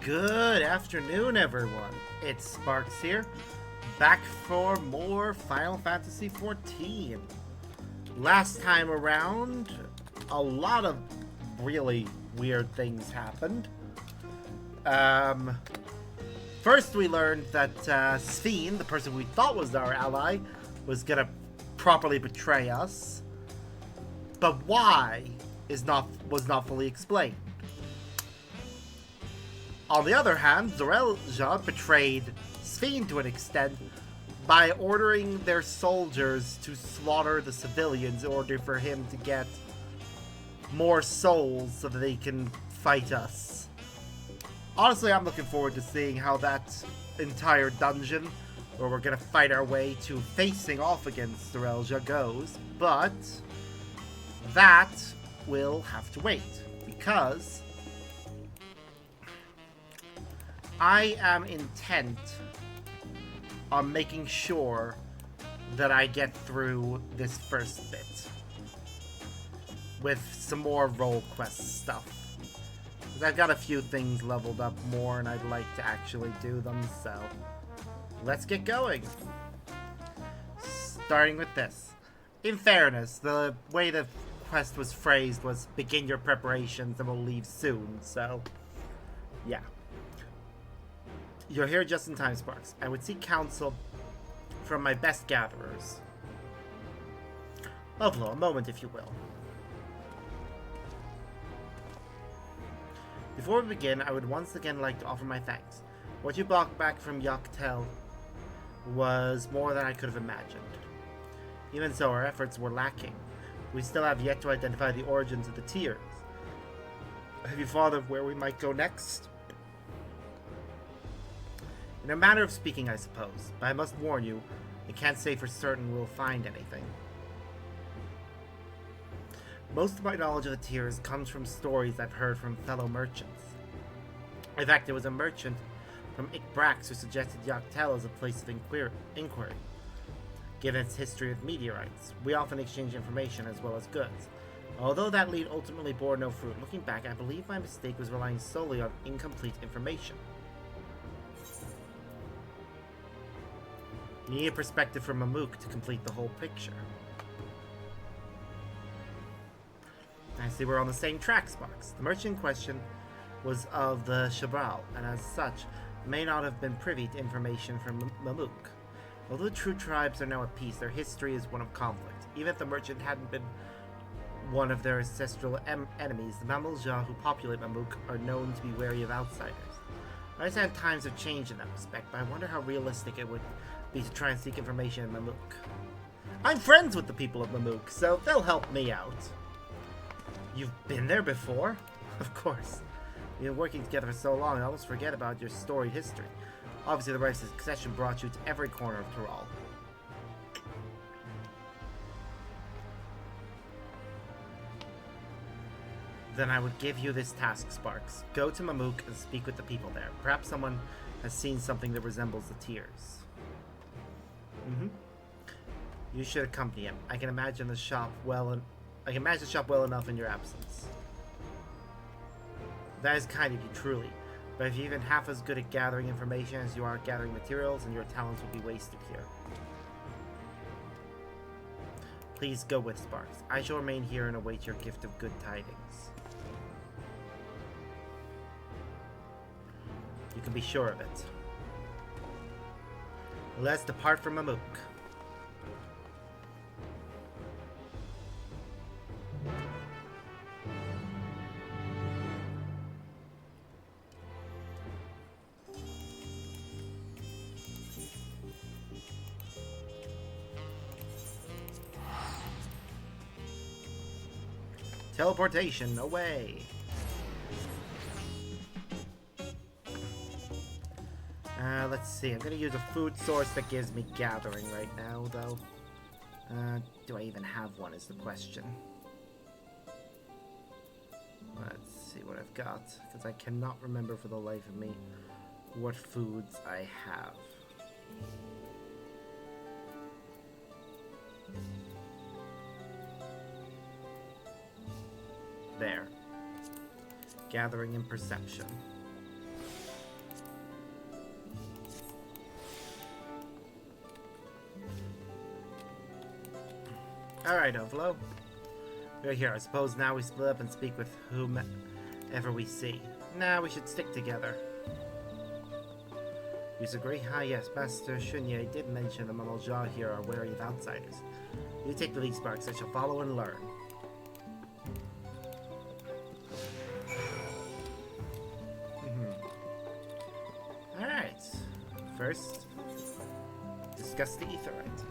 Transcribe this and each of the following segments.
Good afternoon, everyone. It's Sparks here, back for more Final Fantasy XIV. Last time around, a lot of really weird things happened. First we learned that XIV, the person we thought was our ally, was gonna properly betray us. But why was not fully explained. On the other hand, Zorelja betrayed XIV to an extent by ordering their soldiers to slaughter the civilians in order for him to get more souls so that they can fight us. Honestly, I'm looking forward to seeing how that entire dungeon, where we're gonna fight our way to facing off against Zorelja, goes, but that will have to wait, because I am intent on making sure that I get through this first bit with some more role quest stuff. Because I've got a few things leveled up more and I'd like to actually do them, so let's get going. Starting with this. In fairness, the way the quest was phrased was begin your preparations and we'll leave soon, so yeah. You're here just in time, Sparks. I would seek counsel from my best gatherers. Lovelo, a moment if you will. Before we begin, I would once again like to offer my thanks. What you brought back from XIV was more than I could have imagined. Even so, our efforts were lacking. We still have yet to identify the origins of the tears. Have you thought of where we might go next? In a manner of speaking, I suppose, but I must warn you, I can't say for certain we'll find anything. Most of my knowledge of the tears comes from stories I've heard from fellow merchants. In fact, there was a merchant from Ikbrax who suggested XIV as a place of inquiry. Given its history of meteorites, we often exchange information as well as goods. Although that lead ultimately bore no fruit, looking back, I believe my mistake was relying solely on incomplete information. You need a perspective from Mamook to complete the whole picture. I see we're on the same track, Sparks. The merchant in question was of the Shabral, and as such, may not have been privy to information from Mamook. Although the true tribes are now at peace, their history is one of conflict. Even if the merchant hadn't been one of their ancestral enemies, the Mamalja who populate Mamook are known to be wary of outsiders. I understand times have changed in that respect, but I wonder how realistic it would be to try and seek information in Mamook. I'm friends with the people of Mamook, so they'll help me out. You've been there before? Of course. You've been working together for so long, I almost forget about your storied history. Obviously, the right of succession brought you to every corner of Tyrol. Then I would give you this task, Sparks. Go to Mamook and speak with the people there. Perhaps someone has seen something that resembles the tears. You should accompany him. I can imagine the shop well enough in your absence. That is kind of you, truly. But if you're even half as good at gathering information as you are at gathering materials, then your talents will be wasted here. Please go with Sparks. I shall remain here and await your gift of good tidings. You can be sure of it. Let's depart from Mamook. Teleportation, away! Let's see, I'm gonna use a food source that gives me gathering right now, though. Do I even have one is the question. Let's see what I've got, because I cannot remember for the life of me what foods I have. There. Gathering and perception. Alright, Ovlo. We're here. I suppose now we split up and speak with whomever we see. Nah, we should stick together. You agree? Ah, yes, Master Shunye did mention the Mamalja here are wary of outsiders. You take the lead, Sparks. I shall follow and learn. Alright. First, discuss the Aetherite.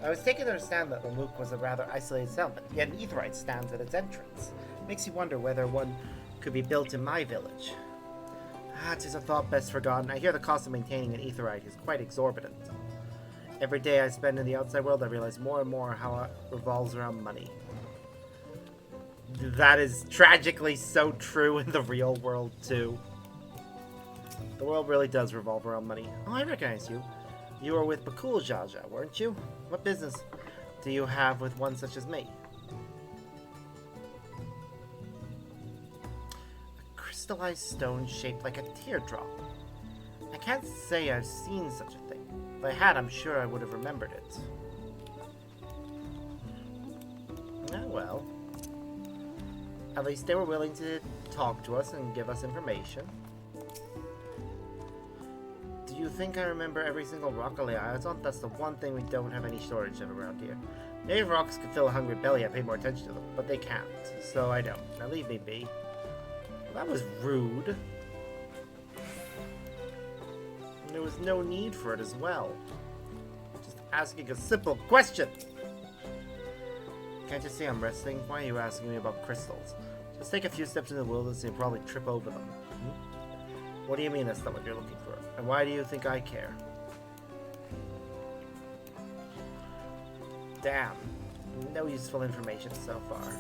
I was taken to understand that Lamuk was a rather isolated settlement, yet an Aetherite stands at its entrance. Makes you wonder whether one could be built in my village. Ah, 'tis a thought best forgotten. I hear the cost of maintaining an Aetherite is quite exorbitant. Every day I spend in the outside world, I realize more and more how it revolves around money. That is tragically so true in the real world, too. The world really does revolve around money. Oh, I recognize you. You were with Bakul Jaja, weren't you? What business do you have with one such as me? A crystallized stone shaped like a teardrop. I can't say I've seen such a thing. If I had, I'm sure I would have remembered it. Oh well. At least they were willing to talk to us and give us information. Do you think I remember every single rock on the island? That's the one thing we don't have any shortage of around here. Maybe if rocks could fill a hungry belly, I'd pay more attention to them, but they can't, so I don't. Now leave me be. Well, that was rude. And there was no need for it as well. Just asking a simple question. Can't you see I'm resting? Why are you asking me about crystals? Just take a few steps into the wilderness and you'll probably trip over them. What do you mean that's not what you're looking for? And why do you think I care? Damn. No useful information so far.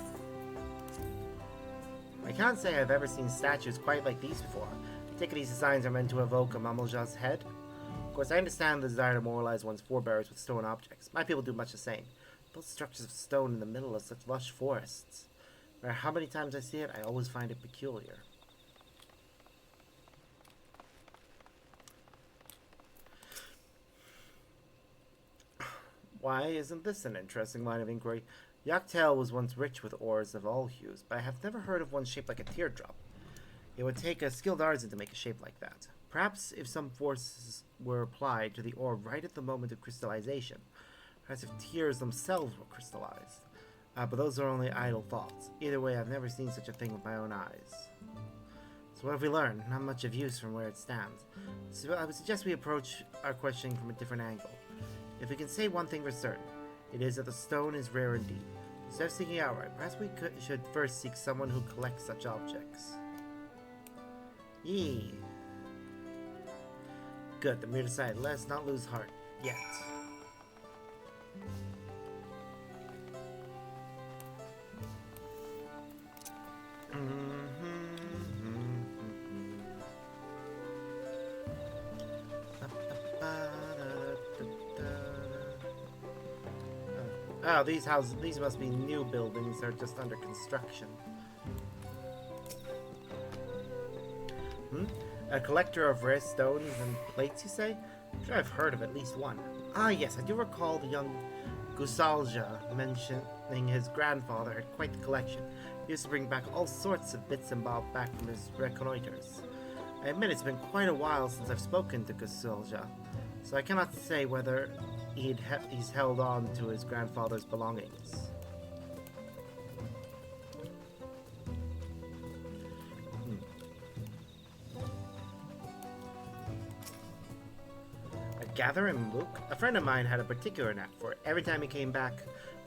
I can't say I've ever seen statues quite like these before. I take it these designs are meant to evoke a Mamalja's head. Of course, I understand the desire to memorialize one's forebears with stone objects. My people do much the same. Build structures of stone in the middle of such lush forests. No matter how many times I see it, I always find it peculiar. Why isn't this an interesting line of inquiry? Yaktail was once rich with ores of all hues, but I have never heard of one shaped like a teardrop. It would take a skilled artisan to make a shape like that. Perhaps if some forces were applied to the ore right at the moment of crystallization, perhaps if tears themselves were crystallized. But those are only idle thoughts. Either way, I've never seen such a thing with my own eyes. So what have we learned? Not much of use from where it stands. So I would suggest we approach our questioning from a different angle. If we can say one thing for certain, it is that the stone is rare indeed. Instead of seeking outright, perhaps we should first seek someone who collects such objects. Yee. Good, the mere decided. Let's not lose heart yet. Oh, these must be new buildings. They're just under construction. A collector of rare stones and plates, you say? I'm sure I've heard of at least one. Ah, yes, I do recall the young Gusalja mentioning his grandfather had quite the collection. He used to bring back all sorts of bits and bobs back from his reconnoiters. I admit it's been quite a while since I've spoken to Gusalja, so I cannot say whether he's held on to his grandfather's belongings. A gather in Mook? A friend of mine had a particular knack for it. Every time he came back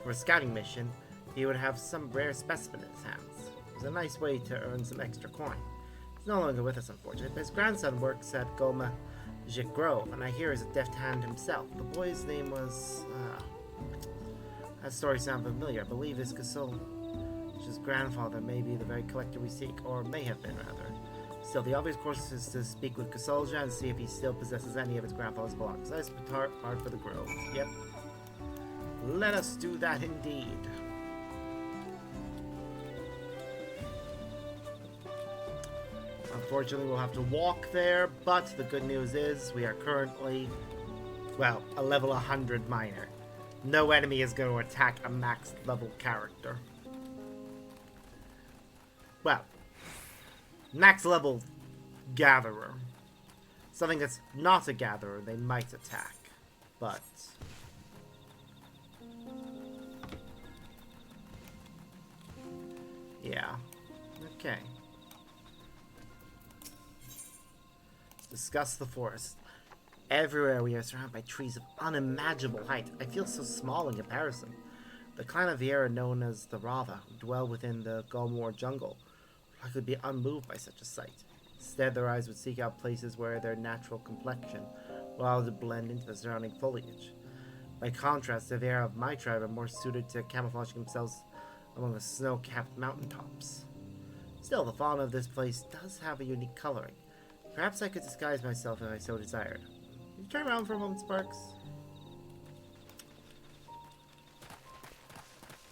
for a scouting mission, he would have some rare specimen in his hands. It was a nice way to earn some extra coin. He's no longer with us, unfortunately, but his grandson works at Goma Grove, and I hear is a deft hand himself. The boy's name was... that story sounds familiar. I believe his Gusalja's grandfather may be the very collector we seek, or may have been, rather. Still, the obvious course is to speak with Gusalja and see if he still possesses any of his grandfather's belongings. Let's depart for the grove. Yep. Let us do that indeed. Unfortunately, we'll have to walk there, but the good news is we are currently, well, a level 100 miner. no enemy is going to attack a max level character. Well, max level gatherer. Something that's not a gatherer, they might attack. But yeah. Okay. Let's discuss the forest. Everywhere we are surrounded by trees of unimaginable height. I feel so small in comparison. The clan of Vieira, known as the Rava, who dwell within the Gulmore jungle, I could be unmoved by such a sight. Instead, their eyes would seek out places where their natural complexion will allow to blend into the surrounding foliage. By contrast, the Vieira of my tribe are more suited to camouflaging themselves among the snow-capped mountaintops. Still, the fauna of this place does have a unique coloring. Perhaps I could disguise myself if I so desired. Can you turn around for a moment, Sparks?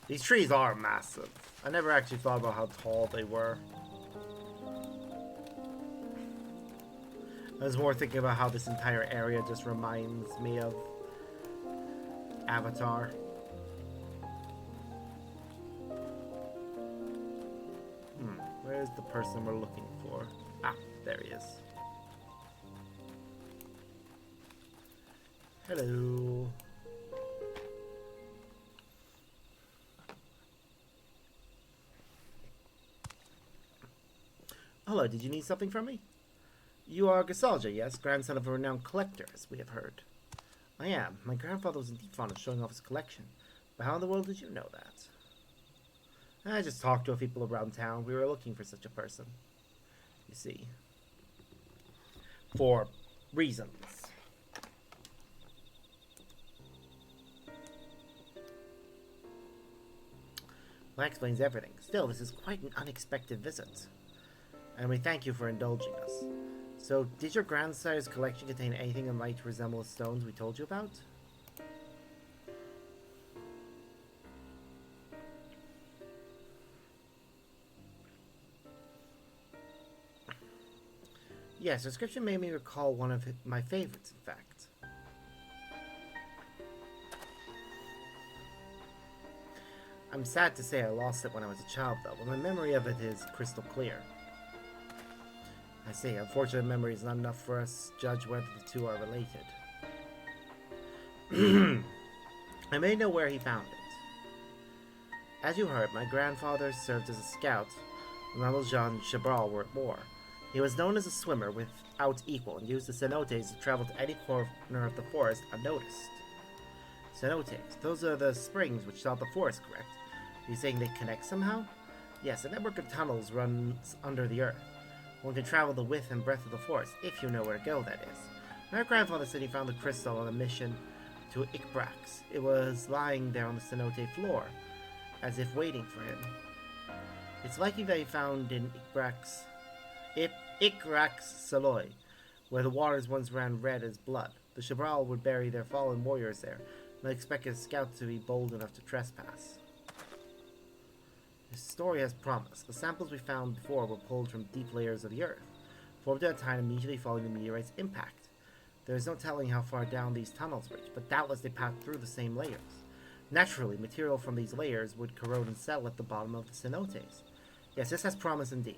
These trees are massive. I never actually thought about how tall they were. I was more thinking about how this entire area just reminds me of Avatar. Where's the person we're looking for? Ah, there he is. Hello. Hello, did you need something from me? You are Gasalja, yes? Grandson of a renowned collector, as we have heard. I am. My grandfather was indeed fond of showing off his collection. But how in the world did you know that? I just talked to a people around town. We were looking for such a person. You see. For reasons. That explains everything. Still, this is quite an unexpected visit. And we thank you for indulging us. So, did your grandsire's collection contain anything that might resemble the stones we told you about? Yes, the description made me recall one of my favorites, in fact. I'm sad to say I lost it when I was a child, though, but my memory of it is crystal clear. I see, unfortunately, memory is not enough for us to judge whether the two are related. I may know where he found it. As you heard, my grandfather served as a scout when Jean and Chabral were at war. He was known as a swimmer without equal and used the cenotes to travel to any corner of the forest unnoticed. Cenotes, those are the springs which dot the forest, correct? Are you saying they connect somehow? Yes, a network of tunnels runs under the earth. One can travel the width and breadth of the forest, if you know where to go, that is. My grandfather said he found the crystal on a mission to Ikrax. It was lying there on the cenote floor, as if waiting for him. It's likely that he found in Ikrax Saloy, where the waters once ran red as blood. The Chabral would bury their fallen warriors there, and I expect a scout to be bold enough to trespass. His story has promise. The samples we found before were pulled from deep layers of the earth, formed at a time immediately following the meteorite's impact. There is no telling how far down these tunnels reach, but doubtless they passed through the same layers. Naturally, material from these layers would corrode and settle at the bottom of the cenotes. Yes, this has promise indeed.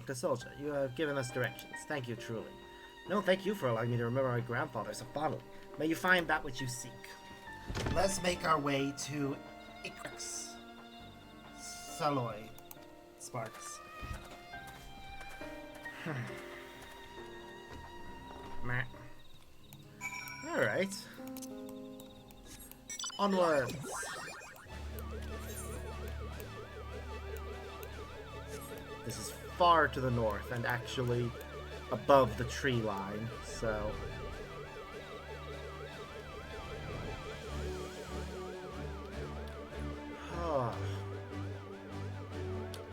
Gasolja, you have given us directions. Thank you truly. No, thank you for allowing me to remember my grandfather so fondly. May you find that which you seek. Let's make our way to Ikrax Saloy. Sparks. Alright. Onwards. This is far to the north and actually above the tree line, so...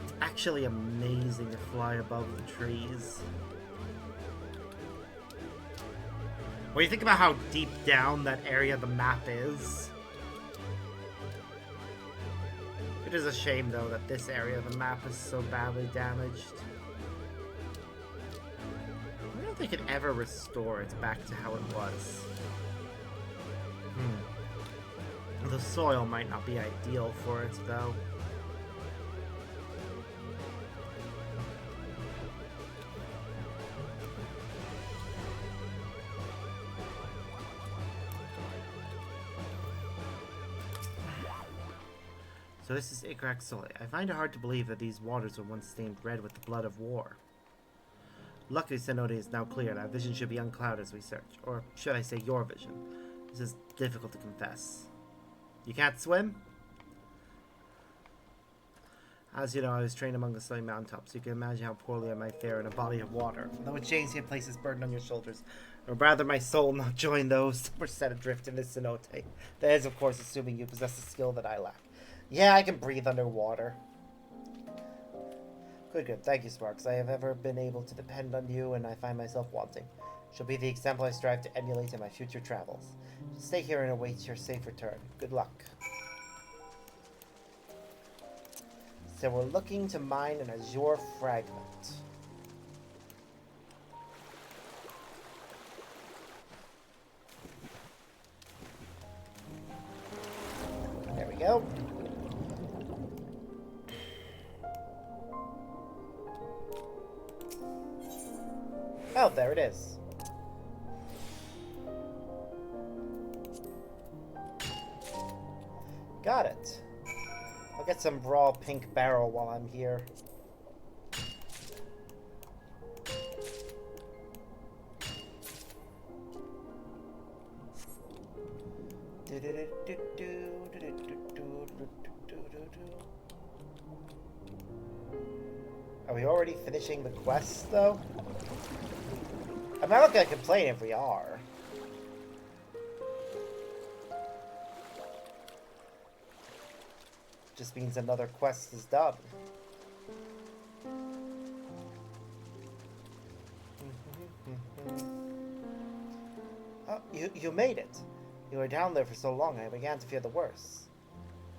It's actually amazing to fly above the trees. When you think about how deep down that area of the map is, it is a shame though that this area of the map is so badly damaged. I wonder if they could ever restore it back to how it was. The soil might not be ideal for it, though. So this is XIV. I find it hard to believe that these waters were once stained red with the blood of war. Luckily, Cenote is now clear, and our vision should be unclouded as we search. Or should I say your vision? This is difficult to confess. You can't swim? As you know, I was trained among the snowy mountaintops, so you can imagine how poorly I might fare in a body of water. Though it shames you places burden on your shoulders, or rather my soul not join those that were set adrift in this cenote. That is, of course, assuming you possess the skill that I lack. Yeah, I can breathe underwater. Good. Thank you, Sparks. I have ever been able to depend on you, and I find myself wanting. She'll be the example I strive to emulate in my future travels. Stay here and await your safe return. Good luck. So we're looking to mine an azure fragment. There we go. Oh, there it is. Got it. I'll get some raw pink barrel while I'm here. Are we already finishing the quest, though? I'm not gonna complain if we are. Just means another quest is done. Oh, you made it. You were down there for so long, I began to fear the worst.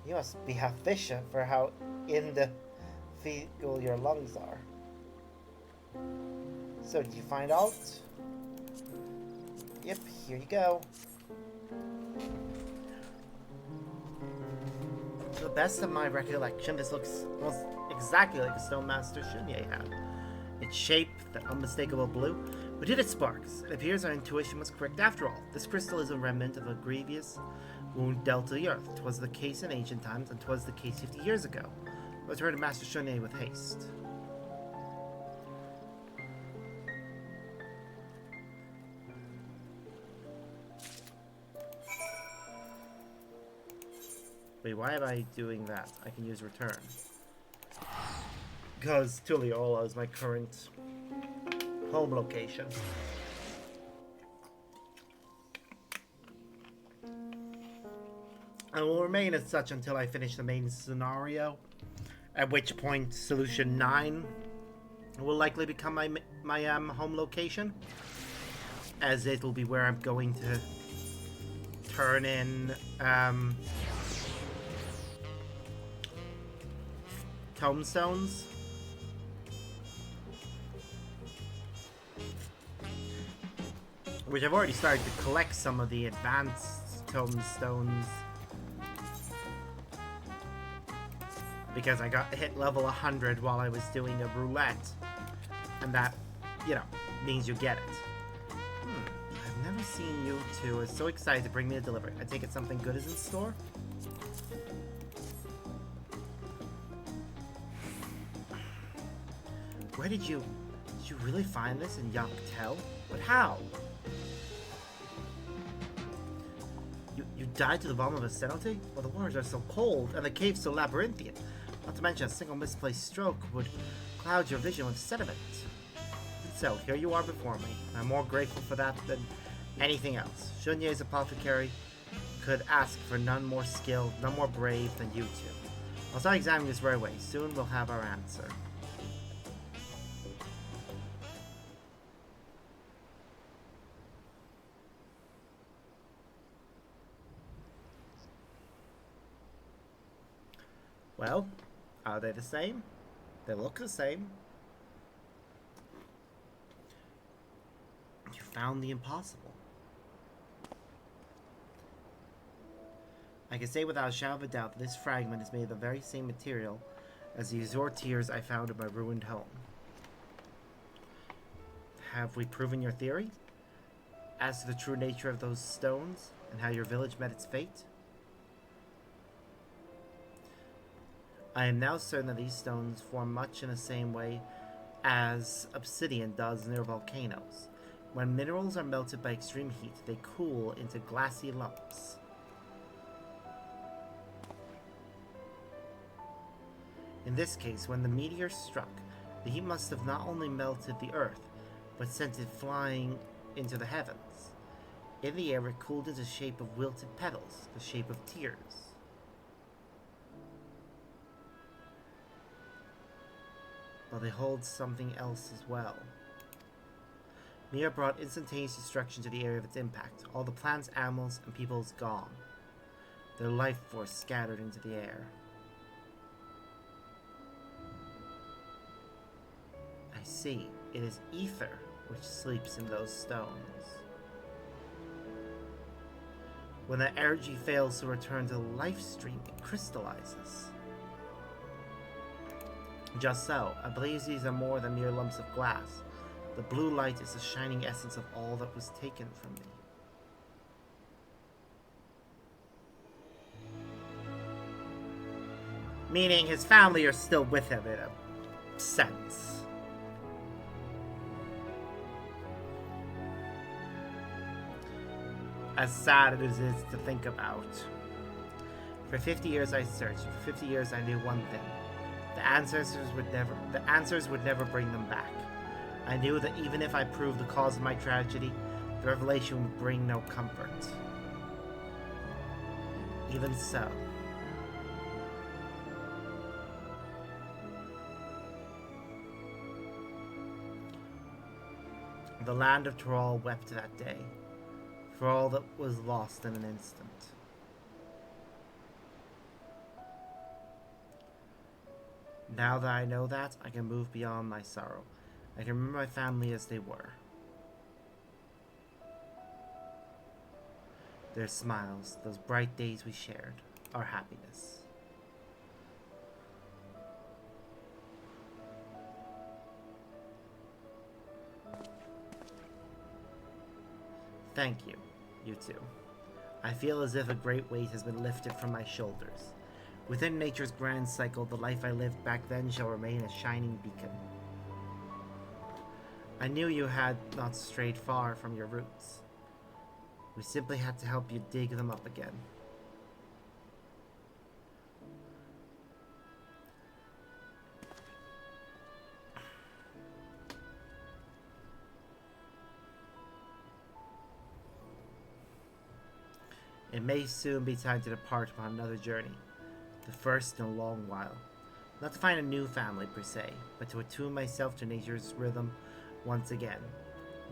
You must be half fish for how individual your lungs are. So, did you find out? Yep, here you go. To the best of my recollection, this looks almost exactly like a Stone Master Shunye had. Its shape, that unmistakable blue. We did it, Sparks. It appears our intuition was correct after all. This crystal is a remnant of a grievous wound dealt to the earth. 'Twas the case in ancient times, and 'twas the case 50 years ago. Return to Master Shunye with haste. Wait, why am I doing that? I can use return. Because Tulliola is my current home location. I will remain as such until I finish the main scenario, at which point Solution 9 will likely become my home location, as it will be where I'm going to turn in tomestones. Which I've already started to collect some of the advanced tomestones. Because I got hit level 100 while I was doing a roulette. And that, you know, means you get it. I've never seen you two. I was so excited to bring me a delivery. I take it something good is in store? Where did you really find this in Dawntrail? But how? You died to the bottom of a cenote? Well, the waters are so cold, and the caves so labyrinthian. Not to mention a single misplaced stroke would cloud your vision with sediment. So, here you are before me. I'm more grateful for that than anything else. Shunye's apothecary could ask for none more skilled, none more brave than you two. I'll start examining this right away. Soon we'll have our answer. Well, are they the same? They look the same. You found the impossible. I can say without a shadow of a doubt that this fragment is made of the very same material as the azure tears I found in my ruined home. Have we proven your theory? As to the true nature of those stones, and how your village met its fate? I am now certain that these stones form much in the same way as obsidian does near volcanoes. When minerals are melted by extreme heat, they cool into glassy lumps. In this case, when the meteor struck, the heat must have not only melted the earth, but sent it flying into the heavens. In the air, it cooled into the shape of wilted petals, the shape of tears. But they hold something else as well. Meteor brought instantaneous destruction to the area of its impact. All the plants, animals, and peoples gone. Their life force scattered into the air. I see. It is ether which sleeps in those stones. When the energy fails to return to the life stream, it crystallizes. Just so, I believe these are more than mere lumps of glass. The blue light is the shining essence of all that was taken from me. Meaning his family are still with him in a sense. As sad as it is to think about. For 50 years I searched. For 50 years I knew one thing. The answers would never bring them back. I knew that even if I proved the cause of my tragedy, the revelation would bring no comfort. Even so. The land of Tyrol wept that day, for all that was lost in an instant. Now that I know that, I can move beyond my sorrow. I can remember my family as they were. Their smiles, those bright days we shared, our happiness. Thank you, you two. I feel as if a great weight has been lifted from my shoulders. Within nature's grand cycle, the life I lived back then shall remain a shining beacon. I knew you had not strayed far from your roots. We simply had to help you dig them up again. It may soon be time to depart upon another journey, the first in a long while. Not to find a new family per se, but to attune myself to nature's rhythm once again.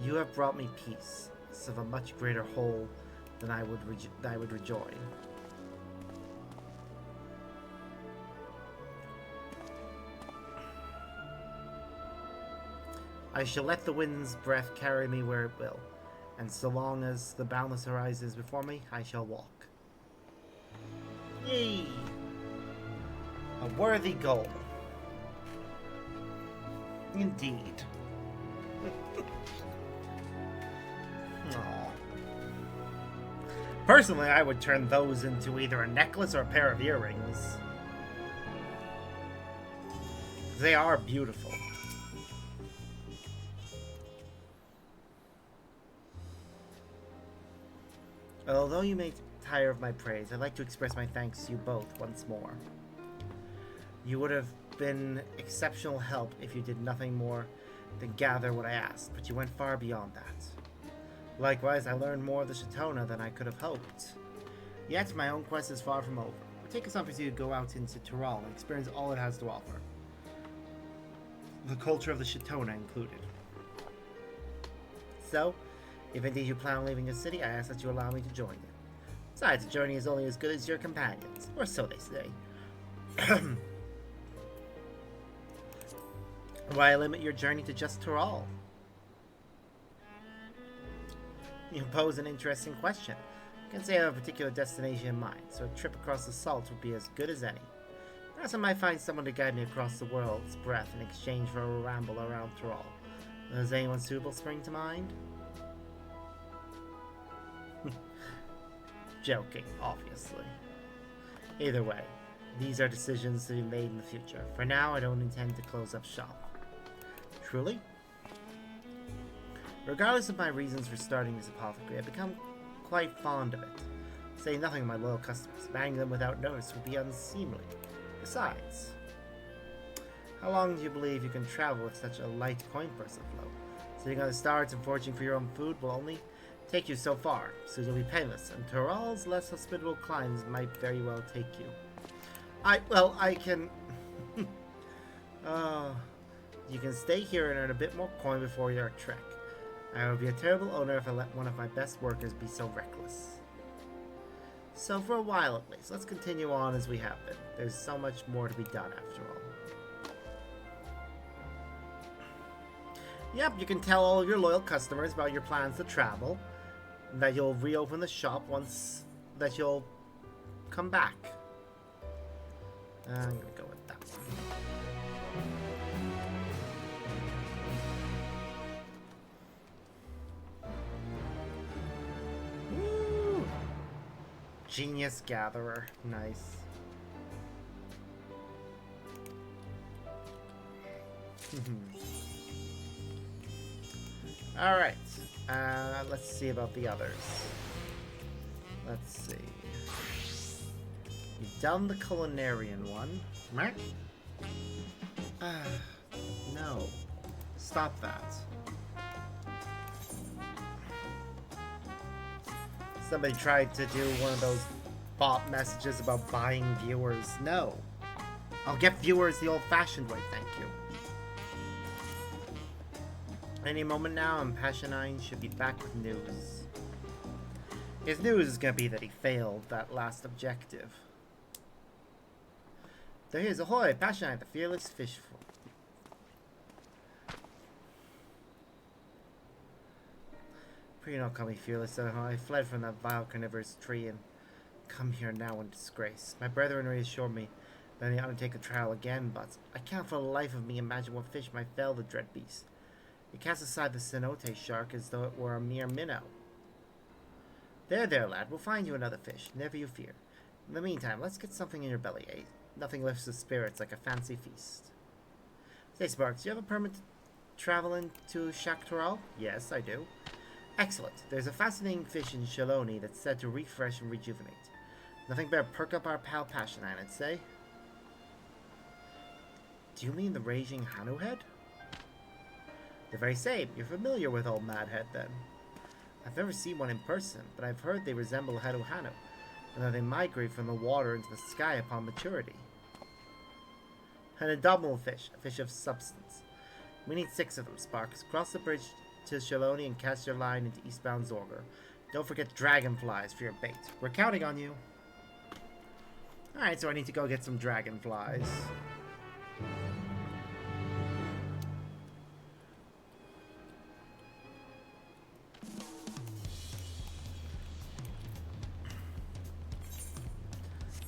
You have brought me peace, of a much greater whole than I would rejoin. I shall let the wind's breath carry me where it will, and so long as the boundless horizon is before me, I shall walk. Yay! A worthy goal. Indeed. Aww. Personally, I would turn those into either a necklace or a pair of earrings. They are beautiful. Although you may tire of my praise, I'd like to express my thanks to you both once more. You would have been exceptional help if you did nothing more than gather what I asked, but you went far beyond that. Likewise, I learned more of the Shatona than I could have hoped. Yet, my own quest is far from over. It will take us some for you to go out into Tyrol and experience all it has to offer. The culture of the Shatona included. So, if indeed you plan on leaving the city, I ask that you allow me to join you. Besides, the journey is only as good as your companions, or so they say. Why limit your journey to just Tyrol? You pose an interesting question. I can say I have a particular destination in mind, so a trip across the salt would be as good as any. Perhaps I might find someone to guide me across the world's breadth in exchange for a ramble around Thrall. Does anyone suitable spring to mind? Joking, obviously. Either way, these are decisions to be made in the future. For now, I don't intend to close up shop. Truly? Regardless of my reasons for starting this apothecary, I've become quite fond of it. Say nothing of my loyal customers. Banning them without notice would be unseemly. Besides, how long do you believe you can travel with such a light coin purse afloat? Sitting on the stars and foraging for your own food will only take you so far, so you'll be penniless, and Thrall's less hospitable climes might very well take you. I can... you can stay here and earn a bit more coin before your trek. I would be a terrible owner if I let one of my best workers be so reckless. So for a while at least, let's continue on as we have been. There's so much more to be done after all. Yep, you can tell all of your loyal customers about your plans to travel, and that you'll reopen the shop once that you'll come back. I'm gonna go with that one. Woo! Genius Gatherer. Nice. Alright. Let's see about the others. Let's see. You've done the culinarian one, right? No. Stop that. Somebody tried to do one of those bot messages about buying viewers. No. I'll get viewers the old-fashioned way, thank you. Any moment now, and Passionine should be back with news. His news is gonna be that he failed that last objective. There he is, ahoy! Passionine, the fearless fish. Pray not call me fearless, I fled from that vile carnivorous tree and come here now in disgrace. My brethren reassured me that I ought to take a trial again, but I can't for the life of me imagine what fish might fell the dread beast. He cast aside the cenote shark as though it were a mere minnow. There, there, lad, we'll find you another fish, never you fear. In the meantime, let's get something in your belly, eh? Nothing lifts the spirits like a fancy feast. Say, Sparks, do you have a permit to travel into Thrall? Yes, I do. Excellent. There's a fascinating fish in Shaloni that's said to refresh and rejuvenate. Nothing better perk up our pal Passionine, I'd say. Do you mean the raging Hanu head? The very same. You're familiar with old Madhead, then. I've never seen one in person, but I've heard they resemble a Hanu Hanu, and that they migrate from the water into the sky upon maturity. An abominable fish, a fish of substance. We need 6 of them, Sparks. Cross the bridge to Shaloni and cast your line into eastbound Zorger. Don't forget dragonflies for your bait. We're counting on you. Alright, so I need to go get some dragonflies.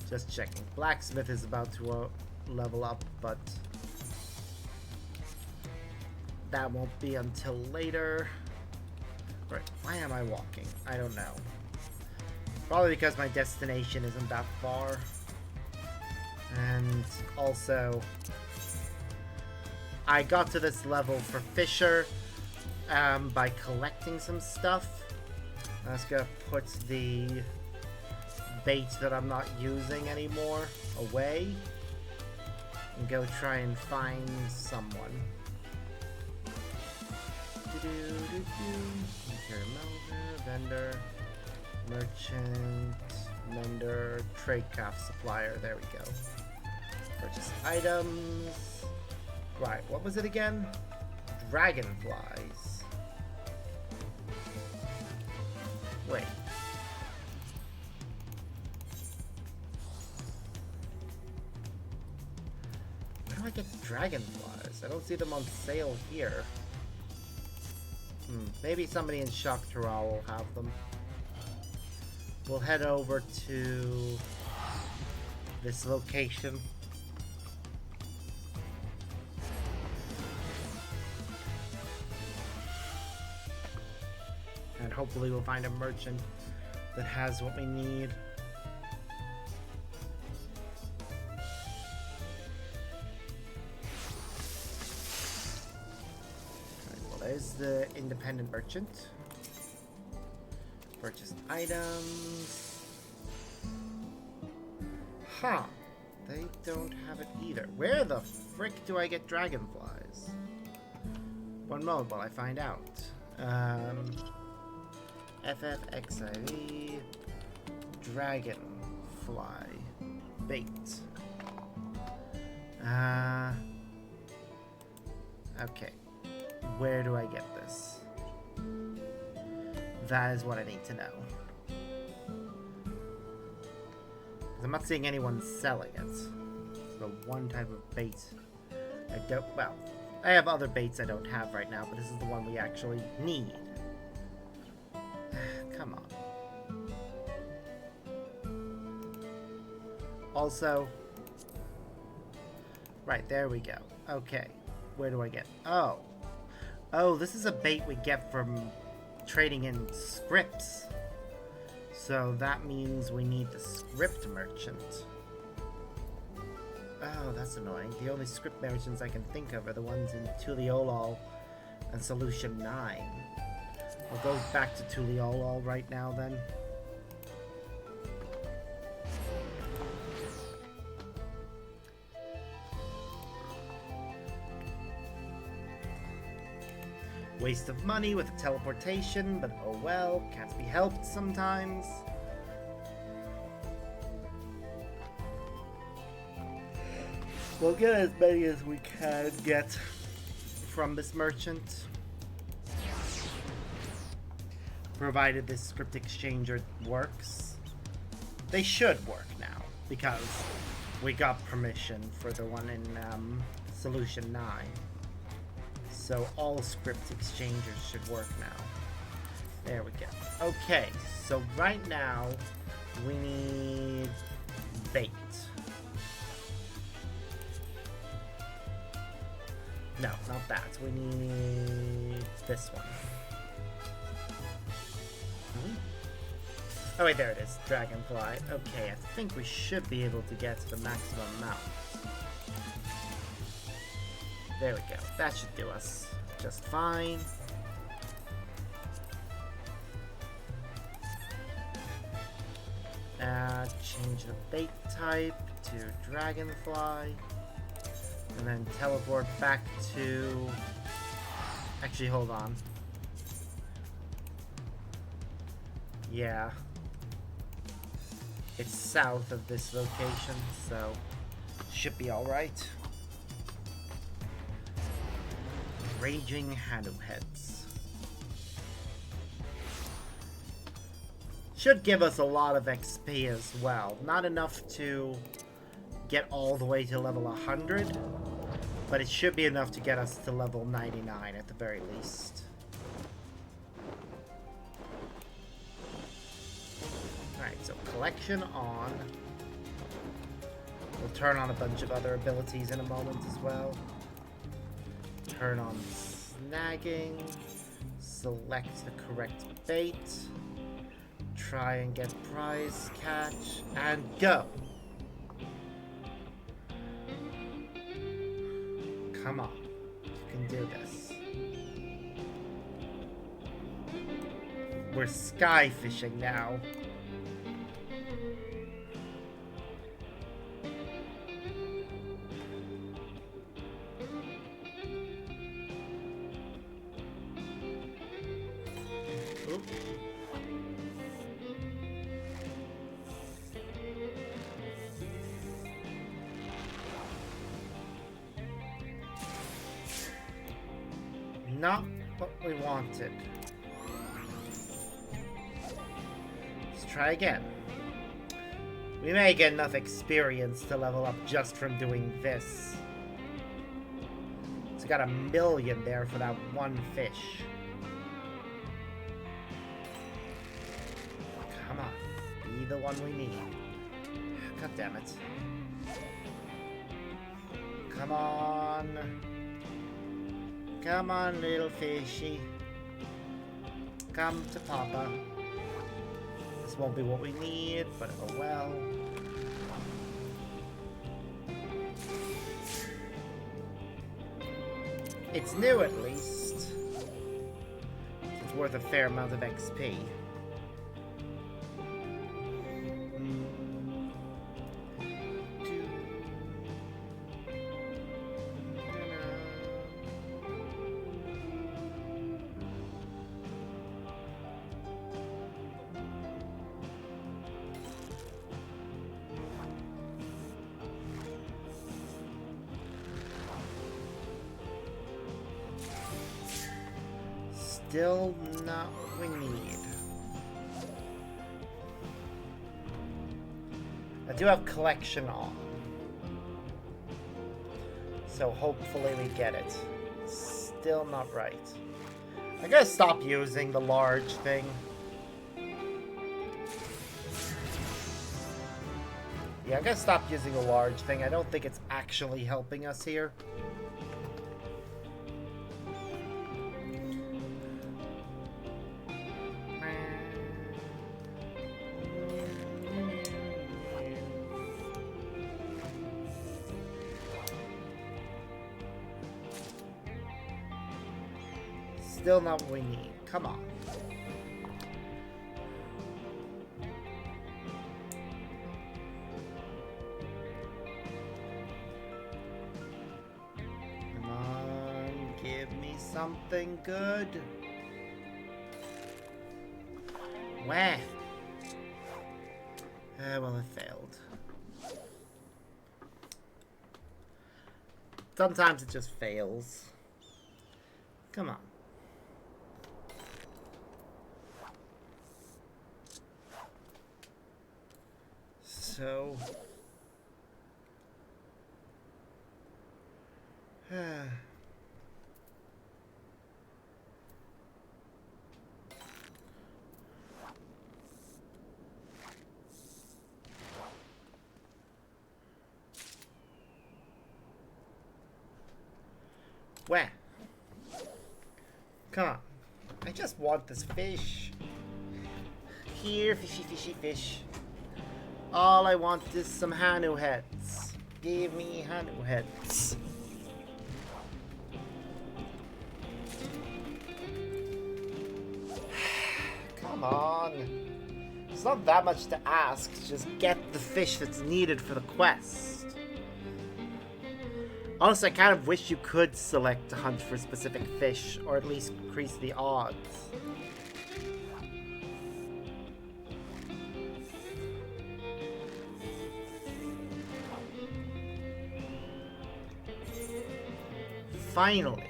Just checking. Blacksmith is about to level up, but that won't be until later. Right, why am I walking? I don't know. Probably because my destination isn't that far. And also, I got to this level for Fisher by collecting some stuff. I was gonna put the bait that I'm not using anymore away and go try and find someone. Material melder, vendor, merchant, mender, trade craft supplier. There we go. Purchase items. Right, what was it again? Dragonflies. Wait. Where do I get dragonflies? I don't see them on sale here. Maybe somebody in Shakhtara will have them. We'll head over to this location. And hopefully we'll find a merchant that has what we need. There's the independent merchant. Purchase items. Huh. They don't have it either. Where the frick do I get dragonflies? One moment while I find out. FF XIV dragonfly bait. Okay. Where do I get this? That is what I need to know. I'm not seeing anyone selling it. It's the one type of bait I don't... Well, I have other baits I don't have right now, but this is the one we actually need. Come on. Also... Right, there we go. Okay. Where do I get... Oh. Oh, this is a bait we get from trading in scripts. So that means we need the script merchant. Oh, that's annoying. The only script merchants I can think of are the ones in Tuliolol and Solution 9. We'll go back to Tuliolol right now then. Waste of money with teleportation, but oh well, can't be helped sometimes. We'll get as many as we can get from this merchant. Provided this script exchanger works. They should work now, because we got permission for the one in Solution 9. So all script exchangers should work now. There we go. Okay, so right now we need bait. No, not that. We need this one. Oh wait, there it is. Dragonfly. Okay, I think we should be able to get to the maximum amount. There we go. That should do us just fine. Change the bait type to dragonfly. And then teleport back to... Actually, hold on. Yeah. It's south of this location, so should be alright. Raging Hanu heads. Should give us a lot of XP as well. Not enough to get all the way to level 100, but it should be enough to get us to level 99 at the very least. Alright, so collection on. We'll turn on a bunch of other abilities in a moment as well. Turn on snagging, select the correct bait, try and get prize catch, and go! Come on, you can do this. We're sky fishing now. Not what we wanted. Let's try again. We may get enough experience to level up just from doing this. It's got 1 million there for that one fish. be the one we need. God damn it. Come on. Come on, little fishy. Come to Papa. This won't be what we need, but oh well. It's new at least. It's worth a fair amount of XP. Still not what we need. I do have collection on, so hopefully we get it. Still not right. I gotta stop using the large thing. Yeah, I gotta stop using the large thing. I don't think it's actually helping us here. Still not what we need. Come on. Come on, give me something good. Wah. Well, it failed. Sometimes it just fails. Come on. So, where? Come on. I just want this fish. Here, fishy, fishy, fish. All I want is some Hanu heads. Give me Hanu heads. Come on. It's not that much to ask. Just get the fish that's needed for the quest. Honestly, I kind of wish you could select to hunt for specific fish, or at least increase the odds. Finally.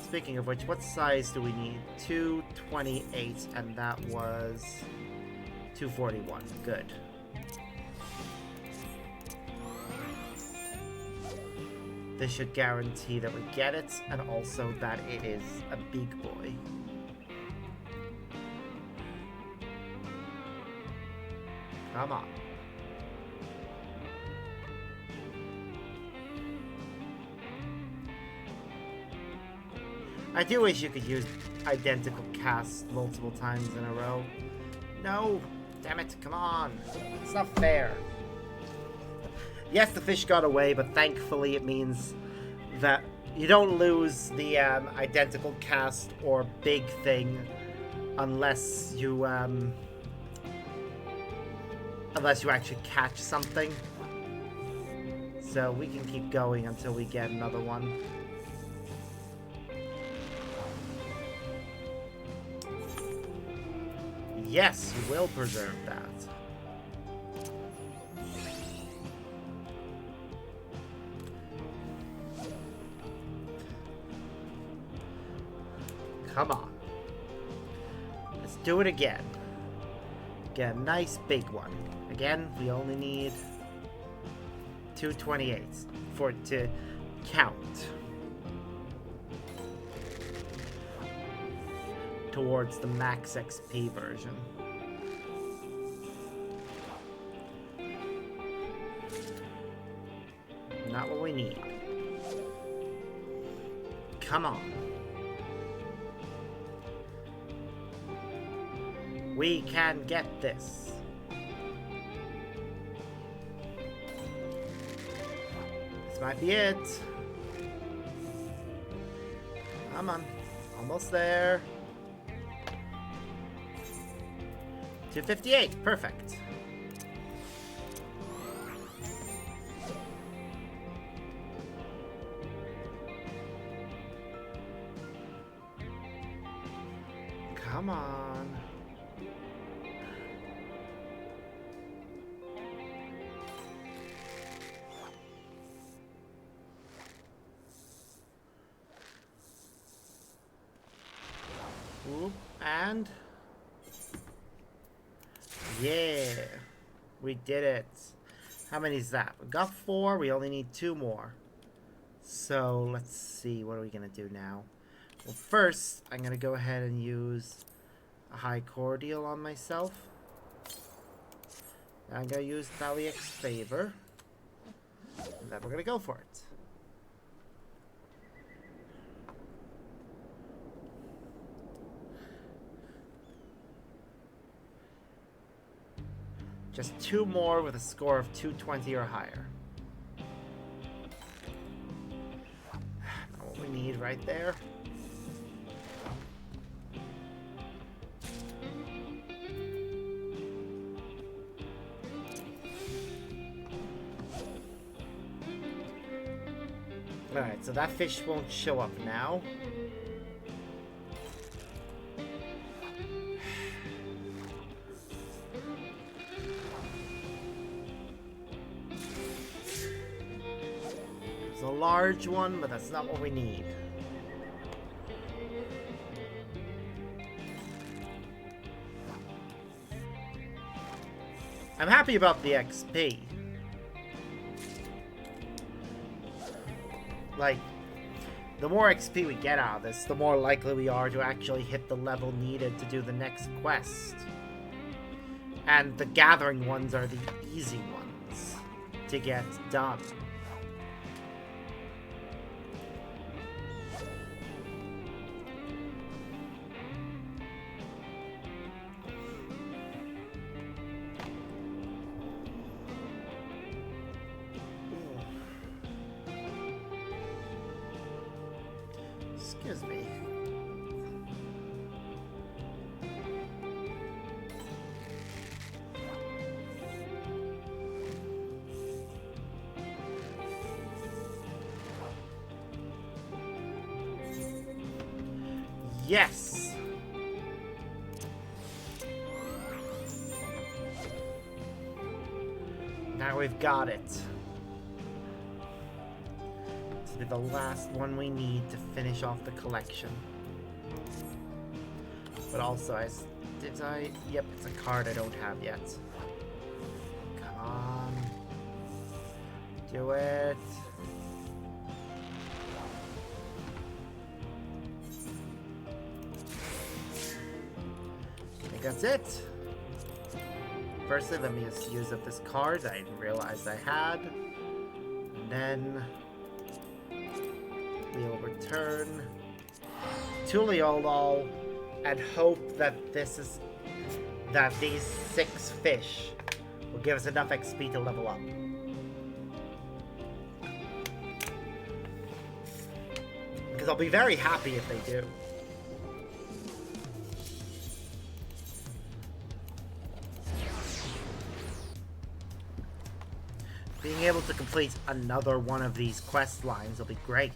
Speaking of which, what size do we need? 228, and that was 241. Good. This should guarantee that we get it, and also that it is a big boy. Come on. I do wish you could use identical casts multiple times in a row. No! Damn it, come on! It's not fair. Yes, the fish got away, but thankfully it means that you don't lose the identical cast or big thing unless you actually catch something. So we can keep going until we get another one. Yes, you will preserve that. Come on. Let's do it again. Get a nice big one. Again, we only need 228 for it to count towards the max XP version. we need. Come on. We can get this. This might be it. Come on. Almost there. 258. Perfect. Come on. Ooh, and yeah, we did it. How many is that? We got 4. We only need 2 more. So let's see. What are we gonna do now? Well, first I'm gonna go ahead and use a high cordial on myself. I'm gonna use Thalia Favor, and then we're gonna go for it. Just 2 more with a score of 220 or higher. Not what we need right there. Alright, so that fish won't show up now. It's a large one, but that's not what we need. I'm happy about the XP. Like, the more XP we get out of this, the more likely we are to actually hit the level needed to do the next quest. And the gathering ones are the easy ones to get done. Excuse me. Yes! Now we've got it. This will be the last one we need to finish off the collection. But also, yep, it's a card I don't have yet. Come on. Do it. I think that's it. Firstly, let me just use up this card I didn't realize I had. And then we'll return to Leolol and hope that these 6 fish will give us enough XP to level up. Because I'll be very happy if they do. Being able to complete another one of these quest lines will be great.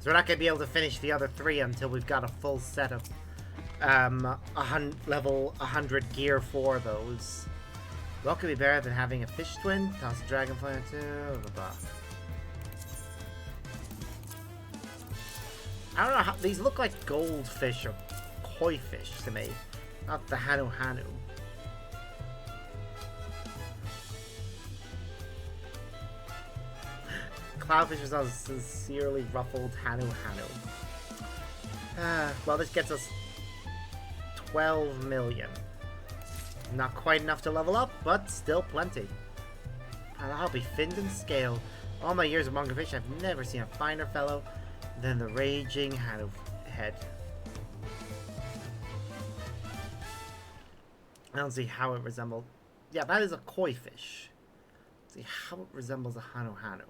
So we're not going to be able to finish the other 3 until we've got a full set of level 100 gear for those. What could be better than having a fish twin? Toss a dragonfly too. Blah, blah, blah. I don't know how these look like goldfish or koi fish to me, not the Hanu Hanu. Cloudfish is a sincerely ruffled Hanu Hanu. Well, this gets us 12 million. Not quite enough to level up, but still plenty. I'll be finned and scale. All my years among fish, I've never seen a finer fellow than the raging head. I don't see how it resembles. Yeah, that is a koi fish. See how it resembles a hanu hanu.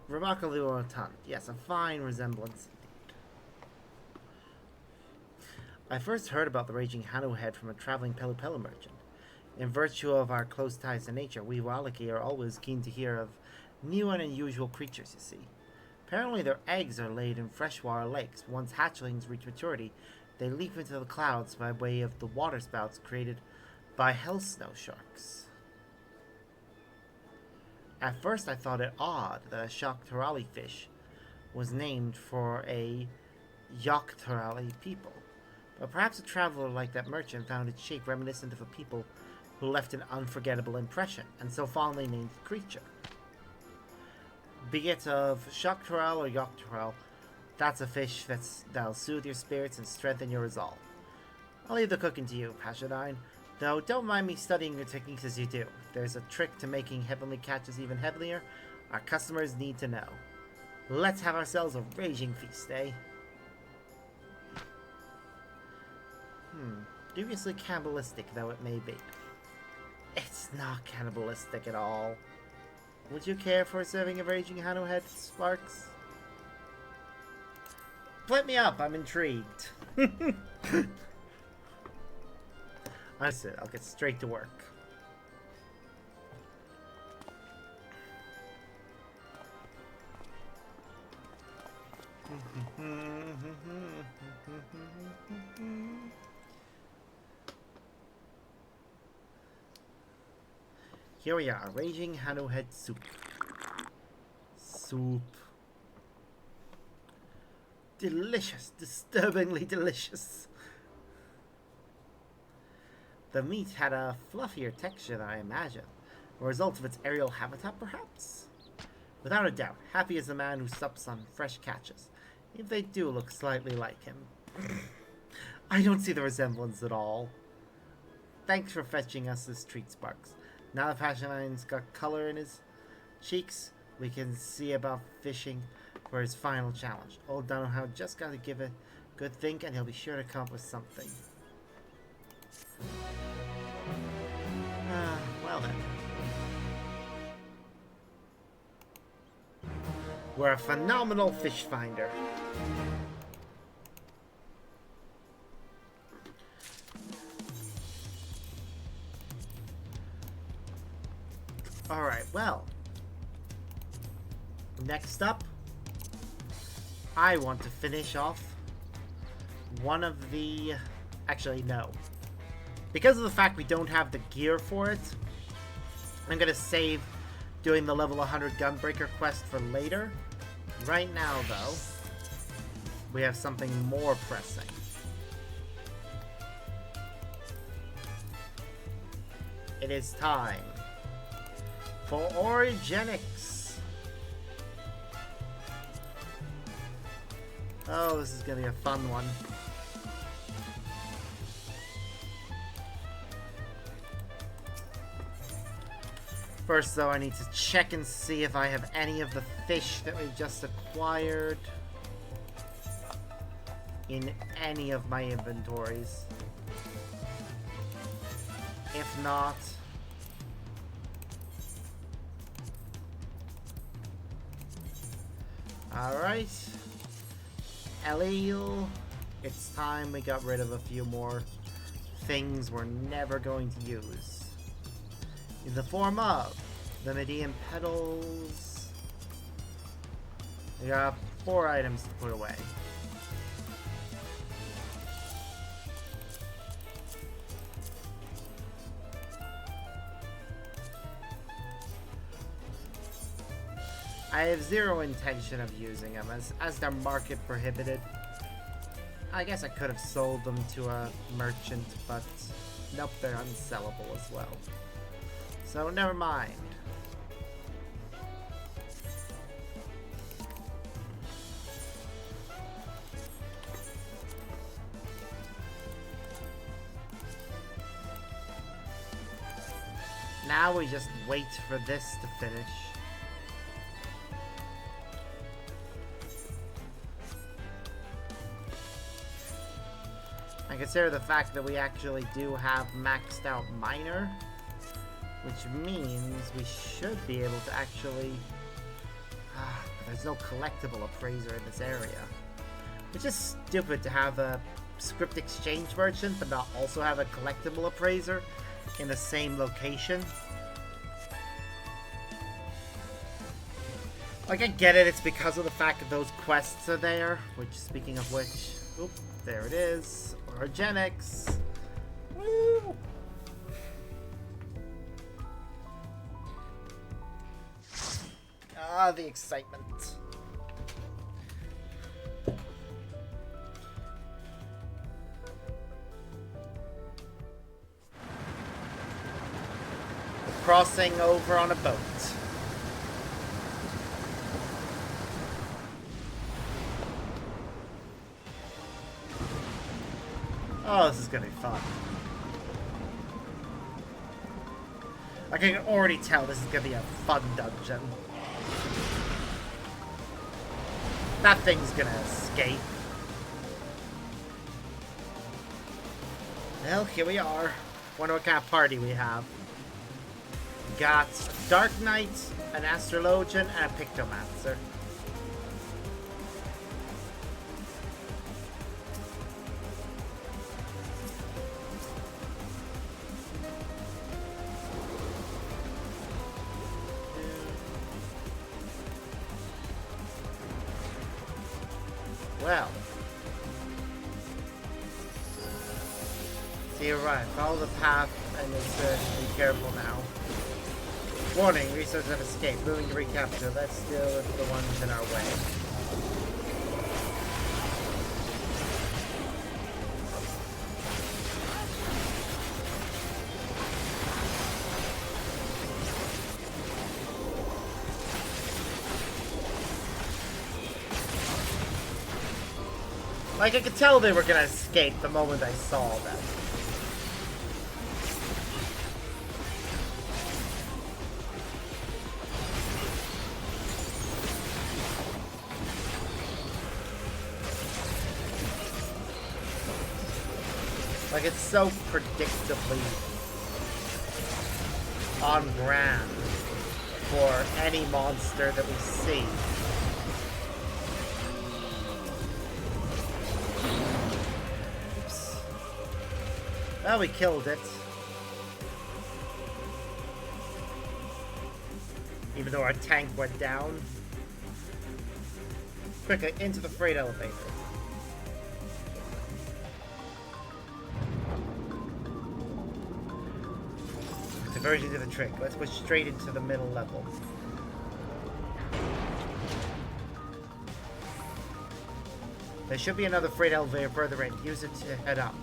Remarkably well done. Yes, a fine resemblance indeed. I first heard about the raging hanu head from a traveling Pelu Pelu merchant. In virtue of our close ties to nature, we Walaki are always keen to hear of new and unusual creatures, you see. Apparently their eggs are laid in freshwater lakes. Once hatchlings reach maturity, they leap into the clouds by way of the waterspouts created by hell snow sharks. At first I thought it odd that a Shaktarali fish was named for a Yaktarali people. But perhaps a traveler like that merchant found its shape reminiscent of a people who left an unforgettable impression, and so fondly named the creature. Be it of Shaktarel or Yaktarel, that's a fish that'll soothe your spirits and strengthen your resolve. I'll leave the cooking to you, Pashadine, though don't mind me studying your techniques as you do. If there's a trick to making heavenly catches even heavenlier, our customers need to know. Let's have ourselves a raging feast, eh? Deviously cannibalistic though it may be. It's not cannibalistic at all. Would you care for serving a raging Hanu head, Sparks? Flip me up, I'm intrigued. That's it, I'll get straight to work. Here we are, raging Hanu head soup. Soup. Delicious, disturbingly delicious. The meat had a fluffier texture than I imagined, a result of its aerial habitat, perhaps? Without a doubt, happy is the man who sups on fresh catches, if they do look slightly like him. I don't see the resemblance at all. Thanks for fetching us this treat, Sparks. Now that Pashanine's got color in his cheeks, we can see about fishing for his final challenge. Old Donohoe just got to give it a good think, and he'll be sure to come up with something. Well then. We're a phenomenal fish finder. Alright, well. Next up, I want to finish off one of the... Actually, no. Because of the fact we don't have the gear for it, I'm going to save doing the level 100 Gunbreaker quest for later. Right now, though, we have something more pressing. It is time for Origenics. Oh, this is going to be a fun one. First, though, I need to check and see if I have any of the fish that we just acquired in any of my inventories. If not... Alright. Elil, it's time we got rid of a few more things we're never going to use. In the form of the Median Petals. We got 4 items to put away. I have zero intention of using them, as they're market prohibited. I guess I could have sold them to a merchant, but nope, they're unsellable as well. So never mind. Now we just wait for this to finish. I consider the fact that we actually do have maxed out miner, which means we should be able to actually... there's no collectible appraiser in this area. Which is stupid to have a script exchange merchant, but not also have a collectible appraiser in the same location. Like, I get it, it's because of the fact that those quests are there, which, speaking of which, oop, there it is, Orogenics. Woo! Ah, the excitement. Crossing over on a boat. Oh, this is gonna be fun. I can already tell this is gonna be a fun dungeon. That thing's gonna escape. Well, here we are. Wonder what kind of party we have. Got a Dark Knight, an Astrologian, and a Pictomancer. Well. So you're right. Follow the path and be careful now. Warning, resources have escaped. Moving to recapture. That's still the ones in our way. Like, I could tell they were gonna escape the moment I saw them. Like, it's so predictably on brand for any monster that we see. Oops. Well, we killed it. Even though our tank went down. Quickly, into the freight elevator. Diversion to the trick. Let's push straight into the middle level. There should be another freight elevator further in. Use it to head up.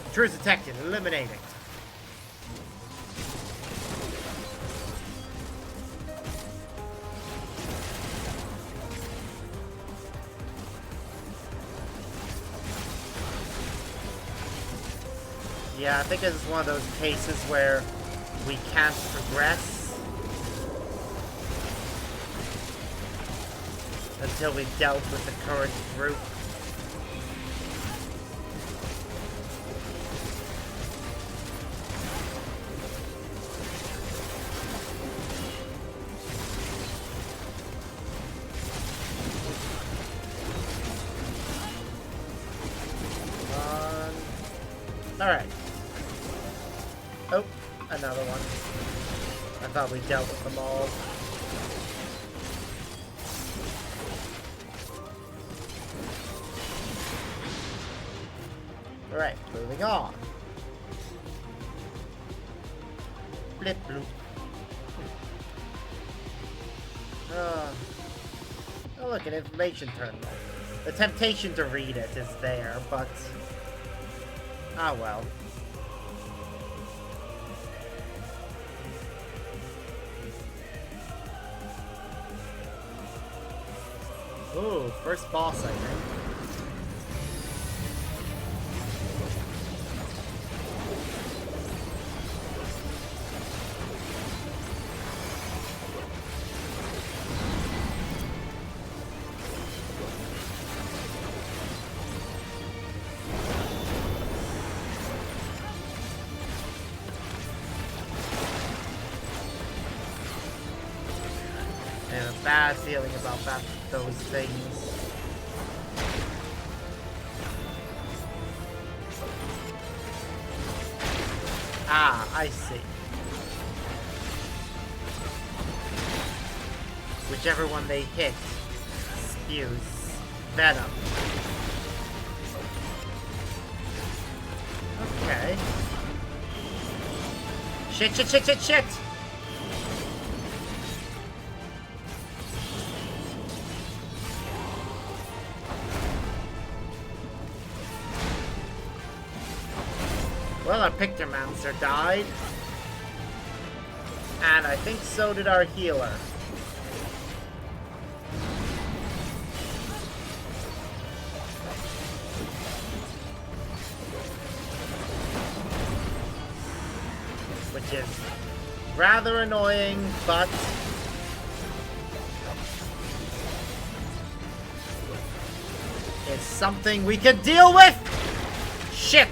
Intruder detected. Eliminating. Yeah, I think this is one of those cases where we can't progress until we've dealt with the current group. Alright. Oh, another one. I thought we dealt with them all. Alright, moving on. Blip bloop. Oh, look, an information terminal. The temptation to read it is there, but... ah, well. Ooh, first boss, I think. bad feeling about those things. Ah, I see. Whichever one they hit spews venom. Okay. Shit, shit, shit, shit, shit! Well, our Pictomancer died. And I think so did our healer. Which is rather annoying, but it's something we can deal with! Shit!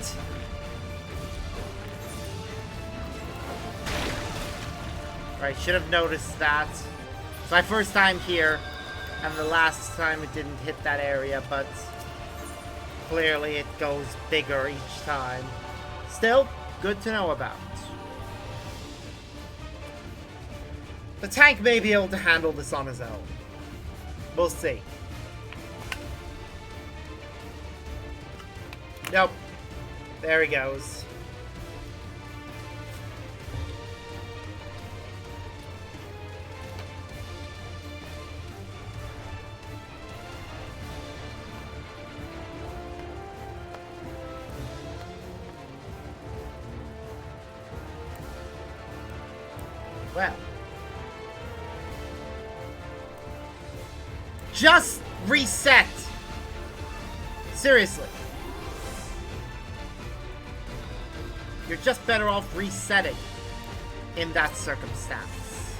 Right, should have noticed that. It's my first time here, and the last time it didn't hit that area, but clearly it goes bigger each time. Still, good to know about. The tank may be able to handle this on his own. We'll see. Nope. There he goes. Well. Just reset! Seriously. You're just better off resetting in that circumstance.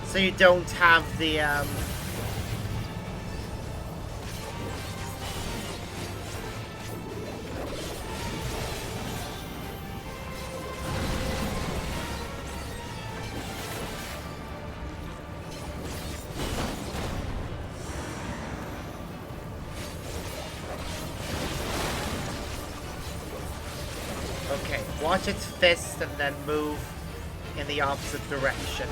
So you don't have the, Okay, watch its fist and then move in the opposite direction.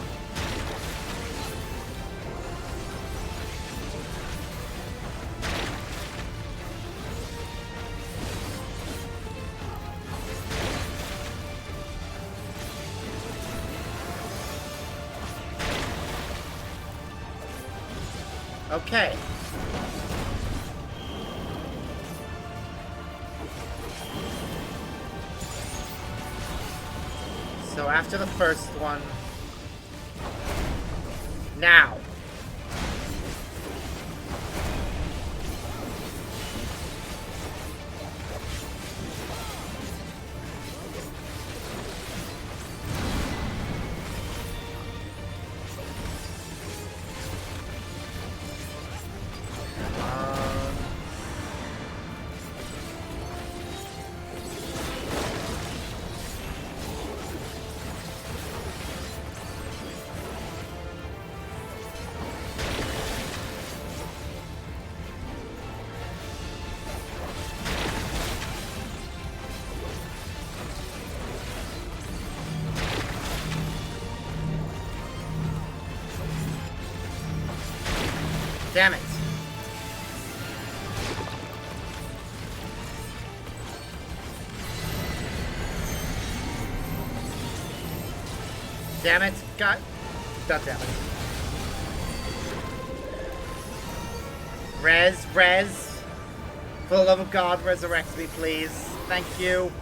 Okay. So after the first one, now. Damn it. Damn it. God damn it. Res. For the love of God, resurrect me, please. Thank you.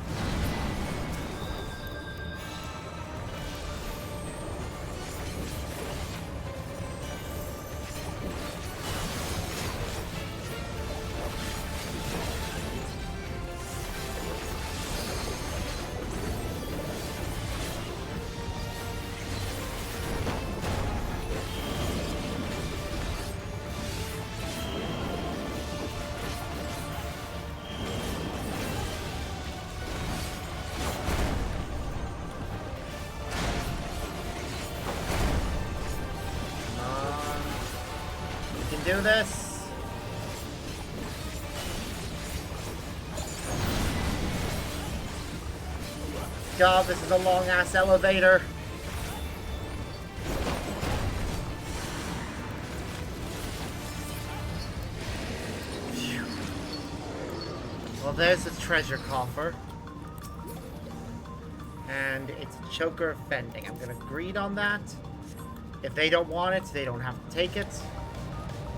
do this. God, this is a long-ass elevator. Phew. Well, there's the treasure coffer. And it's a choker of fending. I'm gonna agree on that. If they don't want it, they don't have to take it.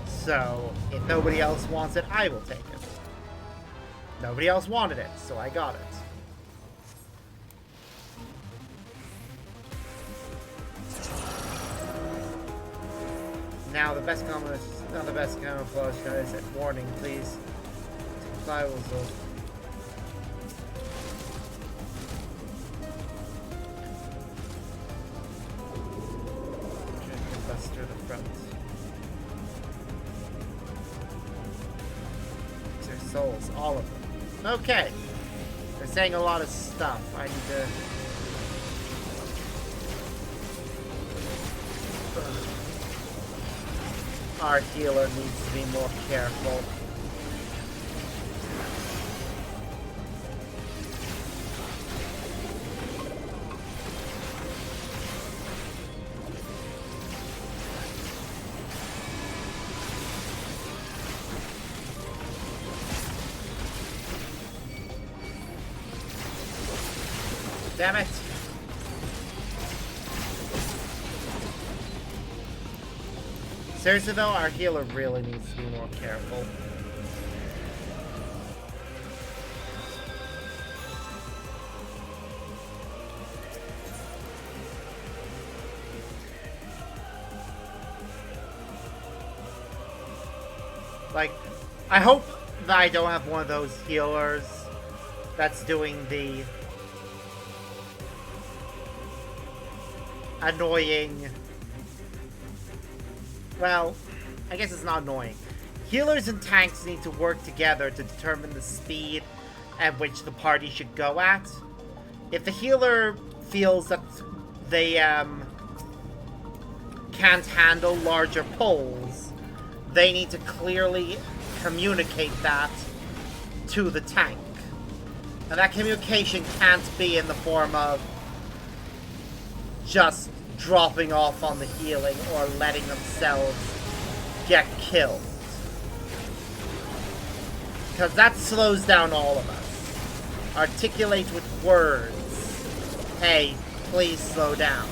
So, if nobody else wants it, I will take it. Nobody else wanted it, so I got it. Now the best comment is not the best camouflage is it. Warning, please. Comply with those. Bust through the front. These are souls, all of them. Okay. They're saying a lot of stuff. I need to. Our healer needs to be more careful. Damn it! Seriously though, our healer really needs to be more careful. Like, I hope that I don't have one of those healers that's doing the annoying... Well, I guess it's not annoying. Healers and tanks need to work together to determine the speed at which the party should go at. If the healer feels that they can't handle larger pulls, they need to clearly communicate that to the tank. And that communication can't be in the form of just dropping off on the healing or letting themselves get killed. Because that slows down all of us. Articulate with words. Hey, please slow down.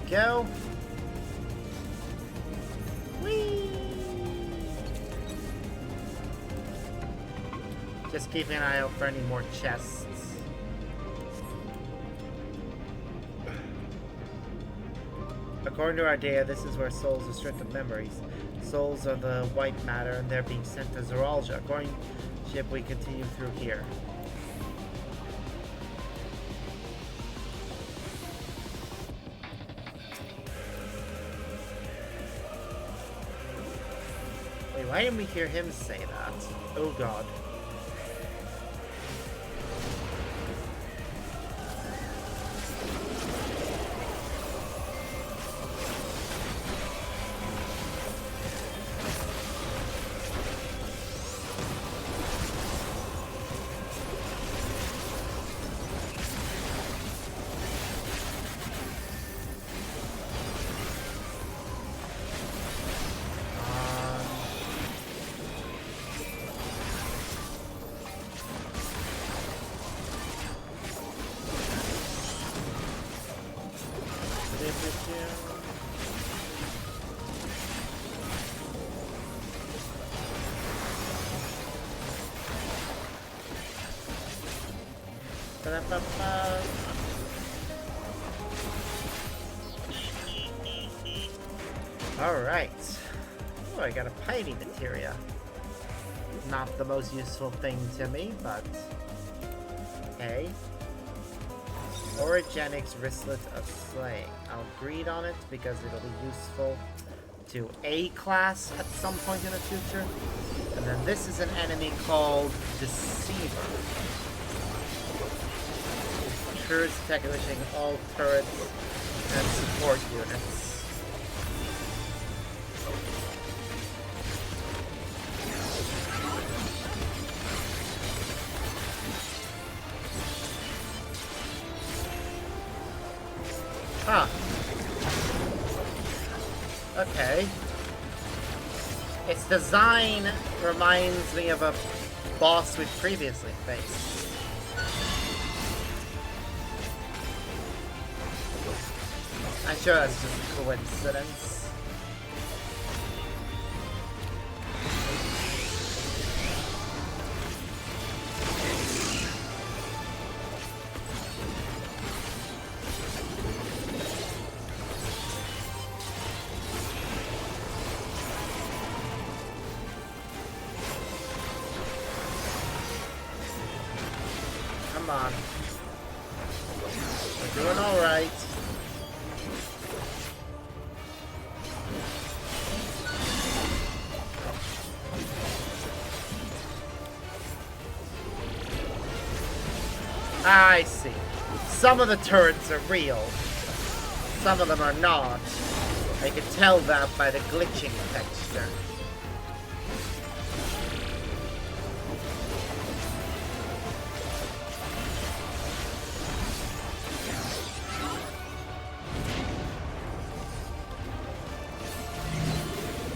Go. Whee! Just keeping an eye out for any more chests. According to our data, this is where souls are stripped of memories. Souls are the white matter and they're being sent to Zoralia. According to ship, we continue through here. Why didn't we hear him say that? Oh god. Alright. Oh, I got a piney materia. Not the most useful thing to me, but hey. Orogenics Wristlet of Slaying. I'll greed on it because it'll be useful to A class at some point in the future. And then this is an enemy called Deceiver. Turrets attack eliminating all turrets and support units. Huh. Okay. Its design reminds me of a boss we've previously faced. I'm sure that's just a coincidence. Come on. We're doing alright. I see. Some of the turrets are real. Some of them are not. I can tell that by the glitching texture.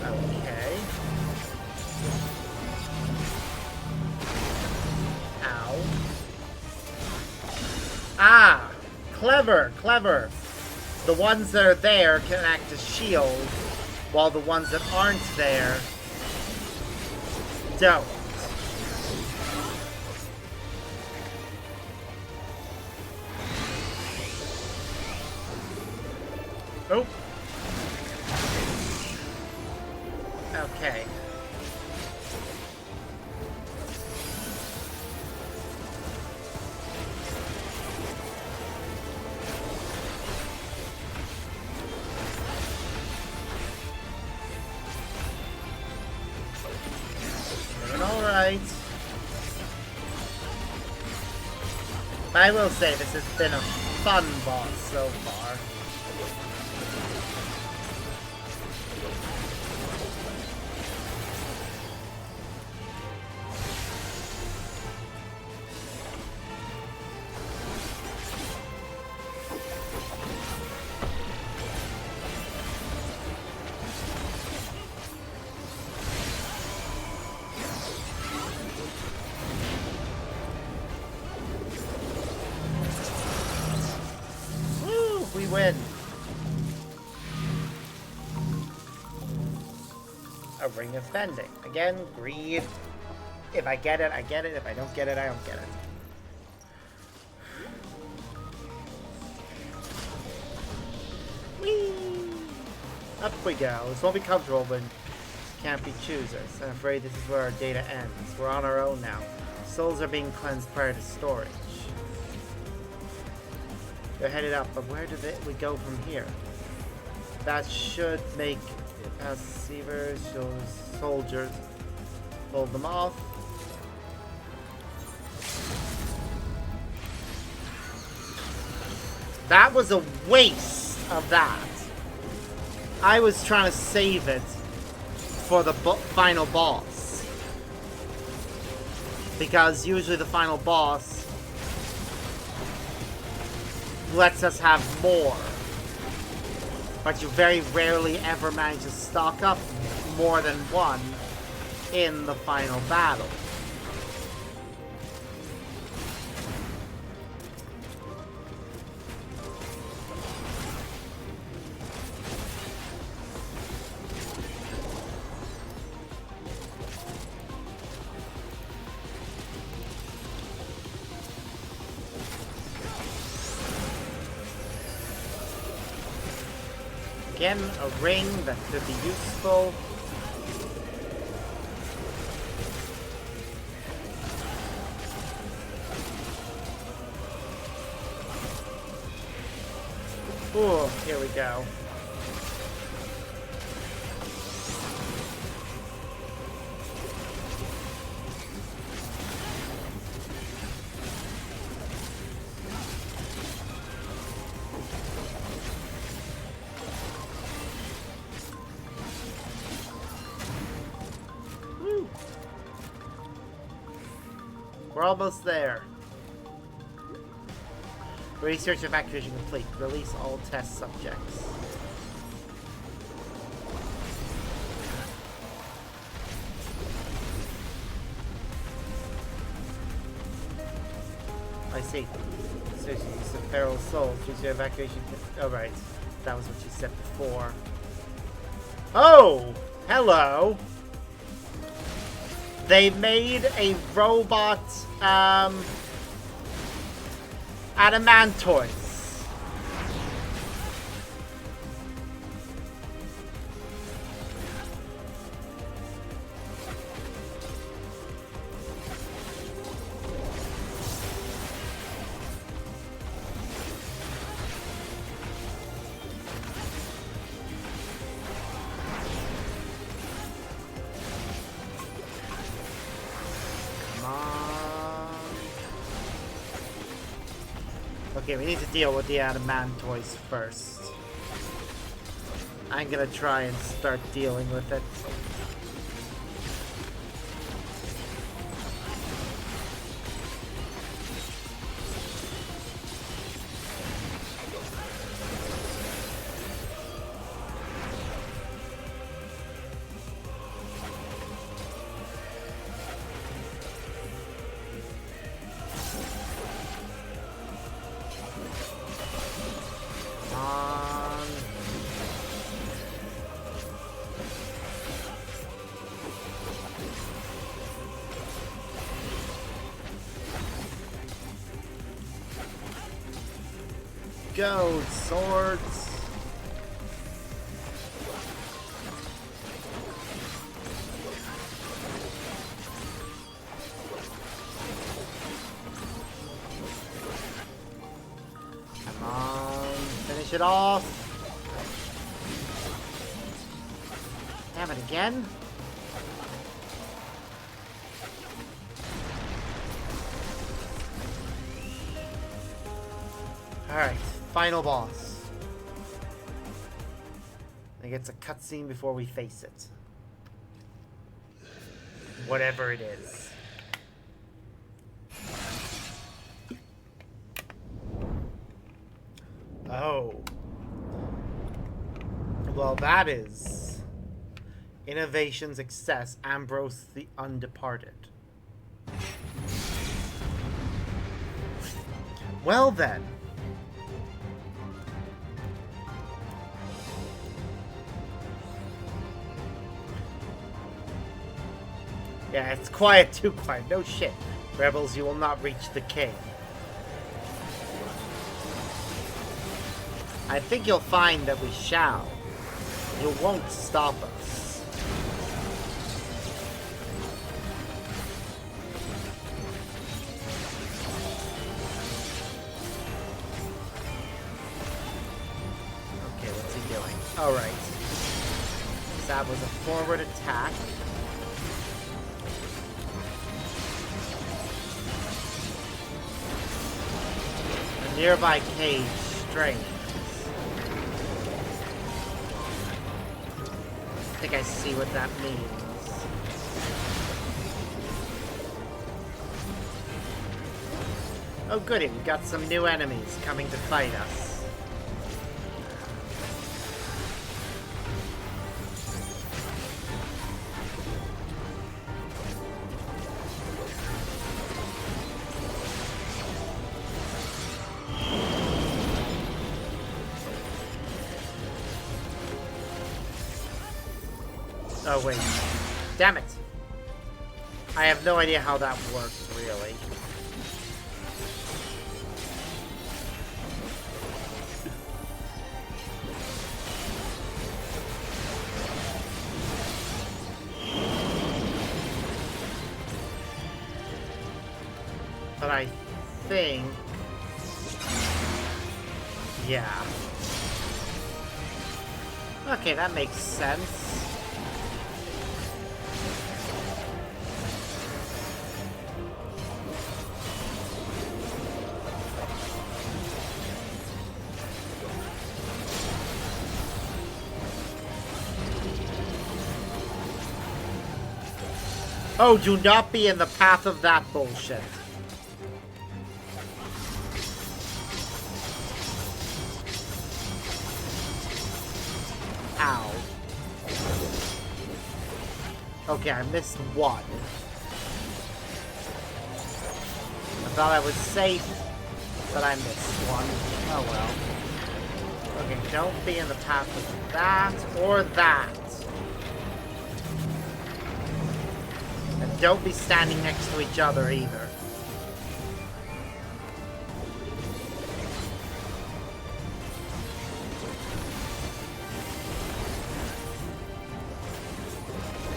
Okay. Ow. Ah! Clever, clever. The ones that are there can act as shields, while the ones that aren't there don't. Oh. Okay. Alright. I will say this has been a fun boss so far. Win. A ring of bending. Again, greed. If I get it, I get it. If I don't get it, I don't get it. Whee! Up we go. This won't be comfortable, but can't be choosers. I'm afraid this is where our data ends. We're on our own now. Souls are being cleansed prior to storage. They're headed up, but where do we go from here? That should make us deceivers, soldiers. Hold them off. That was a waste of that. I was trying to save it for the final boss. Because usually the final boss lets us have more, but you very rarely ever manage to stock up more than one in the final battle. Again, a ring that could be useful. Ooh, here we go. Woo. We're almost there. Research evacuation complete. Release all test subjects. I see. Research use of feral souls. Research evacuation. Oh, right. That was what you said before. Oh! Hello! They made a robot, Adamantoise. Okay, we need to deal with the Adamantoise first. I'm gonna try and start dealing with it. Go, swords! Come on, finish it off! Damn it again! Alright. Final boss. I think it's a cutscene before we face it. Whatever it is. Oh. Well, that is Innovation Success, Ambrose the Undeparted. Well then. Yeah, it's quiet, too quiet. No shit. Rebels, you will not reach the king. I think you'll find that we shall. You won't stop us. Okay, what's he doing? Alright. That was a forward attack. Nearby cage strains. I think I see what that means. Oh goody, we got some new enemies coming to fight us. Oh, wait. Damn it. I have no idea how that works, really. But I think... yeah. Okay, that makes sense. Oh, do not be in the path of that bullshit. Ow. Okay, I missed one. I thought I was safe, but I missed one. Oh well. Okay, don't be in the path of that or that. And don't be standing next to each other either.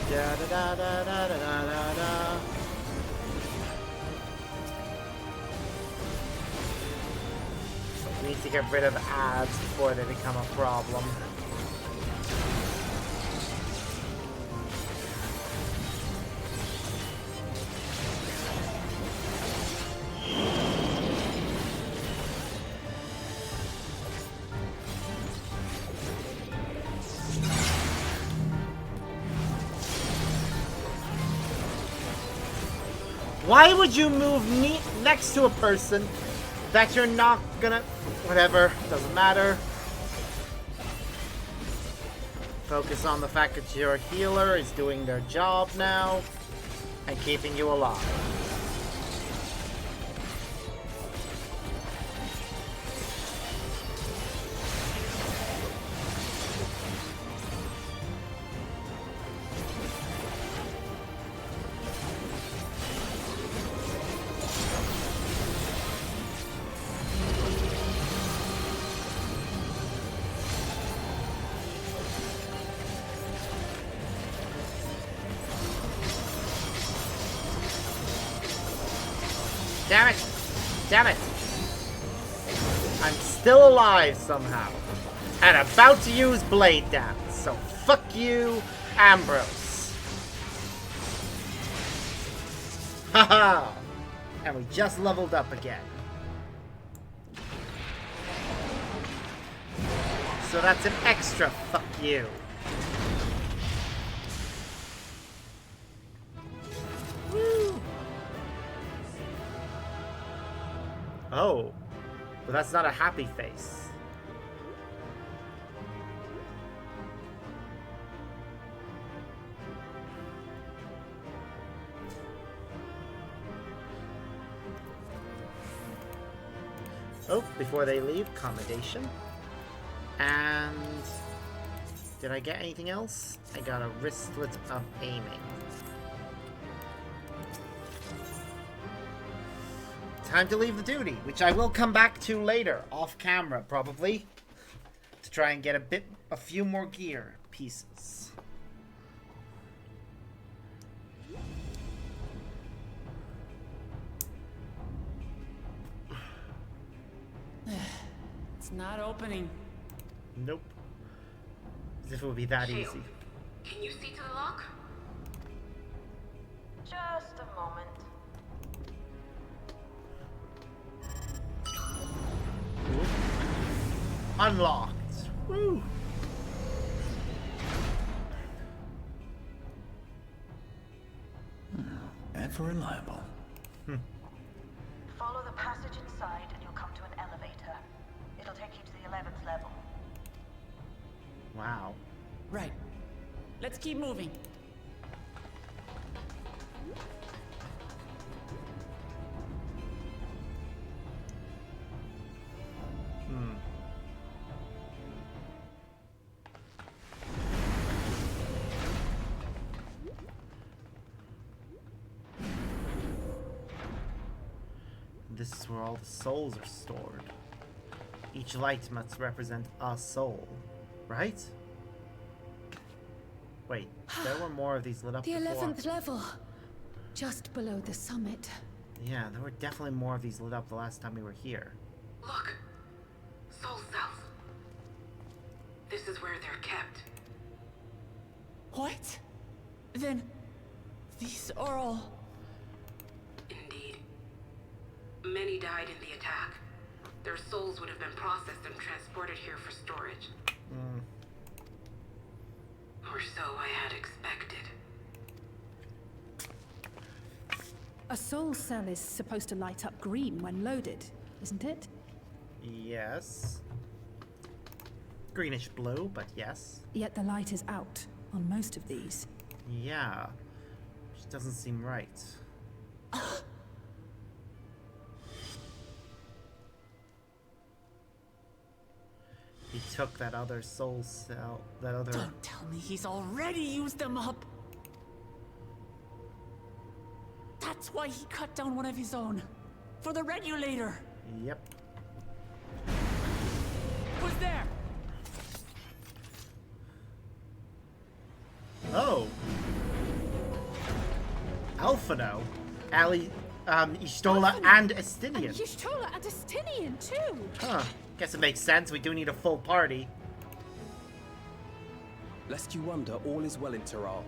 Da da da da da da da da. We need to get rid of ads before they become a problem. Why would you move me next to a person that you're not gonna... Whatever, doesn't matter. Focus on the fact that your healer is doing their job now and keeping you alive. Damn it! Damn it! I'm still alive somehow. And about to use Blade Dance. So fuck you, Ambrose. Haha! And we just leveled up again. So that's an extra fuck you. Woo! Oh, but that's not a happy face. Oh, before they leave, commendation. And did I get anything else? I got a wristlet of aiming. Time to leave the duty, which I will come back to later, off camera probably, to try and get a few more gear pieces. It's not opening. Nope. As if it would be that easy. Can you see to the lock? Just a moment. Unlocked. Woo! Ever reliable. Follow the passage inside and you'll come to an elevator. It'll take you to the 11th level. Wow. Right. Let's keep moving. This is where all the souls are stored. Each light must represent a soul, right? Wait, there were more of these lit up The before. 11th level, just below the summit. Yeah, there were definitely more of these lit up the last time we were here. Look. Soul cells. This is where they're kept. What? Then these are all... Indeed. Many died in the attack. Their souls would have been processed and transported here for storage. Or so I had expected. A soul cell is supposed to light up green when loaded, isn't it? Yes. Greenish blue, but yes. Yet the light is out on most of these. Yeah. Which doesn't seem right. He took that other soul cell, that other... Don't tell me he's already used them up! That's why he cut down one of his own. For the regulator! Yep. Who's there? Oh. Alphino. Ali, Istola, and Estinian. And Y'shtola and Estinian too! Huh. Guess it makes sense. We do need a full party. Lest you wonder, all is well in Taral.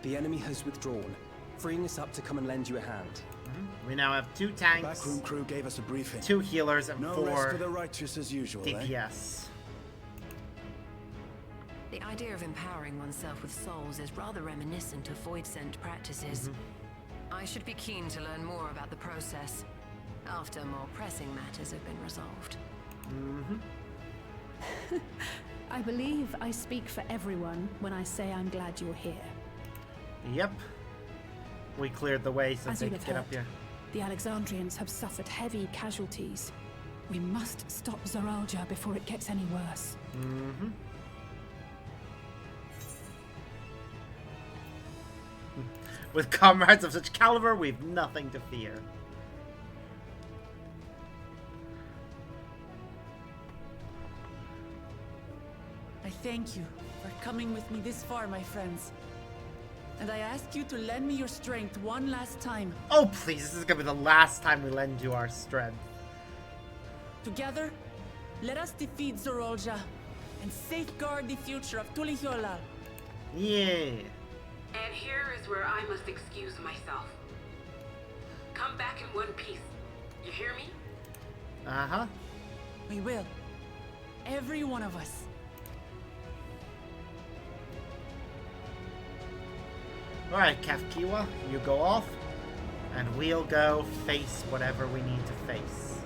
The enemy has withdrawn, freeing us up to come and lend you a hand. We now have 2 tanks, Backroom crew gave us a briefing. 2 healers, and No 4 rest for the righteous as usual, eh? DPS. The idea of empowering oneself with souls is rather reminiscent of void-sent practices. I should be keen to learn more about the process, after more pressing matters have been resolved. I believe I speak for everyone when I say I'm glad you're here. Yep. We cleared the way so As they you could have get up heard, here. the Alexandrians have suffered heavy casualties. We must stop Zoralja before it gets any worse. With comrades of such caliber, we've nothing to fear. I thank you for coming with me this far, my friends. And I ask you to lend me your strength one last time. Oh, please, this is gonna be the last time we lend you our strength. Together, let us defeat Zoralja and safeguard the future of Tulihiola. Yeah. And here is where I must excuse myself. Come back in one piece. You hear me? Uh-huh. We will. Every one of us. Alright, Kafkiwa, you go off, and we'll go face whatever we need to face.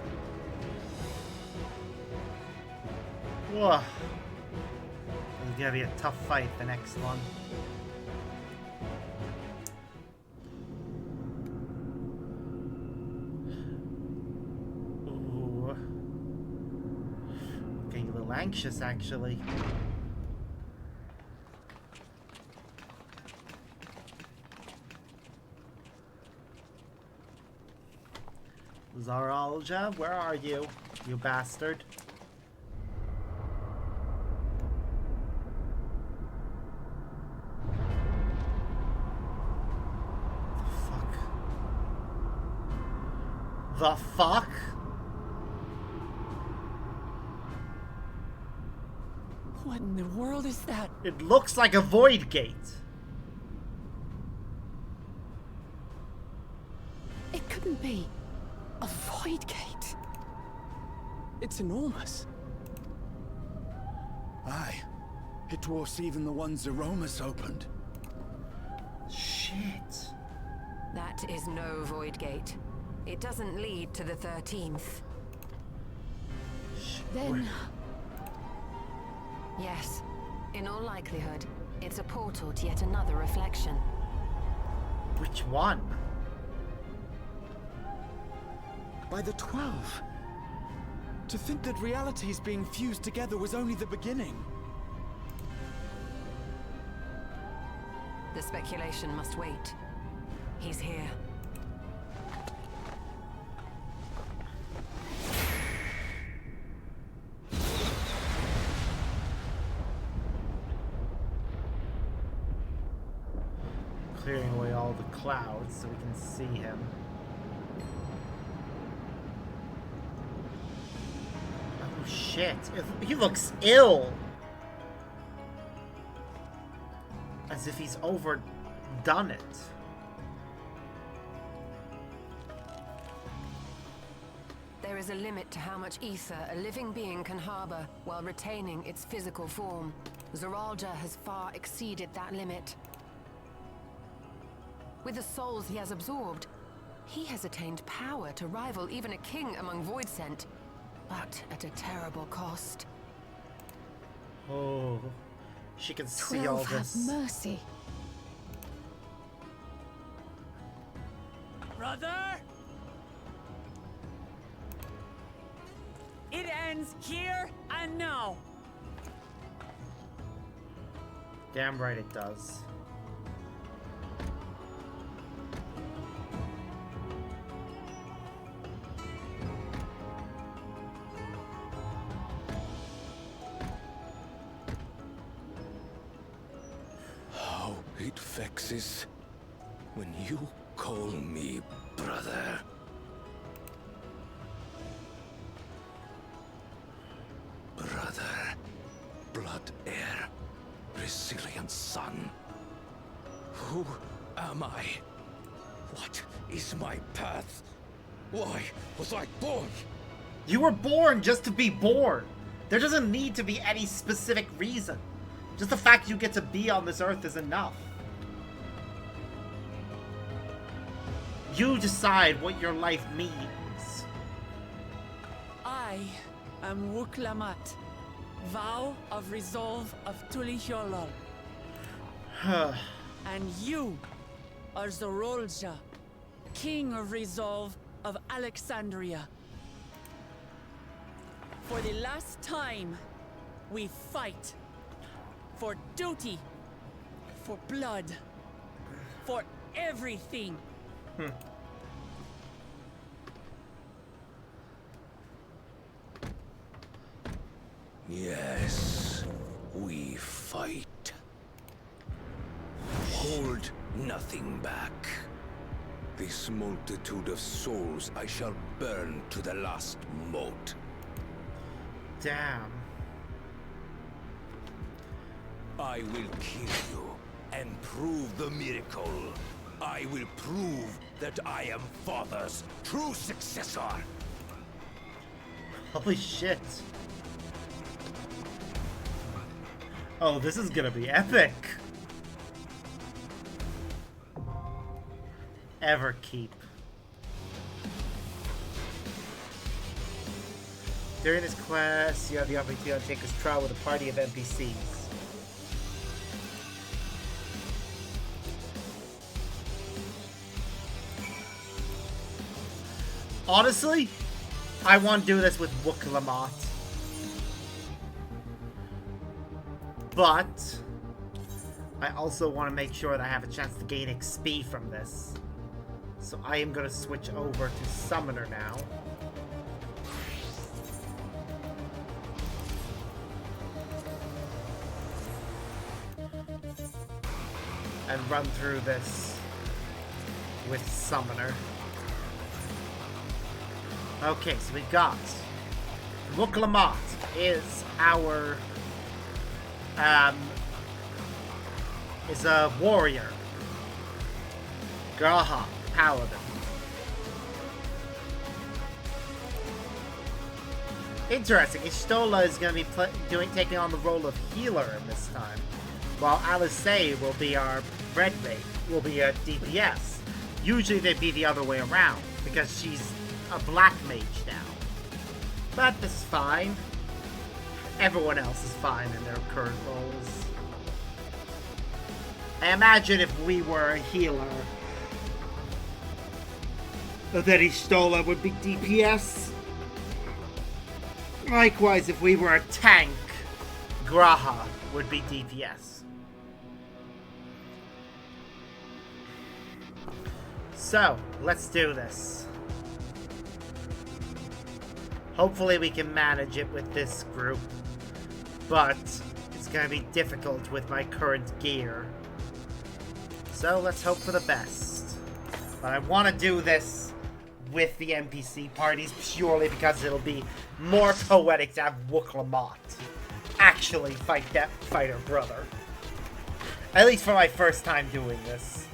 Whoa. This is gonna be a tough fight, the next one. Ooh. Getting a little anxious, actually. Zoralja, where are you, you bastard? The fuck? What in the world is that? It looks like a void gate. It couldn't be. A void gate. It's enormous. Aye. It dwarfs even the ones Aromas opened. Shit. That is no void gate. It doesn't lead to the 13th. Then Yes. In all likelihood, it's a portal to yet another reflection. Which one? By the 12. To think that realities being fused together was only the beginning. The speculation must wait. He's here. Clearing away all the clouds so we can see him. Oh shit, he looks ill! As if he's overdone it. There is a limit to how much ether a living being can harbor while retaining its physical form. Zoralja has far exceeded that limit. With the souls he has absorbed, he has attained power to rival even a king among Voidsent, but at a terrible cost. Oh, she can see all 12 this. have mercy. Brother? It ends here and now. Damn right it does. How it vexes when you call me brother. Brother, blood heir, resilient son. Who am I? What is my path? Why was I born? You were born just to be born. There doesn't need to be any specific reason. Just the fact you get to be on this earth is enough. You decide what your life means. I am Wuklamat, vow of resolve of Tulihyolol. And you are Zorolja, king of resolve of Alexandria. For the last time, we fight. For duty. For blood. For everything. Yes, we fight. Hold nothing back. This multitude of souls I shall burn to the last mote. Damn. I will kill you and prove the miracle. I will prove that I am Father's true successor. Holy shit. Oh, this is gonna be epic. Everkeep. During this quest, you have the opportunity to take this trial with a party of NPCs. Honestly, I want to do this with Wuklamat. But I also want to make sure that I have a chance to gain XP from this. So I am going to switch over to Summoner now. And run through this with Summoner. Okay, so we got Wuklamat is our is a warrior. Graha, paladin. Interesting. Ishtola is going to be taking on the role of healer in this time, while Alice will be our red mage, will be a DPS. Usually they'd be the other way around because she's a black mage now. But this is fine. Everyone else is fine in their current roles. I imagine if we were a healer, that Ishtola would be DPS. Likewise, if we were a tank, Graha would be DPS. So, let's do this. Hopefully we can manage it with this group, but it's going to be difficult with my current gear. So let's hope for the best. But I want to do this with the NPC parties purely because it'll be more poetic to have Wuklamat actually fight her brother. At least for my first time doing this.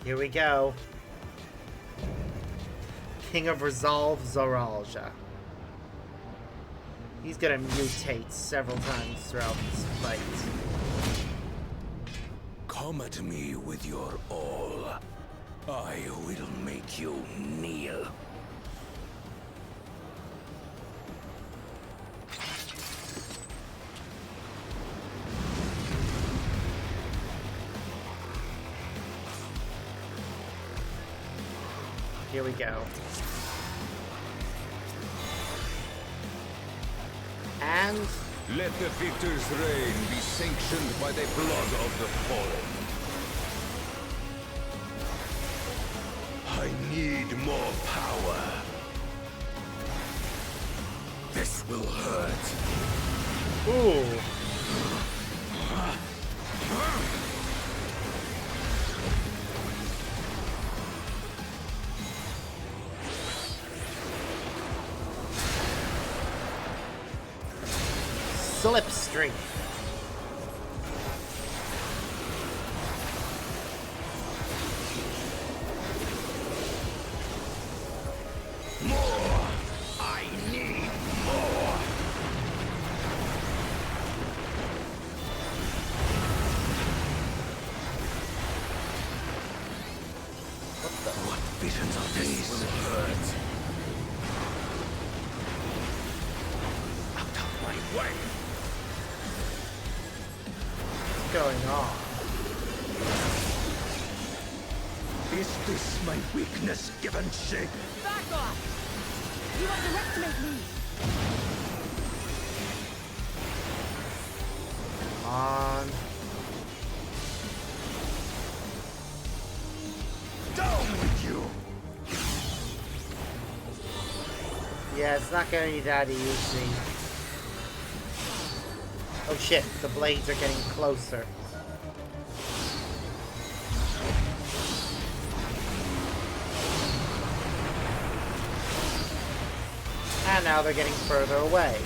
Here we go. King of Resolve, Zoralja. He's gonna mutate several times throughout this fight. Come at me with your all. I will make you kneel. Here we go. And let the victor's reign be sanctioned by the blood of the fallen. I need more power. This will hurt. ooh. Slipstream. More! I need more! What visions are these? Will hurt. Out of my way! Going on? Is this my weakness given shape? Back off! You underestimate me! On. Down with you! Yeah, it's not gonna be that easy. Oh shit, the blades are getting closer. And now they're getting further away.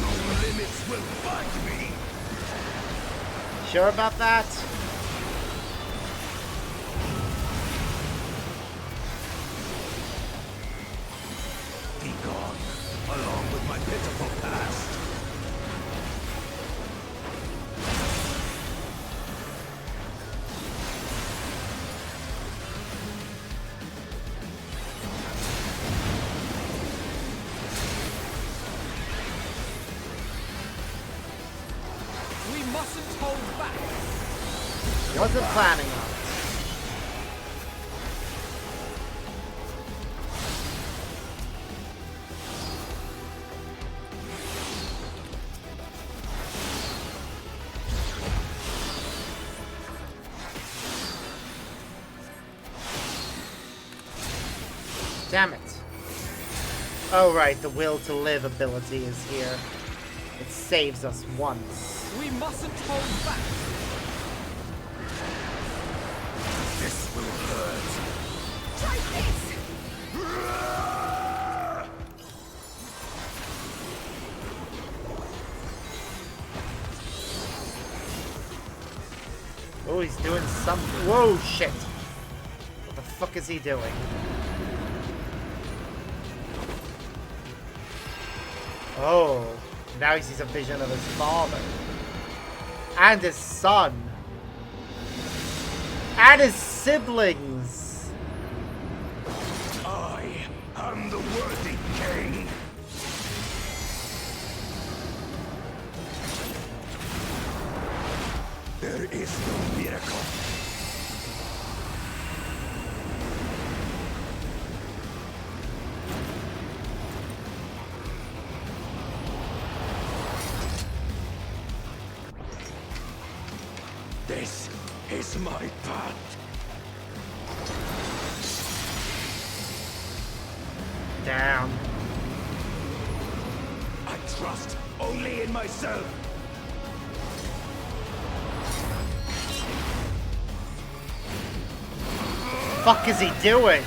No limits will find me! Sure about that? Be gone, along with my pitiful past. We mustn't hold back. Wasn't planning on it. Damn it. Oh right, the will to live ability is here. It saves us once. We mustn't hold back. This will hurt. Try this! Oh, he's doing something. Whoa, shit. What the fuck is he doing? Oh, now he sees a vision of his father. And his son. And his siblings. I am the worthy king. There is no miracle. This is my path. Down. I trust only in myself. Fuck is he doing?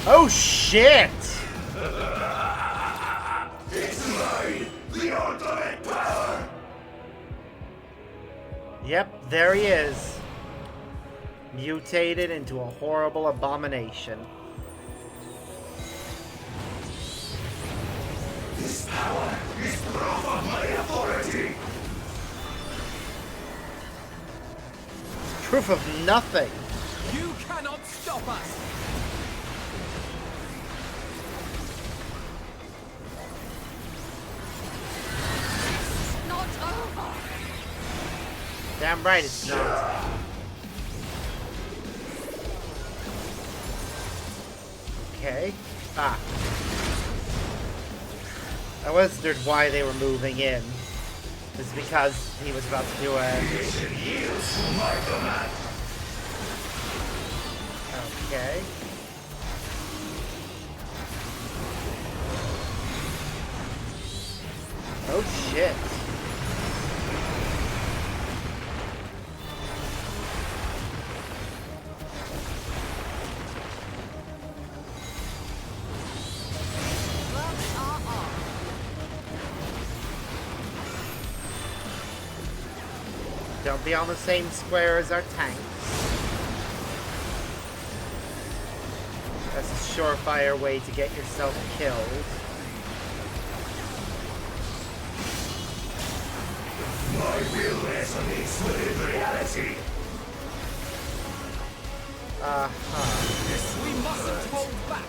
Oh shit! It's mine, the ultimate power! Yep, there he is. Mutated into a horrible abomination. This power is proof of my authority! Proof of nothing. You cannot stop us! Not over! Damn right it's not. Okay. Ah. I wondered why they were moving in. It's because he was about to do a... Okay. Oh shit. Don't be on the same square as our tanks. That's a surefire way to get yourself killed. My will resonates with reality. We mustn't hold back!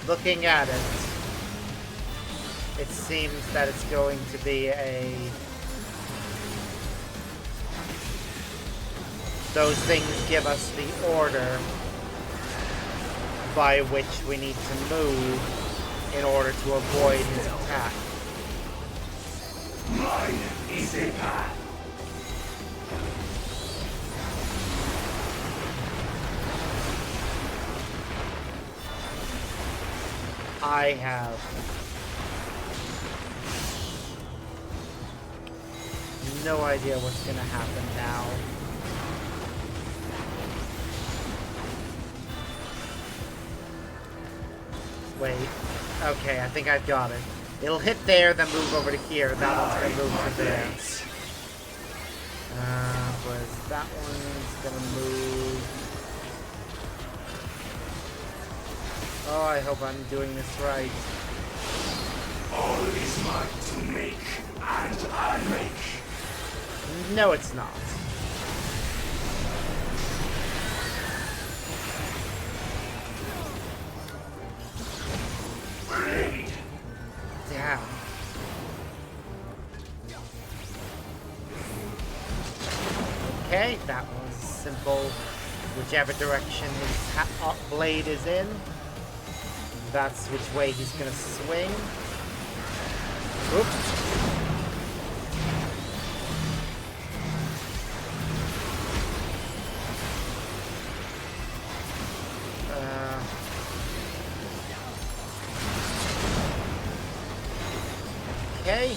Looking at it, it seems that it's going to be a... Those things give us the order by which we need to move in order to avoid his attack. Mine is the path. I have no idea what's gonna happen now. Wait. Okay, I think I've got it. It'll hit there, then move over to here. That one's gonna move to there. Whereas that one's gonna move... Oh, I hope I'm doing this right. All is mine to make and unmake. No, it's not. Blade. Damn. Okay, that was simple. Whichever direction his blade is in, that's which way he's gonna swing. Oops. Okay.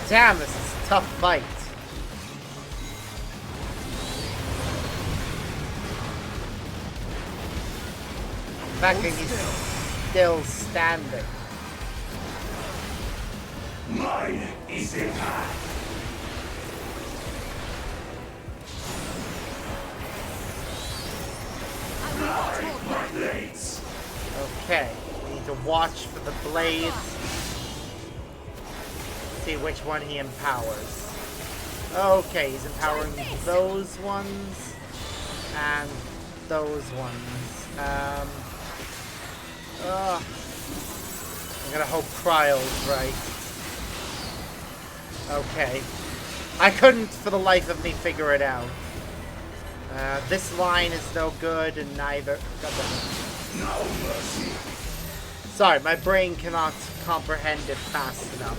Damn, this is a tough fight. The fact that he's still standing. Mine is the path. My blades. Okay, we need to watch for the blades. See which one he empowers. Okay, he's empowering those ones and those ones. I'm gonna hope Cryle's right. Okay. I couldn't for the life of me figure it out. This line is no good, and neither... No mercy. Sorry, my brain cannot comprehend it fast enough.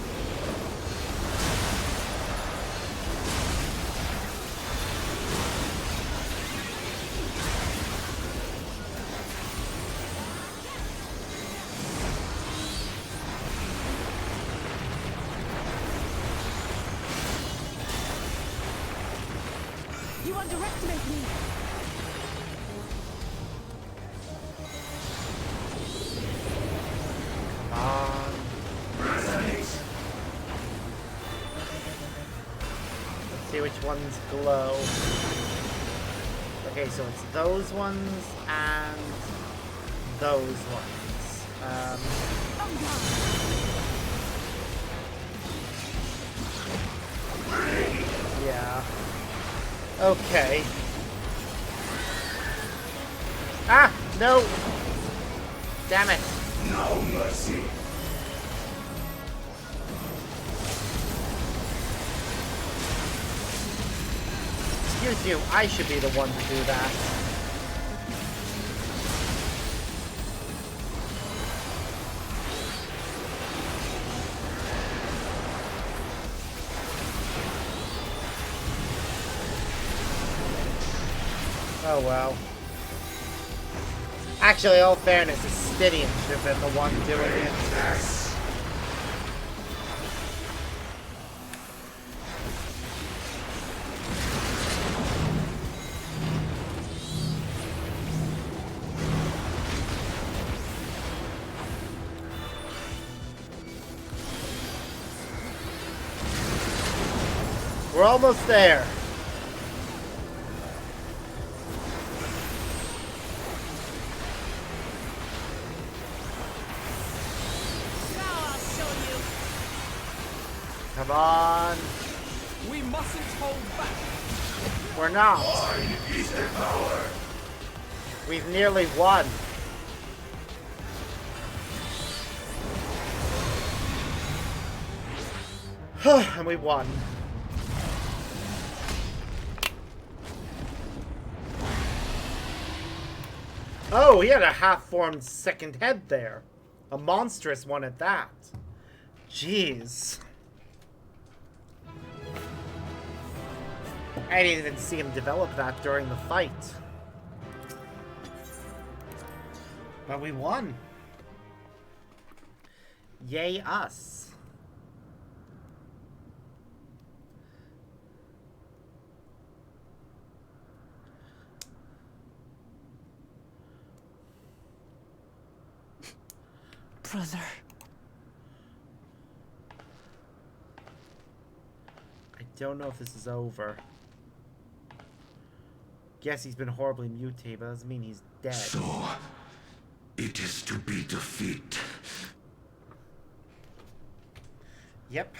underestimate me. Come on. Let's see which ones glow. Okay, so it's those ones and those ones. Yeah. Okay. Ah! No! Damn it! No mercy. Excuse you, I should be the one to do that. Oh well. Actually, all fairness, Stydian should have been the one doing it. We're almost there. Come on. We mustn't hold back. We're not. Mine is the power. We've nearly won. And we won. Oh, he had a half-formed second head there. A monstrous one at that. Jeez. I didn't even see him develop that during the fight. But we won. Yay us. Brother. I don't know if this is over. Guess he's been horribly mutated, but that doesn't mean he's dead. So, it is to be defeat. Yep.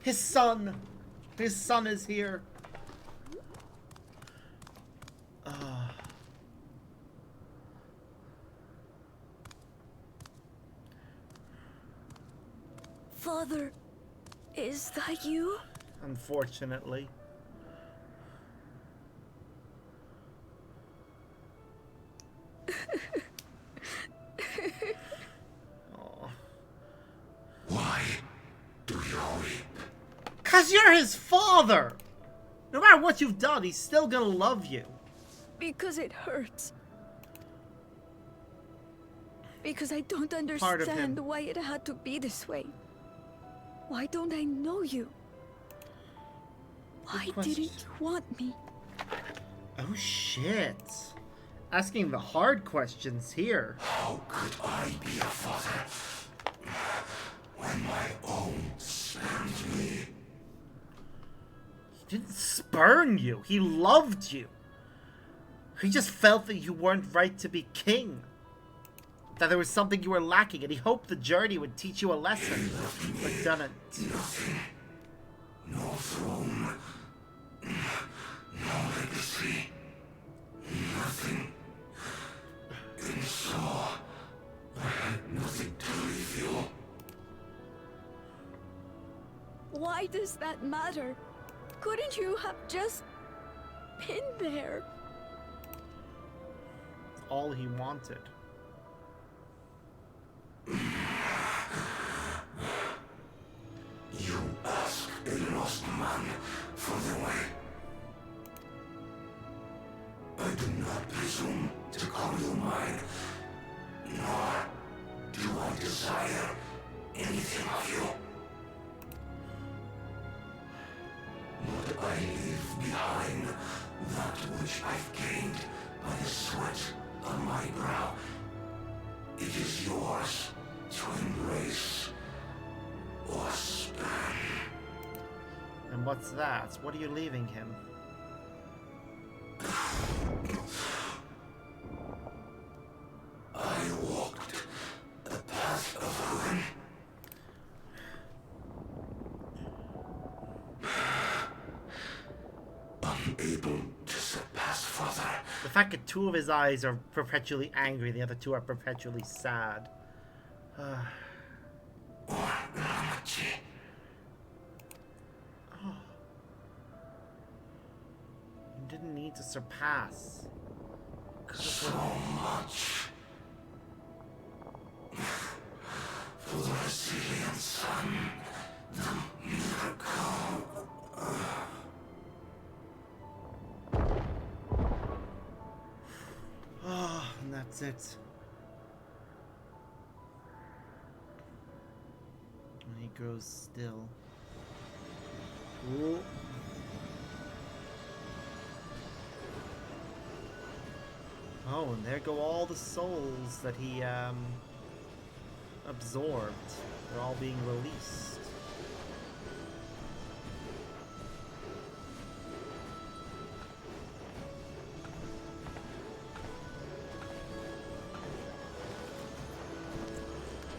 His son! His son is here! Father, is that you? Unfortunately. Why do you weep? 'Cause you're his father! No matter what you've done, he's still gonna love you. Because it hurts. Because I don't Part of understand him. why it had to be this way. Why don't I know you? Why didn't you want me? Oh shit. Asking the hard questions here. How could I be a father when my own spurned me? He didn't spurn you. He loved you. He just felt that you weren't right to be king. That there was something you were lacking, and he hoped the journey would teach you a lesson. But didn't. Nothing. No throne. No legacy. Nothing. And so, I had nothing to leave you. Why does that matter? Couldn't you have just been there? It's all he wanted. You ask a lost man for the way. I do not presume to call you mine, nor do I desire anything of you. Would I leave behind that which I've gained by the sweat on my brow? It is yours to embrace or spurn. And what's that? What are you leaving him? I walked the path of ruin. Unable to surpass further. The fact that two of his eyes are perpetually angry, the other two are perpetually sad. Or Ramachi. Oh. You didn't need to surpass. So much. For the resilient sun, the miracle. Oh, and that's it. And he grows still. Ooh. Oh, and there go all the souls that he absorbed. They're all being released.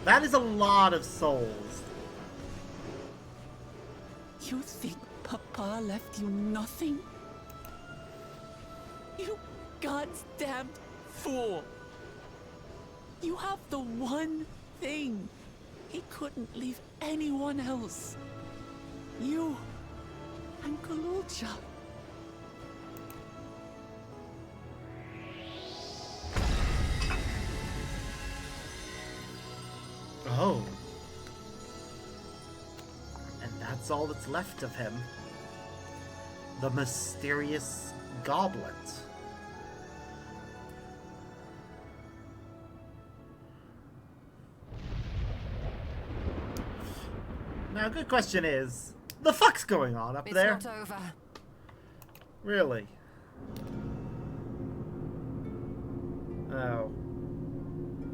That is a lot of souls. You think Papa left you nothing? You God's damned fool! You have the one thing he couldn't leave anyone else. You and Kalulcha. Oh. And that's all that's left of him. The mysterious goblet. Now, good question is, the fuck's going on up there? It's not over. Really? Oh.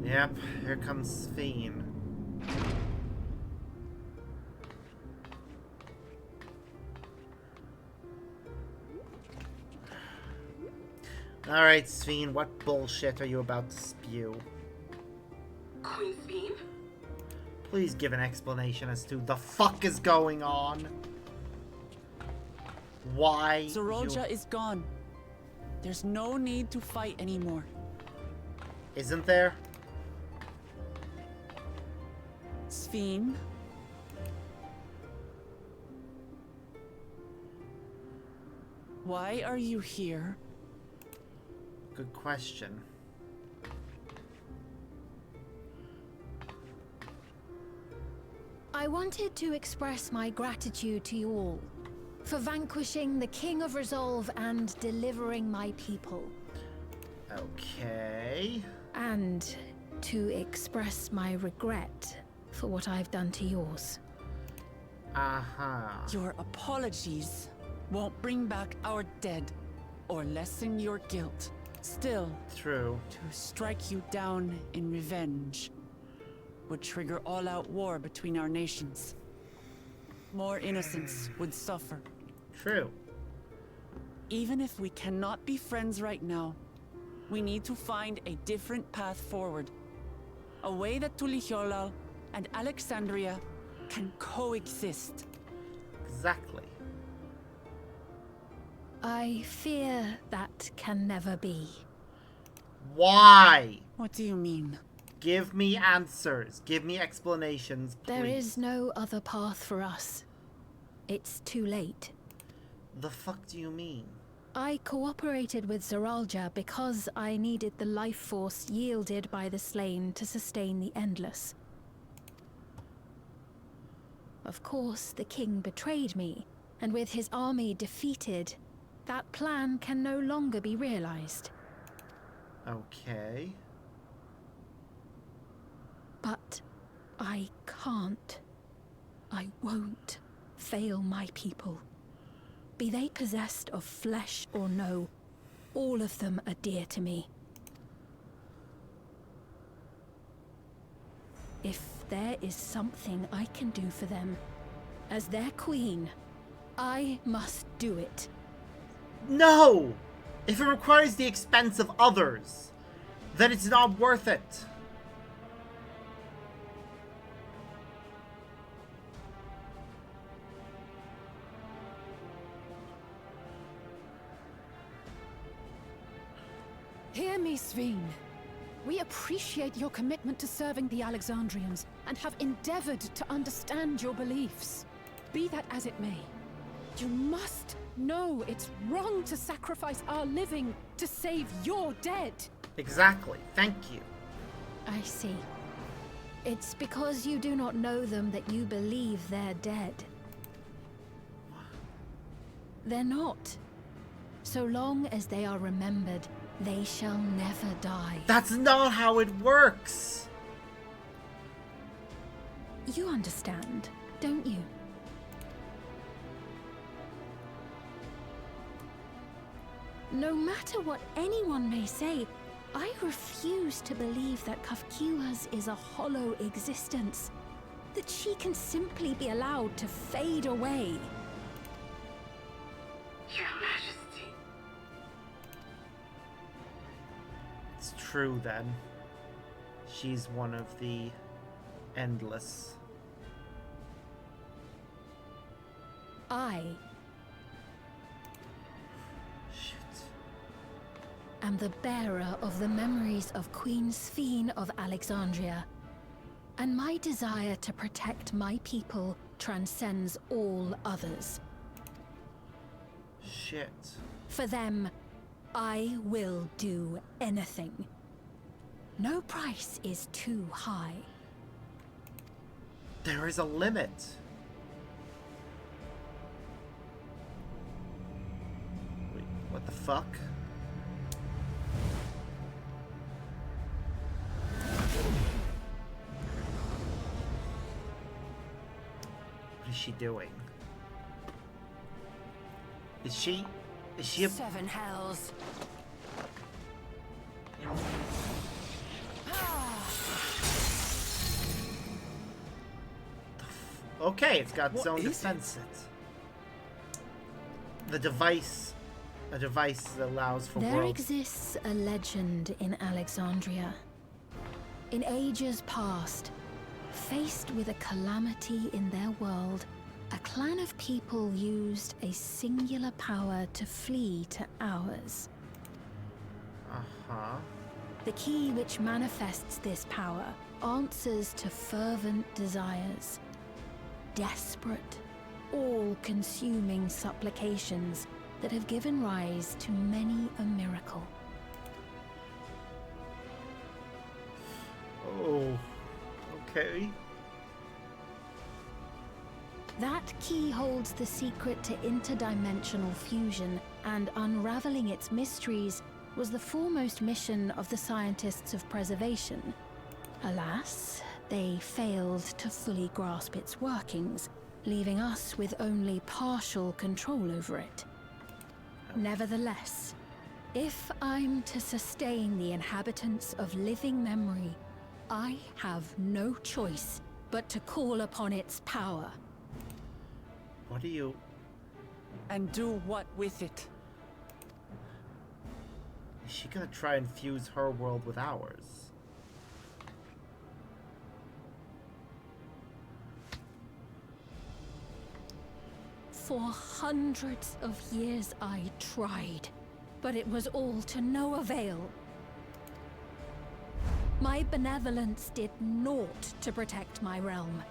Yep, here comes Fiend. Alright, Sphene, what bullshit are you about to spew? Queen Sphene? Please give an explanation as to the fuck is going on. Why? Zorolja is gone. There's no need to fight anymore. Isn't there? Sphene? Why are you here? Good question. I wanted to express my gratitude to you all for vanquishing the King of Resolve and delivering my people. Okay. And to express my regret for what I've done to yours. Uh-huh. Your apologies won't bring back our dead or lessen your guilt. Still, True. to strike you down in revenge would trigger all-out war between our nations. More innocents would suffer. True. Even if we cannot be friends right now, we need to find a different path forward. A way that Tuliholal and Alexandria can coexist. Exactly. I fear that can never be. Why? What do you mean? Give me answers. Give me explanations, please. There is no other path for us. It's too late. The fuck do you mean? I cooperated with Zoralja because I needed the life force yielded by the slain to sustain the Endless. Of course, the king betrayed me, and with his army defeated, that plan can no longer be realized. Okay. But I can't. I won't fail my people. Be they possessed of flesh or no, all of them are dear to me. If there is something I can do for them, as their queen, I must do it. No! If it requires the expense of others, then it's not worth it. Hear me, Sveen. We appreciate your commitment to serving the Alexandrians and have endeavored to understand your beliefs. Be that as it may, you must know it's wrong to sacrifice our living to save your dead. Exactly. Thank you. I see. It's because you do not know them that you believe they're dead. They're not. So long as they are remembered, they shall never die. That's not how it works. You understand, don't you? No matter what anyone may say, I refuse to believe that Kafkiwa's is a hollow existence. That she can simply be allowed to fade away. Your Majesty. It's true then. She's one of the endless. I am the bearer of the memories of Queen Sveen of Alexandria, and my desire to protect my people transcends all others. Shit. For them, I will do anything. No price is too high. There is a limit. Wait, what the fuck? What is she doing? Is she a... Seven hells. Okay, it's got its What own is defense set. The device... A device that allows for There worlds... exists a legend in Alexandria. In ages past, faced with a calamity in their world, a clan of people used a singular power to flee to ours. Uh-huh. The key which manifests this power answers to fervent desires. Desperate, all-consuming supplications that have given rise to many a miracle. Oh, okay. That key holds the secret to interdimensional fusion, and unraveling its mysteries was the foremost mission of the scientists of preservation. Alas, they failed to fully grasp its workings, leaving us with only partial control over it. Nevertheless, if I'm to sustain the inhabitants of living memory, I have no choice but to call upon its power. What do you... And do what with it? Is she gonna try and fuse her world with ours? For hundreds of years I tried, but it was all to no avail. My benevolence did naught to protect my realm.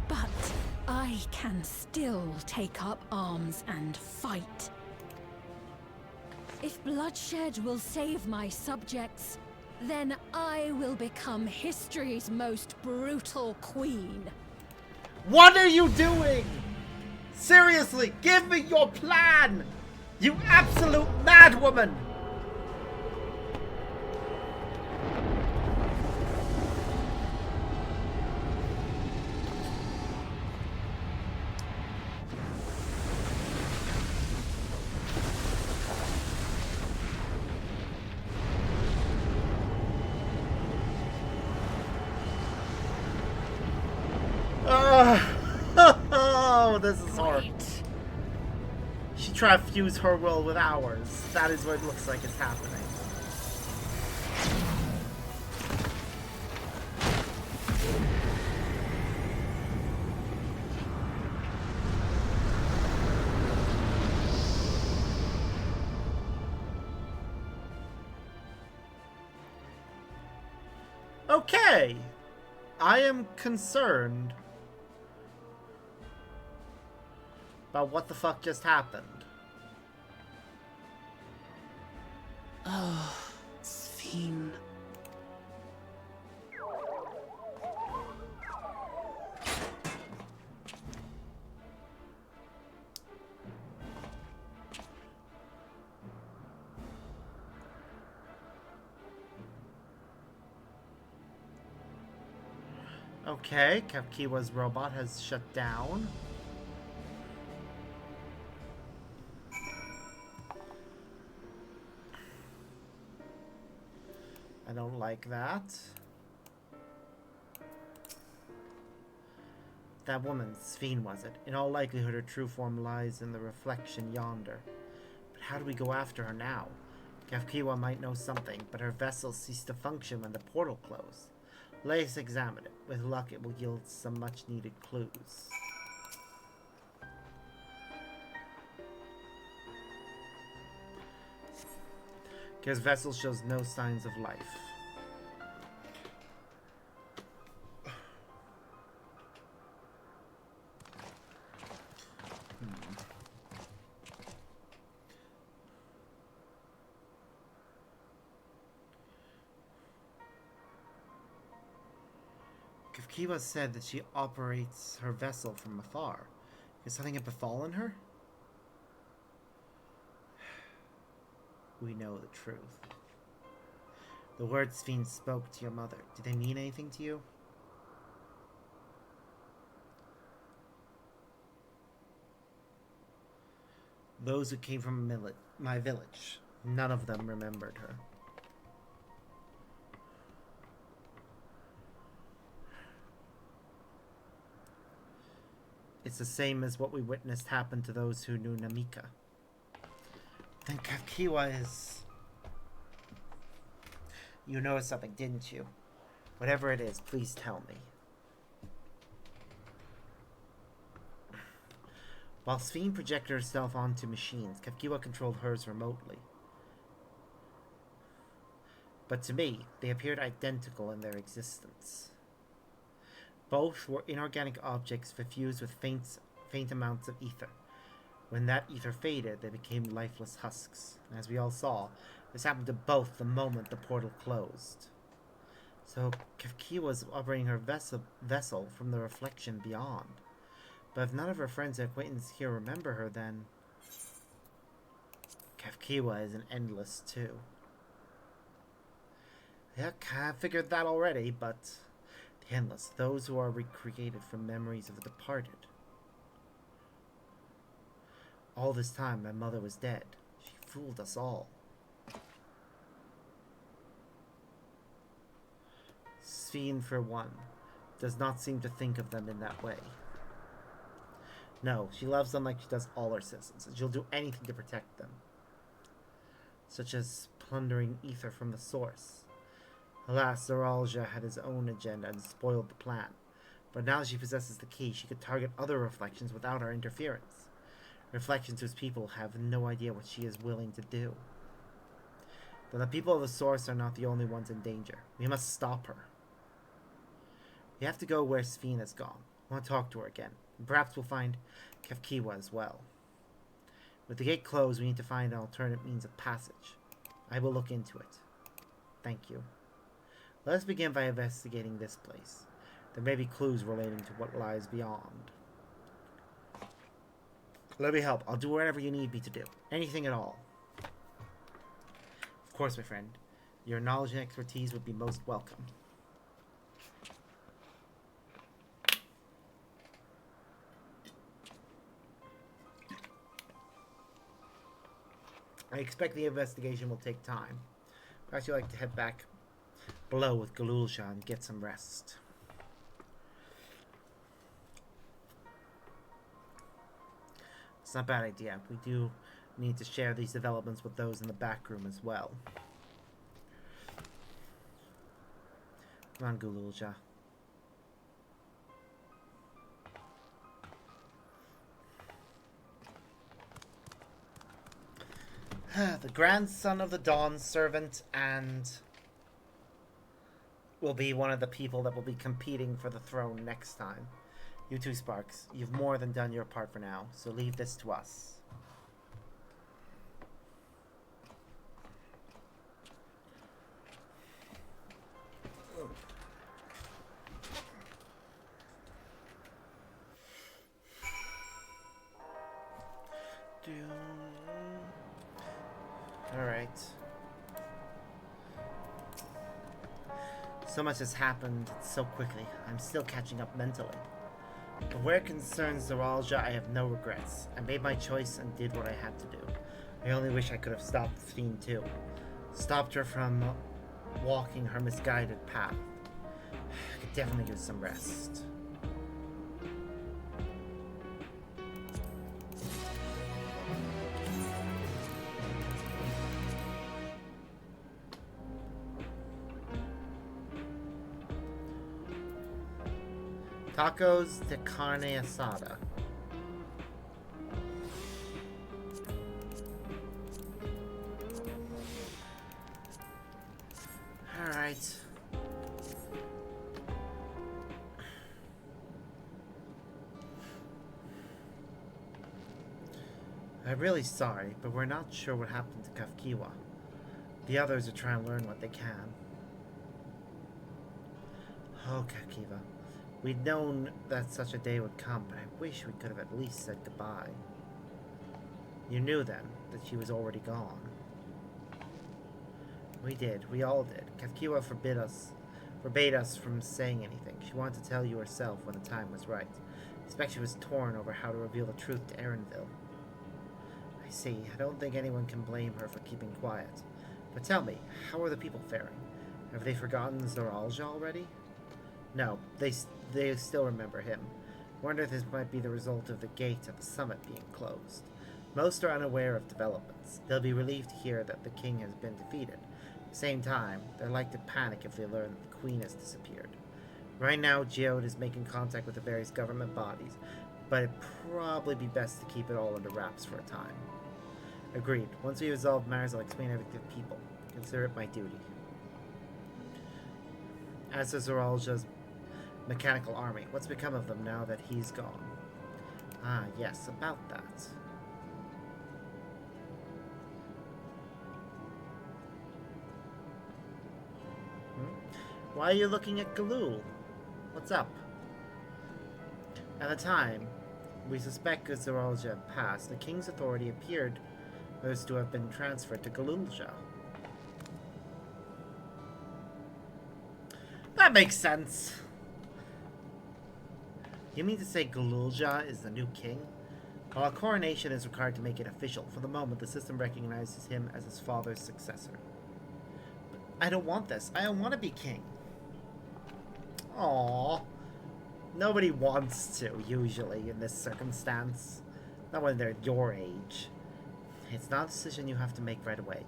But I can still take up arms and fight. If bloodshed will save my subjects, then I will become history's most brutal queen. What are you doing? Seriously, give me your plan! You absolute madwoman! this is horrible. She tried to fuse her will with ours. That is what it looks like is happening. Okay. I am concerned about what the fuck just happened. Oh, Sphene. Okay, Kafkiwa's robot has shut down. I don't like that. That woman, Sphene, was it? In all likelihood, her true form lies in the reflection yonder. But how do we go after her now? Kafkiwa might know something, but her vessel ceased to function when the portal closed. Let us examine it. With luck, it will yield some much-needed clues. His vessel shows no signs of life. Kafkiwa said that she operates her vessel from afar. Has something had befallen her? We know the truth. The words Sphene spoke to your mother, did they mean anything to you? Those who came from my village, none of them remembered her. It's the same as what we witnessed happen to those who knew Namika. Then Kafkiwa is... You noticed something, didn't you? Whatever it is, please tell me. While Sphene projected herself onto machines, Kafkiwa controlled hers remotely. But to me, they appeared identical in their existence. Both were inorganic objects fused with faint amounts of ether. When that ether faded, they became lifeless husks. And as we all saw, this happened to both the moment the portal closed. So Kafkiwa was operating her vessel from the reflection beyond. But if none of her friends and acquaintances here remember her, then Kafkiwa is an endless too. Yeah, I figured that already, but the endless, those who are recreated from memories of the departed. All this time, my mother was dead. She fooled us all. Sphene, for one, does not seem to think of them in that way. No, she loves them like she does all her citizens, and she'll do anything to protect them. Such as plundering ether from the source. Alas, Zoralja had his own agenda and spoiled the plan. But now that she possesses the key, she could target other reflections without our interference. Reflections whose people have no idea what she is willing to do. But the people of the source are not the only ones in danger. We must stop her. We have to go where Sphene has gone. I want to talk to her again. And perhaps we'll find Kafkiwa as well. With the gate closed, we need to find an alternate means of passage. I will look into it. Thank you. Let us begin by investigating this place. There may be clues relating to what lies beyond. Let me help. I'll do whatever you need me to do. Anything at all. Of course, my friend. Your knowledge and expertise would be most welcome. I expect the investigation will take time. Perhaps you'd like to head back below with Galulsha and get some rest. It's not a bad idea. We do need to share these developments with those in the back room as well. Come on, Gululja. The grandson of the Dawn servant and will be one of the people that will be competing for the throne next time. You two, Sparks, you've more than done your part for now, so leave this to us. Alright. So much has happened so quickly. I'm still catching up mentally. But where it concerns Zoraljah, I have no regrets. I made my choice and did what I had to do. I only wish I could have stopped the fiend too. Stopped her from walking her misguided path. I could definitely use some rest. Tacos de carne asada. Alright. I'm really sorry, but we're not sure what happened to Kafkiwa. The others are trying to learn what they can. Oh, Kafkiwa. We'd known that such a day would come, but I wish we could have at least said goodbye. You knew then that she was already gone. We did. We all did. Kafkiwa forbade us from saying anything. She wanted to tell you herself when the time was right. I expect she was torn over how to reveal the truth to Erenville. I see. I don't think anyone can blame her for keeping quiet. But tell me, how are the people faring? Have they forgotten Zoraljah already? No, they still remember him. Wonder if this might be the result of the gate at the summit being closed. Most are unaware of developments. They'll be relieved to hear that the king has been defeated. At the same time, they're like to panic if they learn that the queen has disappeared. Right now, Geode is making contact with the various government bodies, but it'd probably be best to keep it all under wraps for a time. Agreed. Once we resolve matters, I'll explain everything to people. Consider it my duty. As to Zoraljah's mechanical army, what's become of them now that he's gone? Ah, yes, about that. Why are you looking at Galul? What's up? At the time we suspect Zoraljah passed, the king's authority appeared as to have been transferred to Galulja. That makes sense. You mean to say Galulja is the new king? While a coronation is required to make it official, for the moment the system recognizes him as his father's successor. But I don't want this. I don't want to be king. Aww. Nobody wants to, usually, in this circumstance. Not when they're your age. It's not a decision you have to make right away.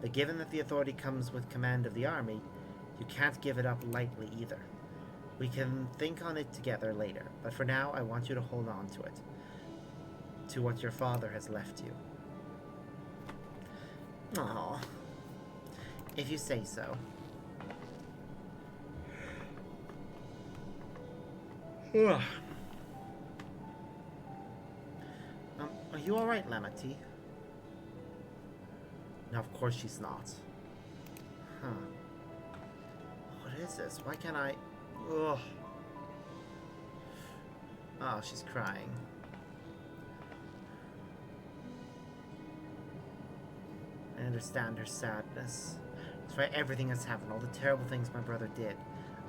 But given that the authority comes with command of the army, you can't give it up lightly either. We can think on it together later, but for now I want you to hold on to it. To what your father has left you. Aww. If you say so. Are you alright, Lamati? No, of course she's not. Huh. What is this? Why can't I... Ugh. Oh, she's crying. I understand her sadness. Despite everything that's happened, all the terrible things my brother did,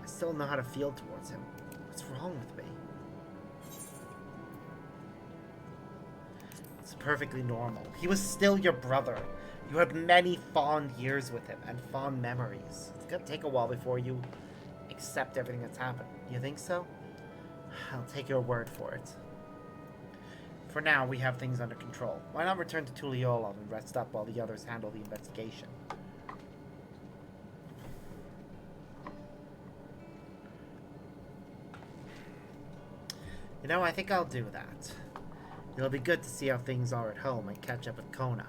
I still know how to feel towards him. What's wrong with me? It's perfectly normal. He was still your brother. You had many fond years with him and fond memories. It's gonna take a while before you accept everything that's happened. You think so? I'll take your word for it. For now, we have things under control. Why not return to Tuliolov and rest up while the others handle the investigation? You know, I think I'll do that. It'll be good to see how things are at home and catch up with Kona.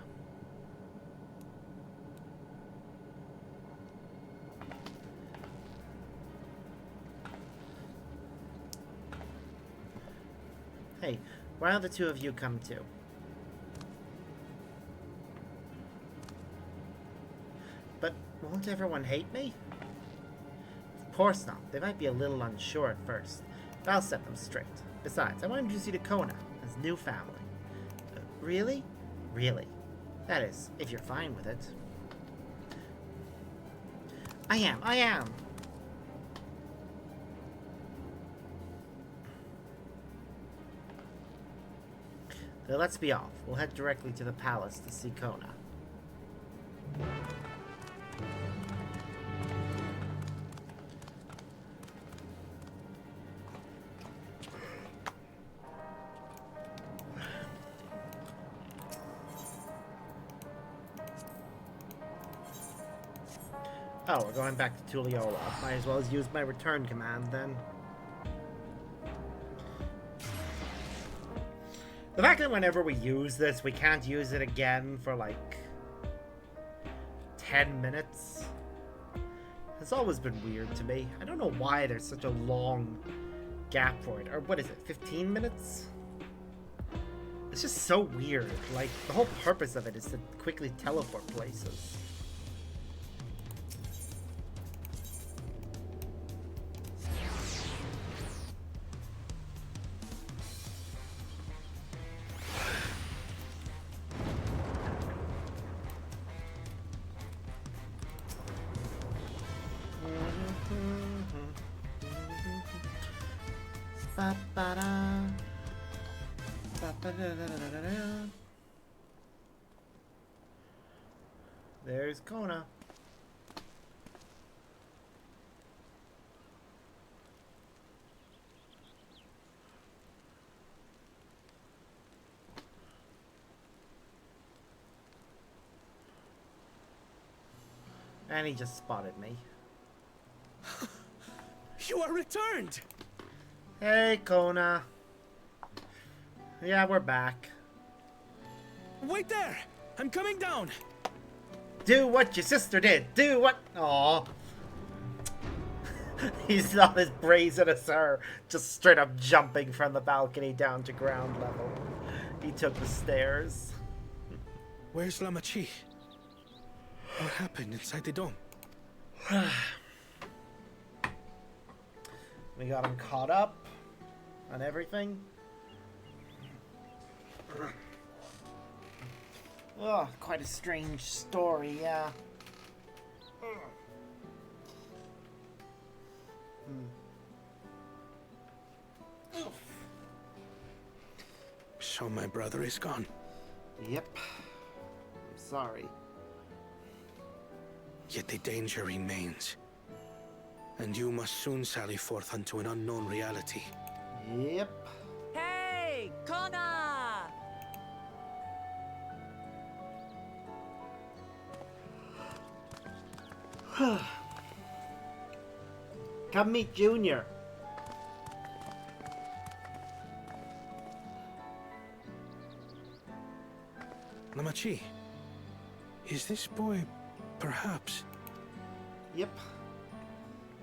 Hey, why don't the two of you come too? But won't everyone hate me? Of course not. They might be a little unsure at first, but I'll set them straight. Besides, I want to introduce you to Kona, his new family. Really? Really. That is, if you're fine with it. I am! So let's be off. We'll head directly to the palace to see Kona. Oh, we're going back to Tuliolov. Might as well use my return command then. The fact that whenever we use this, we can't use it again for like 10 minutes has always been weird to me. I don't know why there's such a long gap for it. Or what is it, 15 minutes? It's just so weird. Like, the whole purpose of it is to quickly teleport places. There's Kona. And he just spotted me. You are returned! Hey, Kona. Yeah, we're back. Wait there! I'm coming down! Do what your sister did. Do what... Aw. He's not as brazen as her. Just straight up jumping from the balcony down to ground level. He took the stairs. Where's Lamachi? What happened inside the dome? We got him caught up on everything. Oh, quite a strange story, yeah. So my brother is gone. Yep. I'm sorry. Yet the danger remains. And you must soon sally forth unto an unknown reality. Yep. Hey, Kona! Come meet Junior. Lamachi, is this boy perhaps? Yep.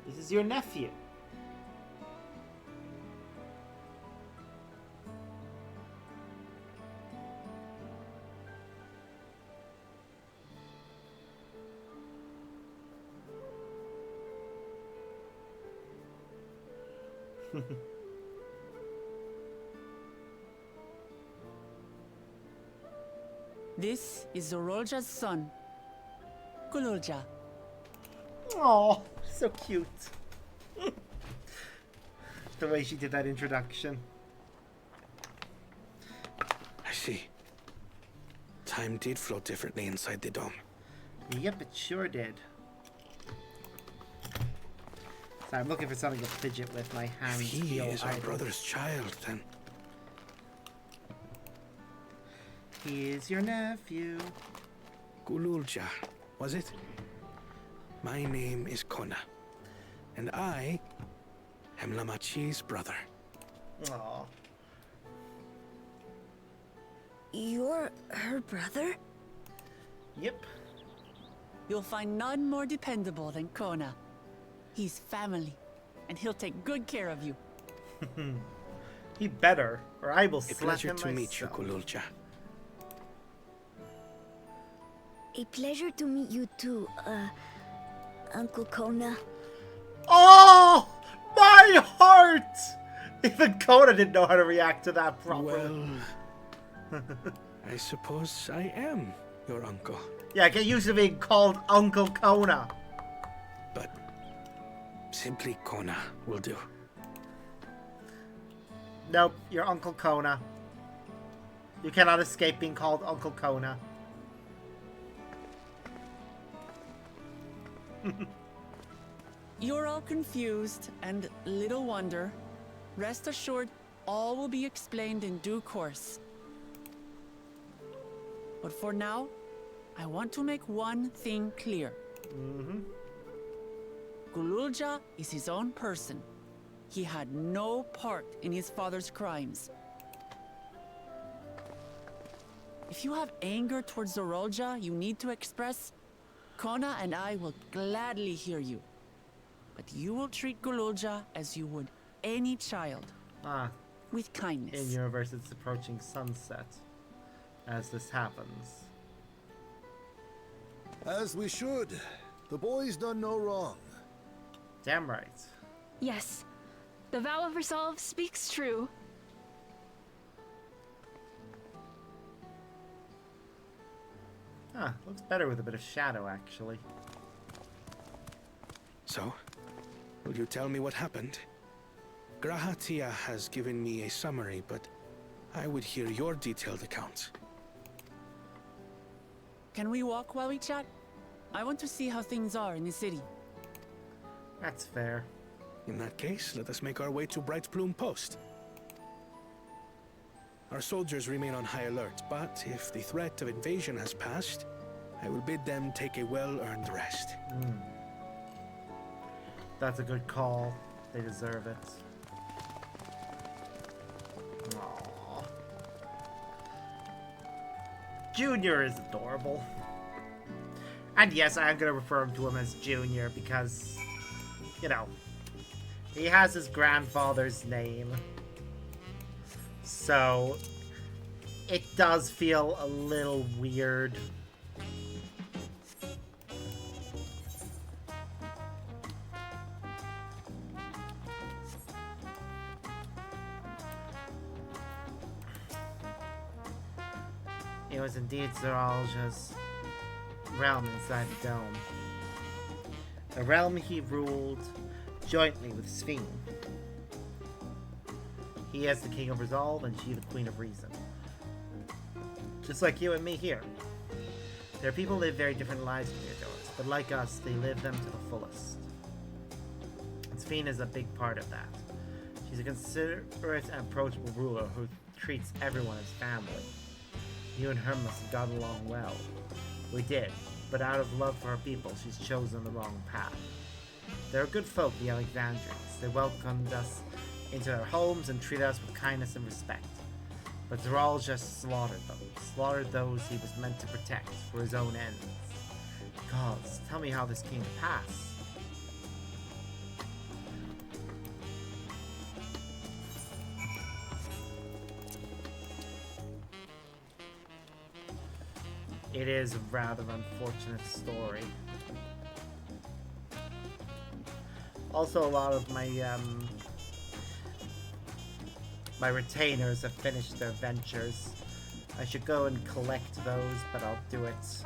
This is your nephew. This is Zorolja's son, Kulolja. Oh, so cute. The way she did that introduction. I see. Time did flow differently inside the dome. Yep, it sure did. So I'm looking for something to fidget with. My hands If he feel is our idle. brother's child, then He is your nephew. Gululja, was it? My name is Kona, and I am Lamachi's brother. Aww. You're her brother? Yep. You'll find none more dependable than Kona. He's family, and he'll take good care of you. He better, or I will A slap pleasure him to meet you, myself. Gululja. A pleasure to meet you too, Uncle Kona. Oh! My heart! Even Kona didn't know how to react to that properly. Well, I suppose I am your uncle. Yeah, get used to being called Uncle Kona. But simply Kona will do. Nope, you're Uncle Kona. You cannot escape being called Uncle Kona. You're all confused, and little wonder. Rest assured, all will be explained in due course. But for now, I want to make one thing clear. Gululja is his own person. He had no part in his father's crimes. If you have anger towards Zorolja you need to express, Kona and I will gladly hear you. But you will treat Gululja as you would any child. With kindness. In universe, it's approaching sunset as this happens. As we should. The boy's done no wrong. Damn right. Yes. The vow of resolve speaks true. Looks better with a bit of shadow, actually. So, will you tell me what happened? Grahatia has given me a summary, but I would hear your detailed account. Can we walk while we chat? I want to see how things are in the city. That's fair. In that case, let us make our way to Bright Plume Post. Our soldiers remain on high alert, but if the threat of invasion has passed, I will bid them take a well-earned rest. That's a good call. They deserve it. Aww. Junior is adorable. And yes, I am going to refer to him as Junior because, you know, he has his grandfather's name. So, it does feel a little weird. It was indeed Zoralja's realm inside the dome. A realm he ruled jointly with Sphene. He as the King of Resolve and she the Queen of Reason. Just like you and me here. Their people live very different lives to their doors, but like us, they live them to the fullest. And Sphene is a big part of that. She's a considerate and approachable ruler who treats everyone as family. You and her must have gotten along well. We did, but out of love for her people, she's chosen the wrong path. They're good folk, the Alexandrians. They welcomed us into their homes and treated us with kindness and respect. But Zoral just slaughtered those he was meant to protect for his own ends. Gods, tell me how this came to pass. It is a rather unfortunate story. Also, a lot of my my retainers have finished their ventures. I should go and collect those, but I'll do it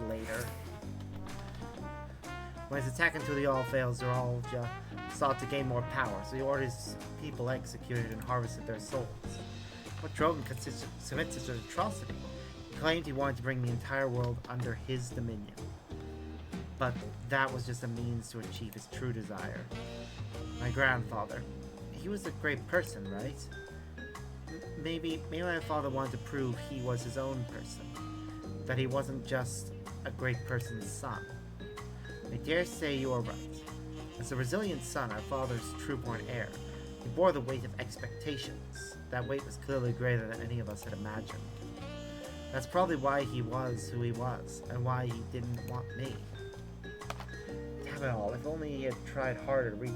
later. When his attack until the all fails, Zoralja sought to gain more power, so he ordered his people executed and harvested their souls. What drove him to commit such an atrocity? He claimed he wanted to bring the entire world under his dominion. But that was just a means to achieve his true desire. My grandfather, he was a great person, right? Maybe my father wanted to prove he was his own person. That he wasn't just a great person's son. I dare say you are right. As a resilient son, our father's true-born heir, he bore the weight of expectations. That weight was clearly greater than any of us had imagined. That's probably why he was who he was, and why he didn't want me. Damn it all, if only he had tried harder to reach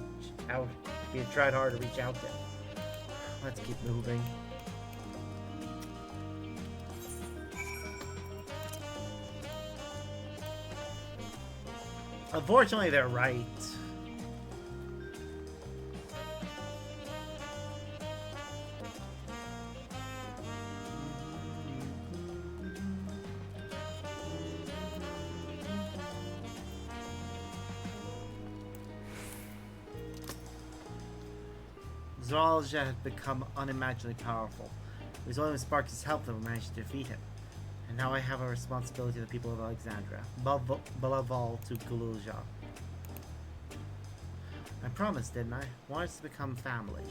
out. He had tried harder to reach out to him. Let's keep moving. Unfortunately, they're right. Zoologia had become unimaginably powerful. It was only with Sparks' help that we managed to defeat him. And now I have a responsibility to the people of Alexandria, above all to Guluja. I promised, didn't I? Want us to become family.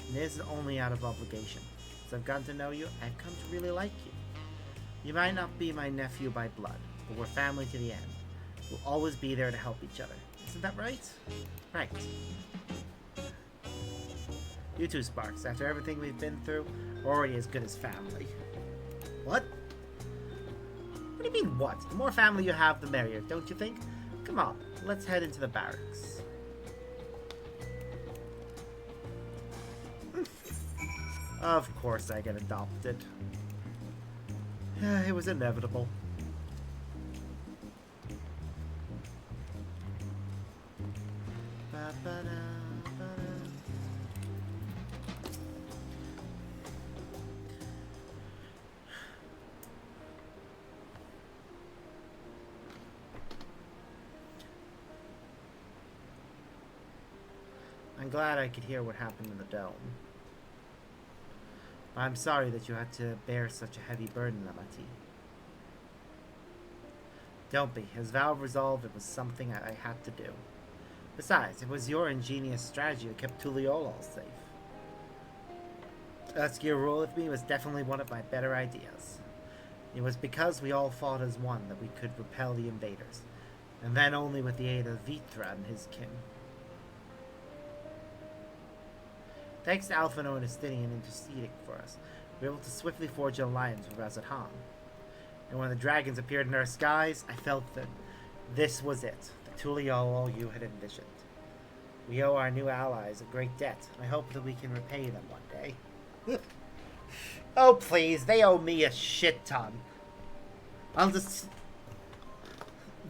And it isn't only out of obligation. As I've gotten to know you, I've come to really like you. You might not be my nephew by blood, but we're family to the end. We'll always be there to help each other. Isn't that right? Right. You too, Sparks. After everything we've been through, we're already as good as family. What? What do you mean, what? The more family you have, the merrier, don't you think? Come on, let's head into the barracks. Of course I get adopted. It was inevitable. I'm glad I could hear what happened in the dome. I'm sorry that you had to bear such a heavy burden, Amati. Don't be. As Valve resolved, it was something I had to do. Besides, it was your ingenious strategy that kept Tuliolol safe. Asking your rule with me was definitely one of my better ideas. It was because we all fought as one that we could repel the invaders, and then only with the aid of Vitra and his kin. Thanks to Alphino and Estinian interceding for us, we were able to swiftly forge an alliance with Razadhan. And when the dragons appeared in our skies, I felt that this was it, the Tuliol you had envisioned. We owe our new allies a great debt, and I hope that we can repay them one day. Oh please, they owe me a shit ton.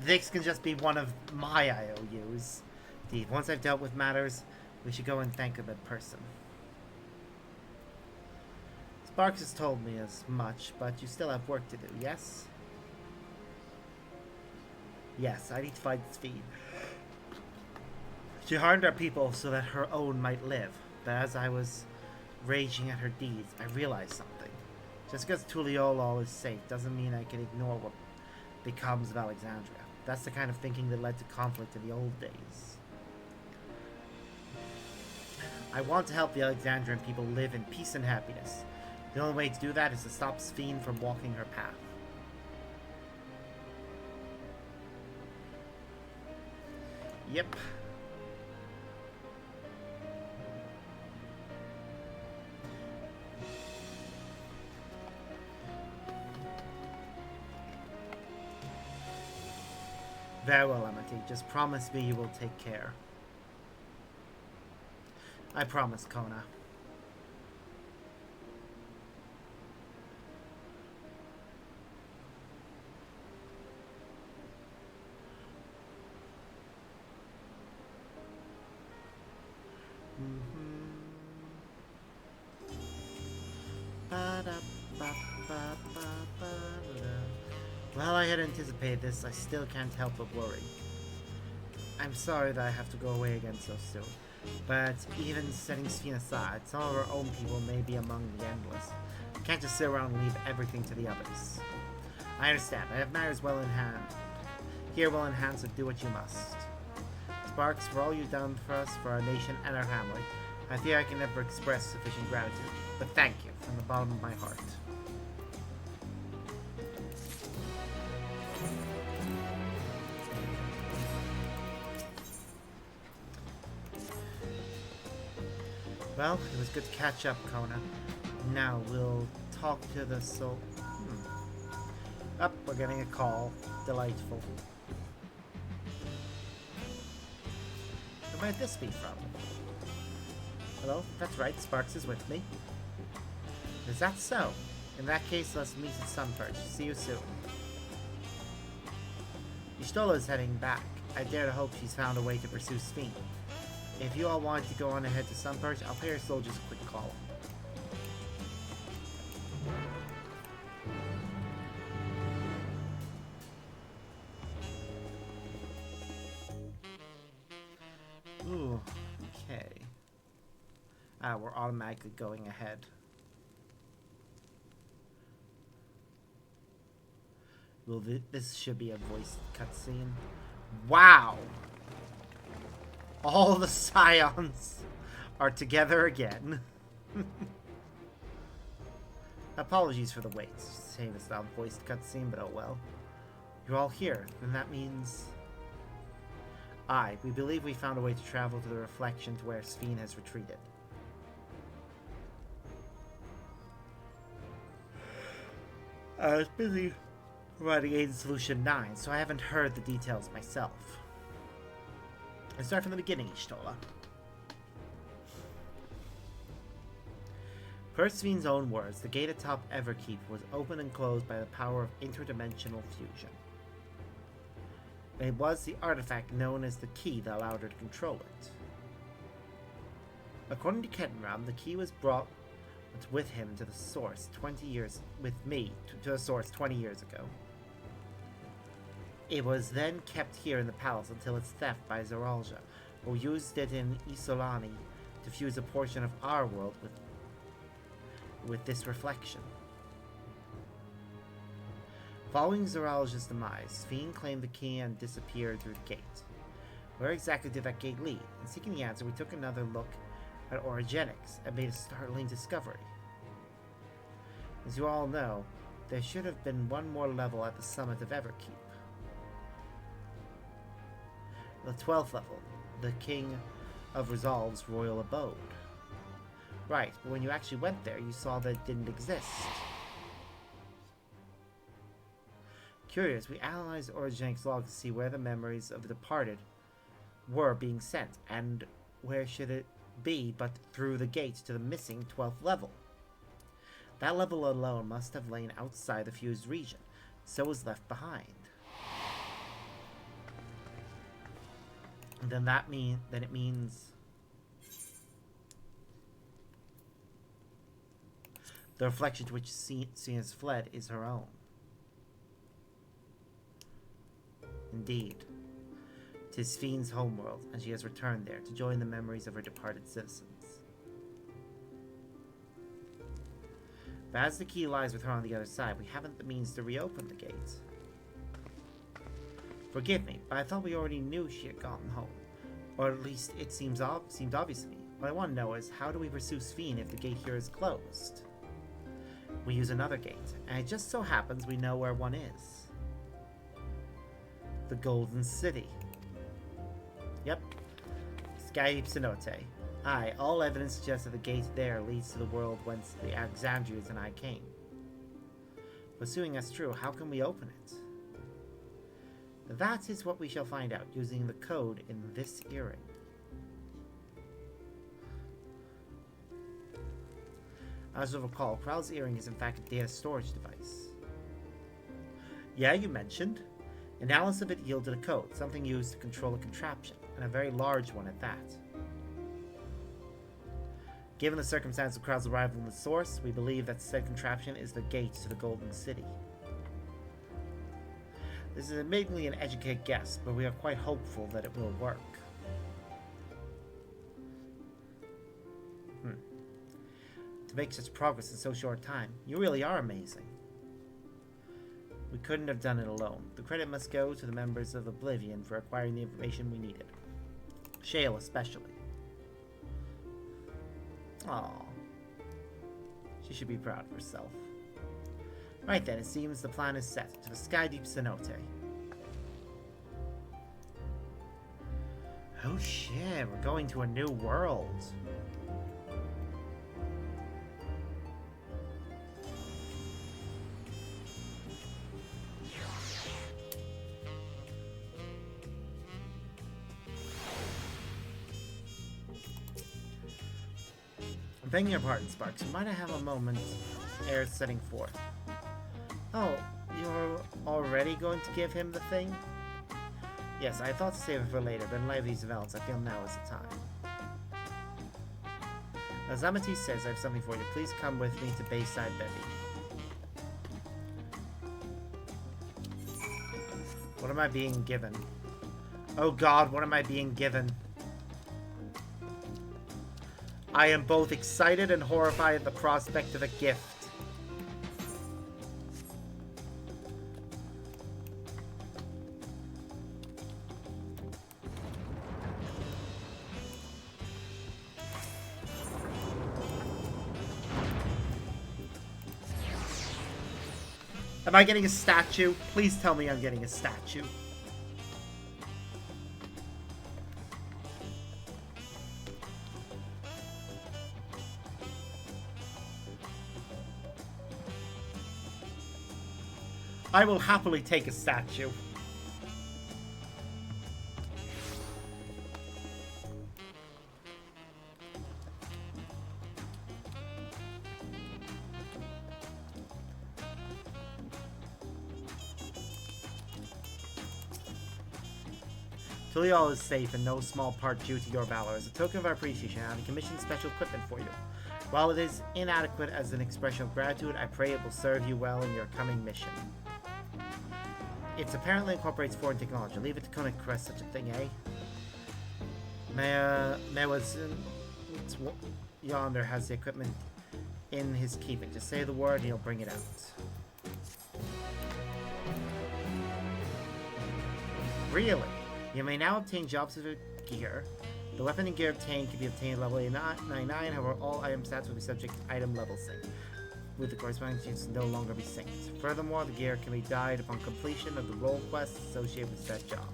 This can just be one of my IOUs. Indeed, once I've dealt with matters, we should go and thank them in person. Sparks has told me as much, but you still have work to do, yes? Yes, I need to find Sveen. She harmed our people so that her own might live, but as I was raging at her deeds, I realized something. Just because Tuliolol is safe doesn't mean I can ignore what becomes of Alexandria. That's the kind of thinking that led to conflict in the old days. I want to help the Alexandrian people live in peace and happiness. The only way to do that is to stop Sveen from walking her path. Yep. Very well, Amati. Just promise me you will take care. I promise, Kona. Well, I had anticipated this. I still can't help but worry. I'm sorry that I have to go away again so soon. But even setting Sveen aside, some of our own people may be among the endless. I can't just sit around and leave everything to the others. I understand. I have matters well in hand. Here well in hand, so do what you must. Sparks, for all you've done for us, for our nation and our family, I fear I can never express sufficient gratitude. But thank you. from the bottom of my heart. Well, it was good to catch up, Kona. Now we'll talk to the soul. Up, we're getting a call. Delightful. Who might this be from? Hello? That's right, Sparks is with me. Is that so? In that case, let's meet at Sunperch. See you soon. Y'shtola is heading back. I dare to hope she's found a way to pursue Sphene. If you all want to go on ahead to Sunperch, I'll pay your soldiers a quick call. Ooh, okay. We're automatically going ahead. Well, this should be a voice cutscene. Wow! All the Scions are together again. Apologies for the wait. Same as that voiced cutscene, but oh well. You're all here, then that means... Aye, we believe we found a way to travel to the reflection to where Sphene has retreated. I was busy providing aid in Solution 9, so I haven't heard the details myself. Let's start from the beginning, Y'shtola. Per Sphene's own words, the gate atop Everkeep was opened and closed by the power of interdimensional fusion. It was the artifact known as the key that allowed her to control it. According to Kettenram, the key was brought with him to the source 20 years to the source 20 years ago. It was then kept here in the palace until its theft by Zoralja, who used it in Isolani to fuse a portion of our world with this reflection. Following Zoralja's demise, Sphene claimed the key and disappeared through the gate. Where exactly did that gate lead? In seeking the answer, we took another look at orogenics and made a startling discovery. As you all know, there should have been one more level at the summit of Everkeep. The 12th level, the King of Resolve's royal abode. Right, but when you actually went there, you saw that it didn't exist. Curious, we analyzed Orogenics log to see where the memories of the departed were being sent, and where should it be but through the gate to the missing 12th level. That level alone must have lain outside the fused region, so was left behind. And then it means the reflection to which Sphene has fled is her own. Indeed, 'tis Sphene's homeworld, and she has returned there to join the memories of her departed citizens. But as the key lies with her on the other side, we haven't the means to reopen the gate. Forgive me, but I thought we already knew she had gotten home. Or at least it seemed obvious to me. What I want to know is, how do we pursue Sphene if the gate here is closed? We use another gate, and it just so happens we know where one is. The Golden City. Yep. Skydeep Cenote. Aye, all evidence suggests that the gate there leads to the world whence the Alexandrians and I came. Assuming that's true, how can we open it? That is what we shall find out using the code in this earring. As you'll recall, Kral's earring is in fact a data storage device. Yeah, you mentioned. Analysis of it yielded a code, something used to control a contraption, and a very large one at that. Given the circumstance of Kral's arrival in the source, we believe that said contraption is the gate to the Golden City. This is admittedly an educated guess, but we are quite hopeful that it will work. To make such progress in so short a time, you really are amazing. We couldn't have done it alone. The credit must go to the members of Oblivion for acquiring the information we needed. Shale especially. Aww. She should be proud of herself. Right then, it seems the plan is set. To the sky deep cenote. Oh shit, we're going to a new world. I'm begging your pardon, Sparks. Might I have a moment ere setting forth? Oh, you're already going to give him the thing? Yes, I thought to save it for later, but in light of these events, I feel now is the time. As Amity says, I have something for you. Please come with me to Bayside Bevy. What am I being given? Oh god, what am I being given? I am both excited and horrified at the prospect of a gift. Am I getting a statue? Please tell me I'm getting a statue. I will happily take a statue. Tulial is safe in no small part due to your valor. As a token of our appreciation, I have commissioned special equipment for you. While it is inadequate as an expression of gratitude, I pray it will serve you well in your coming mission. It apparently incorporates foreign technology. Leave it to Koenig Crest such a thing, eh? Mewas yonder has the equipment in his keeping. Just say the word and he'll bring it out. Really? You may now obtain jobs of gear. The weapon and gear obtained can be obtained at level 99, however all item stats will be subject to item level sync, with the corresponding changes no longer be synced. Furthermore, the gear can be dyed upon completion of the role quests associated with that job.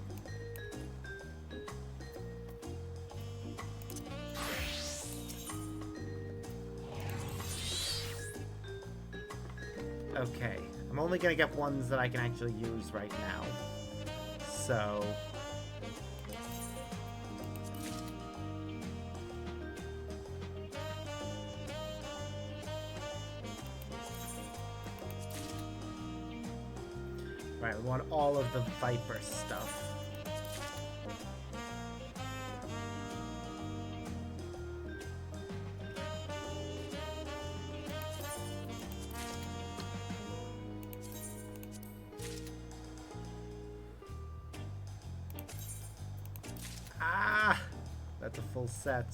Okay, I'm only gonna get ones that I can actually use right now. So... Right, we want all of the Viper stuff. Ah! That's a full set.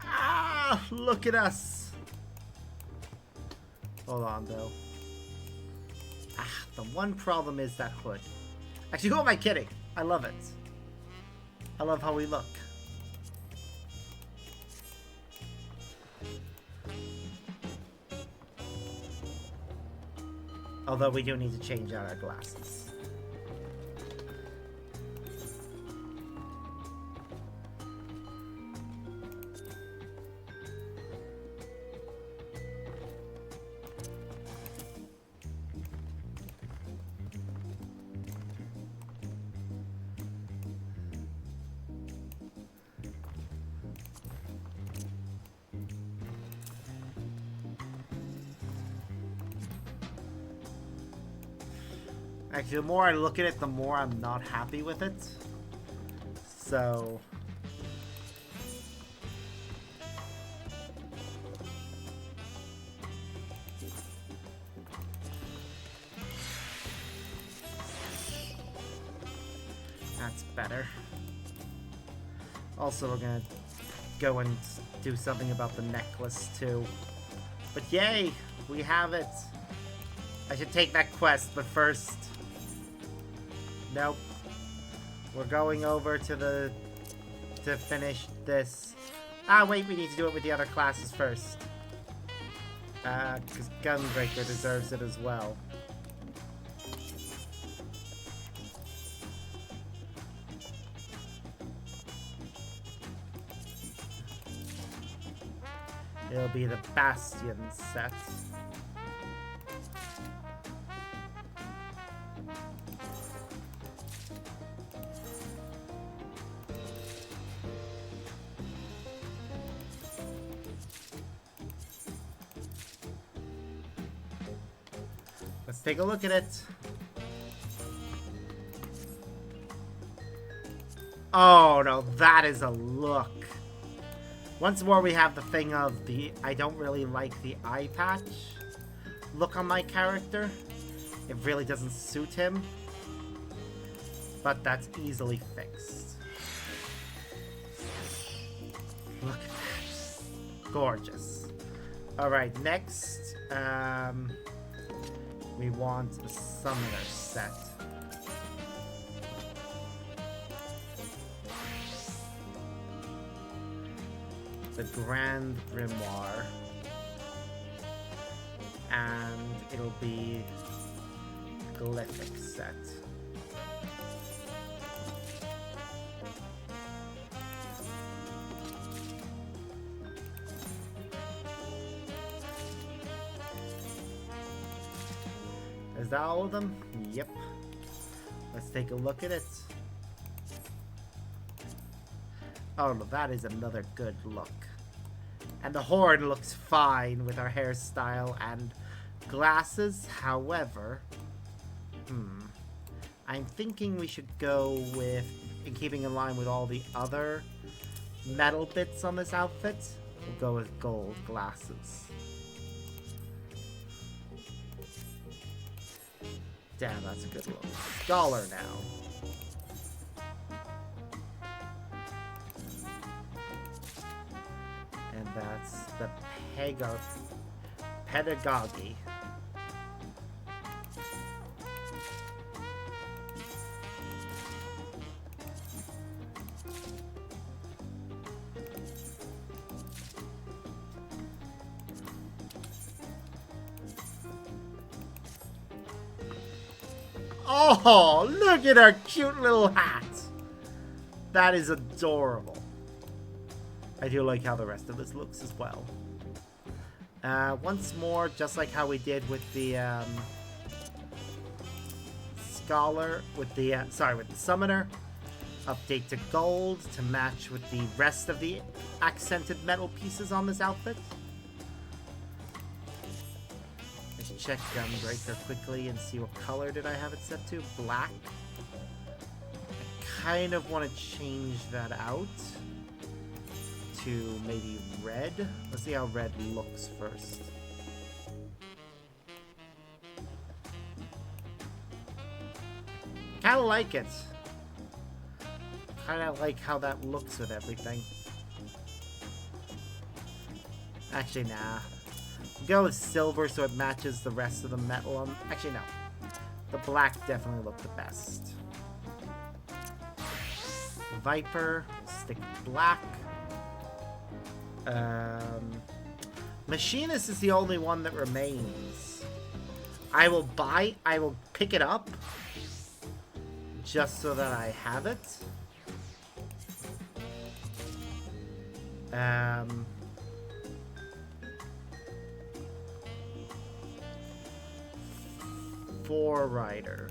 Ah! Look at us! Hold on, though. Ah, the one problem is that hood. Actually, who am I kidding? I love it. I love how we look. Although we do need to change out our glasses. Actually, the more I look at it, the more I'm not happy with it. So... that's better. Also, we're gonna go and do something about the necklace, too. But yay! We have it! I should take that quest, but first... Nope. We're going over to the to finish this. Ah, wait, we need to do it with the other classes first. Because Gunbreaker deserves it as well. It'll be the Bastion set. Let's take a look at it. Oh no, that is a look. Once more we have the thing of the I don't really like the eye patch look on my character. It really doesn't suit him. But that's easily fixed. Look at that. Gorgeous. Alright, next we want a summoner set. The Grand Grimoire, and it'll be Glyphic set. Is that all of them? Yep. Let's take a look at it. Oh, no, that is another good look. And the horn looks fine with our hairstyle and glasses. However, I'm thinking we should go with, in keeping in line with all the other metal bits on this outfit, we'll go with gold glasses. Damn, that's a good look. Scholar now. And that's the pedagogy. Oh, look at her cute little hat. That is adorable. I do like how the rest of this looks as well. Once more, just like how we did with the scholar, with the summoner, update to gold to match with the rest of the accented metal pieces on this outfit. Let's check Gunbreaker quickly and see what color did I have it set to. Black. I kind of want to change that out to maybe red. Let's see how red looks first. Kinda like it. Kinda like how that looks with everything. Actually, nah. Go with silver so it matches the rest of the metal. Actually, no. The black definitely looked the best. Viper, stick black. Machinist is the only one that remains. I will pick it up just so that I have it. Forerider.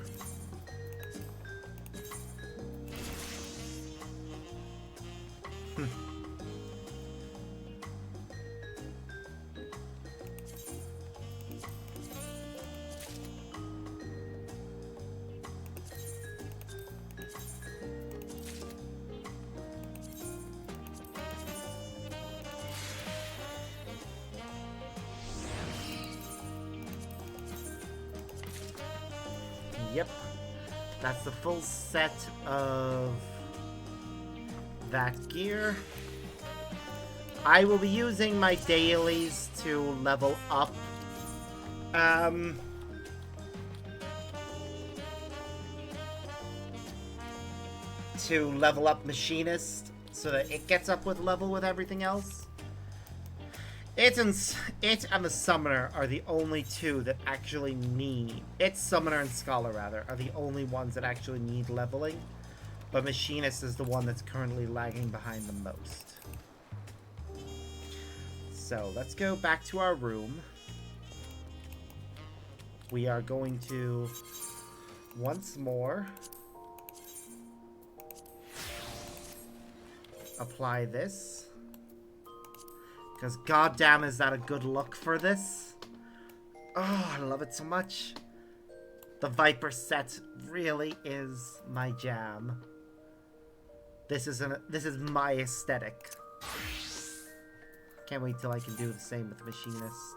Yep, that's the full set of that gear. I will be using my dailies to level up. To level up Machinist so that it gets up with level with everything else. It and the Summoner are the only two that actually need... Summoner and Scholar, rather, are the only ones that actually need leveling. But Machinist is the one that's currently lagging behind the most. So, let's go back to our room. We are going to, once more, apply this. Because goddamn is that a good look for this. Oh, I love it so much. The Viper set really is my jam. This is my aesthetic. Can't wait till I can do the same with the Machinist.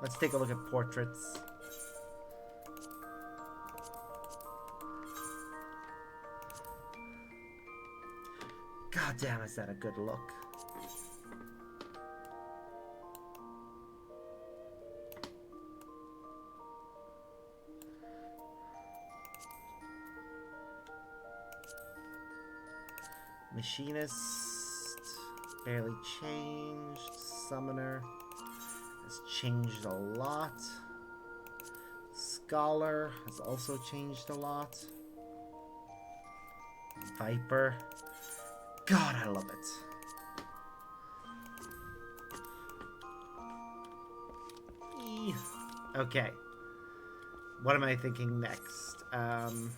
Let's take a look at portraits. God damn, is that a good look. Machinist, barely changed. Summoner has changed a lot. Scholar has also changed a lot. Viper. God, I love it. Okay. What am I thinking next? I'm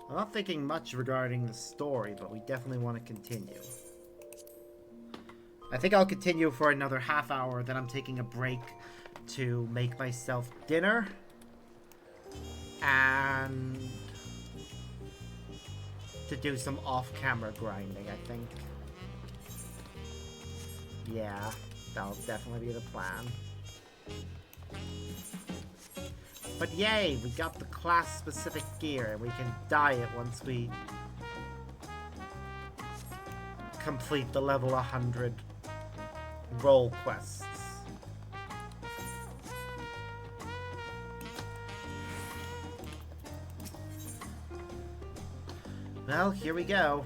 not thinking much regarding the story, but we definitely want to continue. I think I'll continue for another half hour, then I'm taking a break to make myself dinner. And to do some off-camera grinding, I think. Yeah, that'll definitely be the plan. But yay, we got the class-specific gear, and we can dye it once we complete the level 100 role quests. Well, here we go.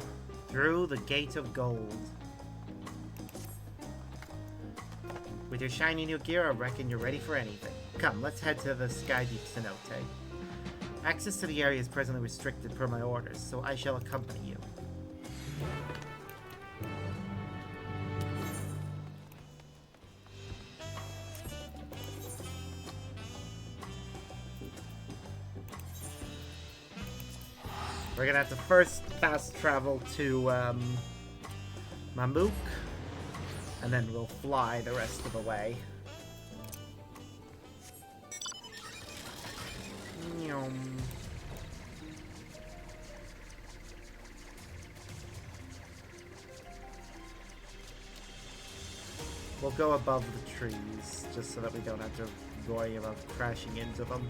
Through the Gate of Gold. With your shiny new gear, I reckon you're ready for anything. Come, let's head to the Skydeep Cenote. Access to the area is presently restricted per my orders, so I shall accompany you. We're gonna have to first fast travel to Mamuk, and then we'll fly the rest of the way. We'll go above the trees, just so that we don't have to worry about crashing into them.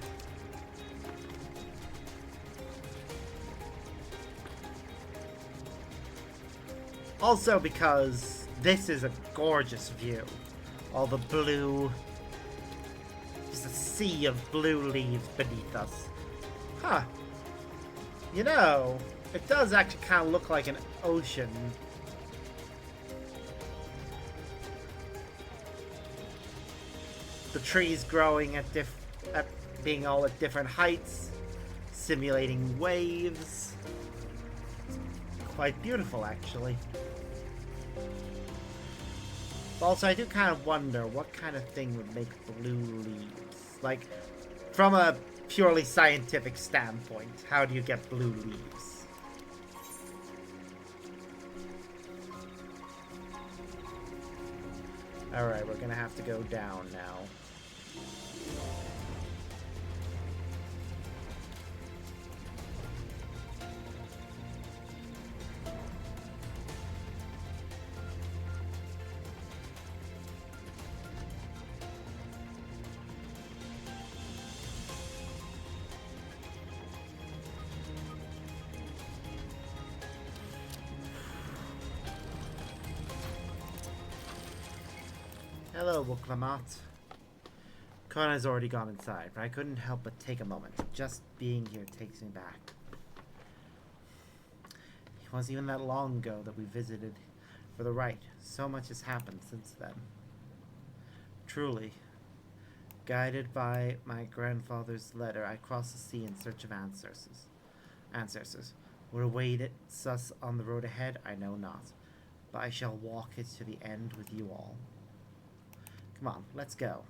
Also because this is a gorgeous view. All the blue... Just a sea of blue leaves beneath us. Huh. You know, it does actually kind of look like an ocean. The trees growing at being all at different heights, simulating waves. Quite beautiful, actually. Also, I do kind of wonder what kind of thing would make blue leaves. Like, from a purely scientific standpoint, how do you get blue leaves? Alright, we're gonna have to go down now. Hello, Wuklamat. Kona's already gone inside, but I couldn't help but take a moment. Just being here takes me back. It wasn't even that long ago that we visited for the rite. So much has happened since then. Truly, guided by my grandfather's letter, I crossed the sea in search of ancestors. What awaits us on the road ahead, I know not, but I shall walk it to the end with you all. Come on, let's go.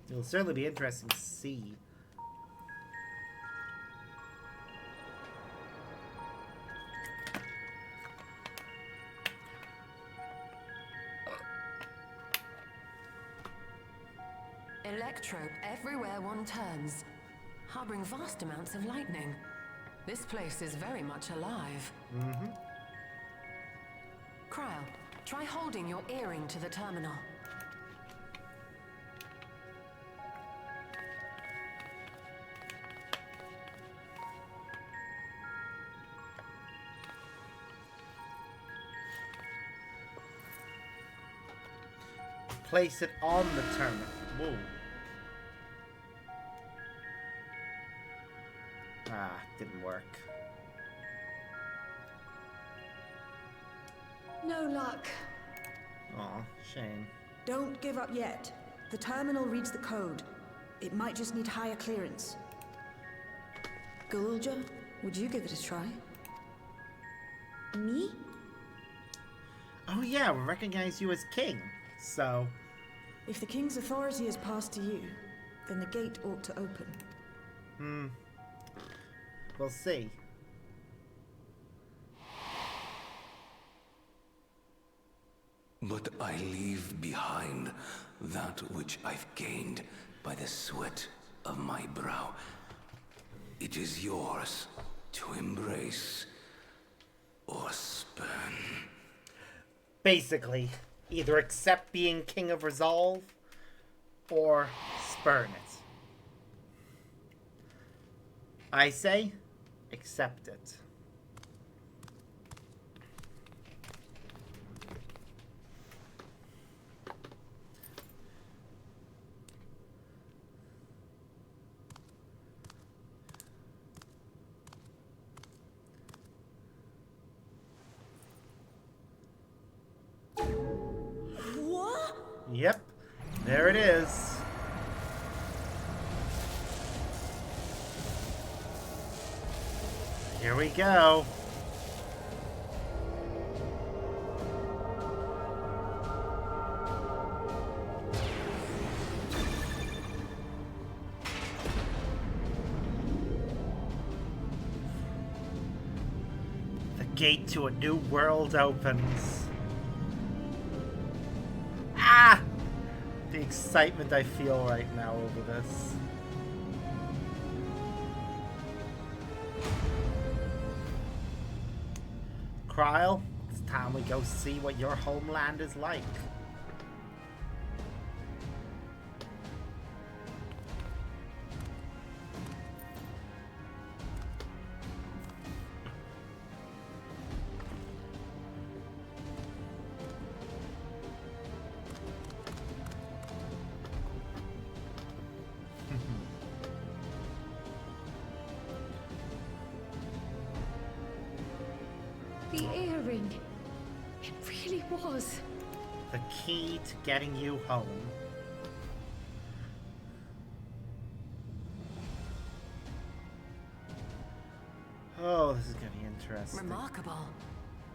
It'll certainly be interesting to see. Electrope everywhere one turns, harboring vast amounts of lightning. This place is very much alive. Mm-hmm. Cryo, try holding your earring to the terminal. Place it on the terminal. Whoa. Ah, didn't work. No luck. Aw, shame. Don't give up yet. The terminal reads the code. It might just need higher clearance. Gulja, would you give it a try? Me? Oh yeah, we recognize you as king. So... If the king's authority is passed to you, then the gate ought to open. We'll see. But I leave behind that which I've gained by the sweat of my brow. It is yours to embrace or spurn. Basically, either accept being king of Resolve or spurn it. I say, accept it. What? Yep, there it is. Here we go. The gate to a new world opens. Ah! The excitement I feel right now over this. Cryle, it's time we go see what your homeland is like. The earring. It really was. The key to getting you home. Oh, this is gonna be interesting. Remarkable.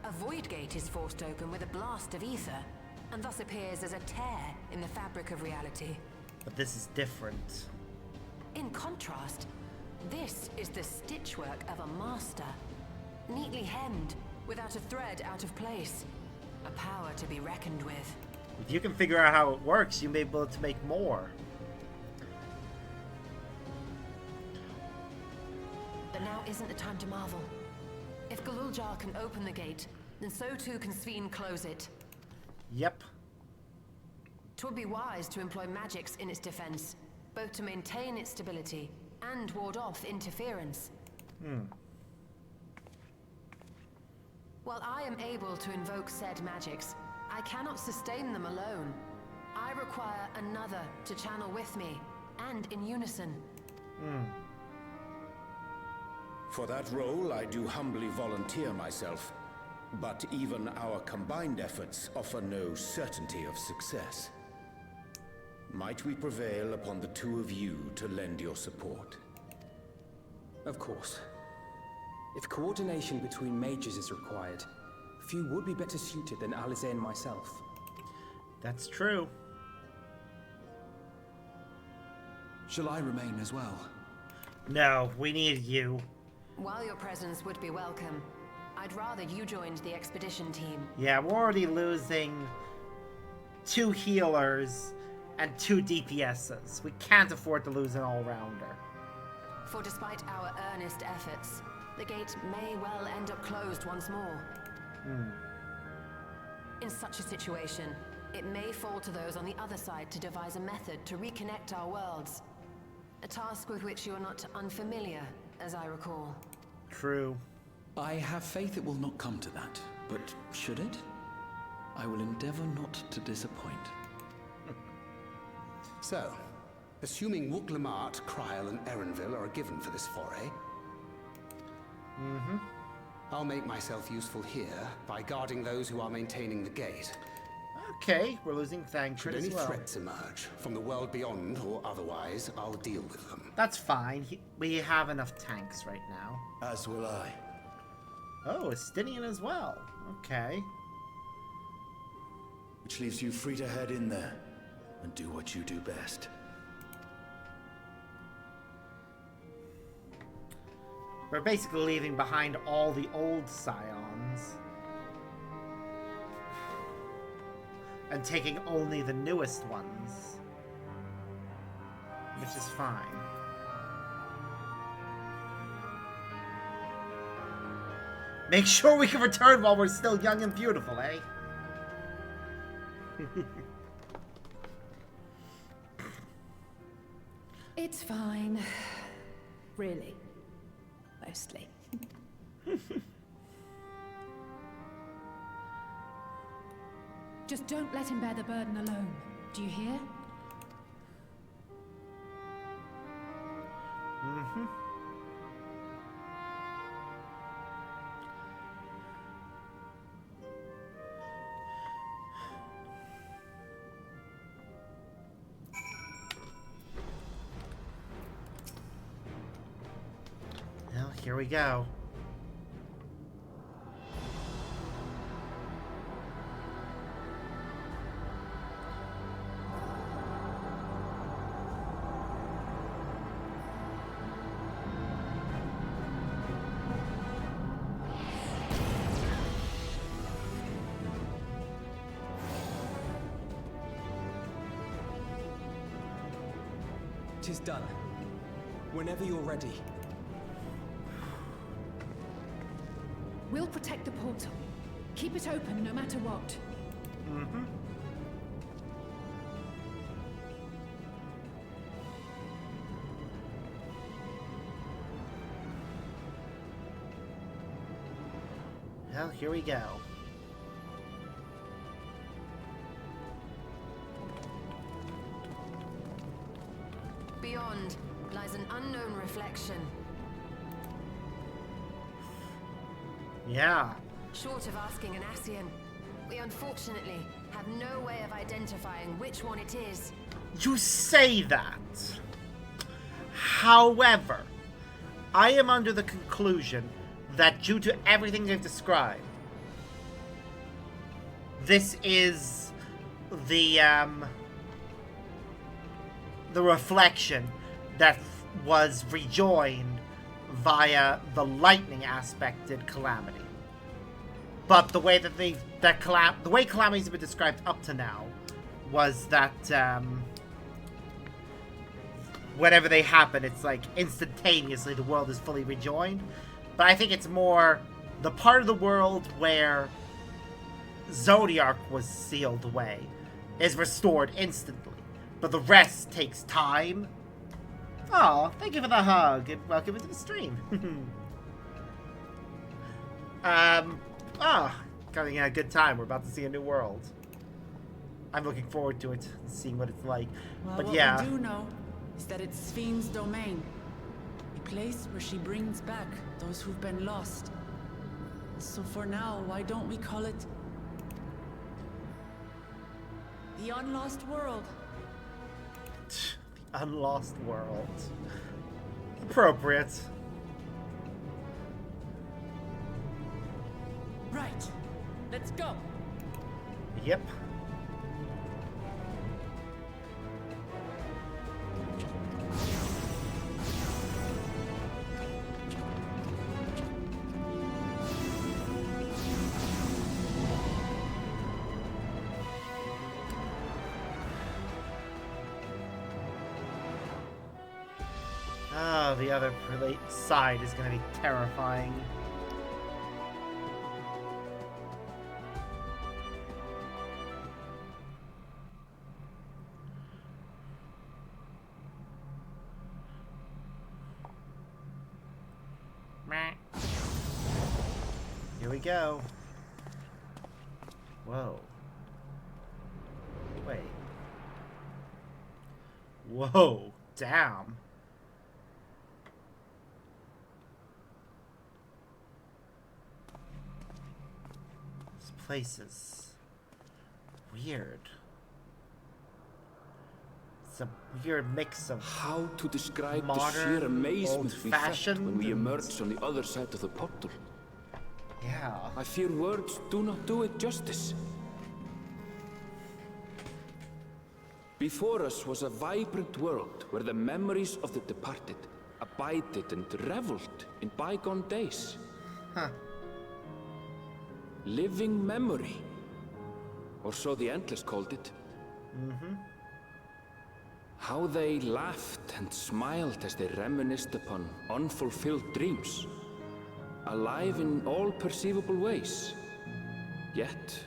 A void gate is forced open with a blast of ether, and thus appears as a tear in the fabric of reality. But this is different. In contrast, this is the stitchwork of a master. Neatly hemmed, without a thread out of place. A power to be reckoned with. If you can figure out how it works, you may be able to make more. But now isn't the time to marvel. If Galuljar can open the gate, then so too can Sveen close it. Yep. 'Twould be wise to employ magics in its defense. both to maintain its stability and ward off interference. While I am able to invoke said magics, I cannot sustain them alone. I require another to channel with me, and in unison. For that role, I do humbly volunteer myself. But even our combined efforts offer no certainty of success. Might we prevail upon the two of you to lend your support? Of course. If coordination between mages is required, few would be better suited than Alize and myself. That's true. Shall I remain as well? No, we need you. While your presence would be welcome, I'd rather you joined the expedition team. Yeah, we're already losing 2 healers and 2 DPSs. We can't afford to lose an all-rounder. For despite our earnest efforts, the gate may well end up closed once more. In such a situation, it may fall to those on the other side to devise a method to reconnect our worlds. A task with which you are not unfamiliar, as I recall. True. I have faith it will not come to that, but should it? I will endeavor not to disappoint. So, assuming Wook-Lamart, Kryl, and Erenville are a given for this foray, I'll make myself useful here by guarding those who are maintaining the gate. Okay, we're losing Thancred Should as any well. threats emerge, from the world beyond or otherwise, I'll deal with them. That's fine. We have enough tanks right now. As will I. Oh, Estinian as well. Okay. Which leaves you free to head in there and do what you do best. We're basically leaving behind all the old scions. And taking only the newest ones. Which is fine. Make sure we can return while we're still young and beautiful, eh? It's fine. Really. Mostly. Just don't let him bear the burden alone. Do you hear? Well, here we go. Tis done. Whenever you're ready. We'll protect the portal. Keep it open no matter what. Well, here we go. Beyond lies an unknown reflection. Yeah. Short of asking an Ascian, we unfortunately have no way of identifying which one it is. You say that. However, I am under the conclusion that due to everything they've described, this is the reflection that was rejoined via the lightning aspected Calamity. But the way that the way Calamities have been described up to now was that whenever they happen, it's like instantaneously the world is fully rejoined. But I think it's more the part of the world where Zodiark was sealed away is restored instantly. But the rest takes time Oh, thank you for the hug and welcome to the stream. Having a good time. We're about to see a new world. I'm looking forward to it, seeing what it's like. Well, but what yeah. we do know is that it's Fiend's domain. A place where she brings back those who've been lost. So for now, why don't we call it the Unlost World? The Unlost World. Appropriate. Right. Let's go. Yep. Oh, the other side is going to be terrifying. Here we go. Whoa. Wait. Whoa. Damn. This place is weird. It's a weird mix of how to describe modern, the sheer amazement we felt when we and emerged on the other side of the portal. Yeah. I fear words do not do it justice. Before us was a vibrant world where the memories of the departed abided and reveled in bygone days. Huh. Living memory, or so the Endless called it. Mm-hmm. How they laughed and smiled as they reminisced upon unfulfilled dreams. Alive in all perceivable ways, yet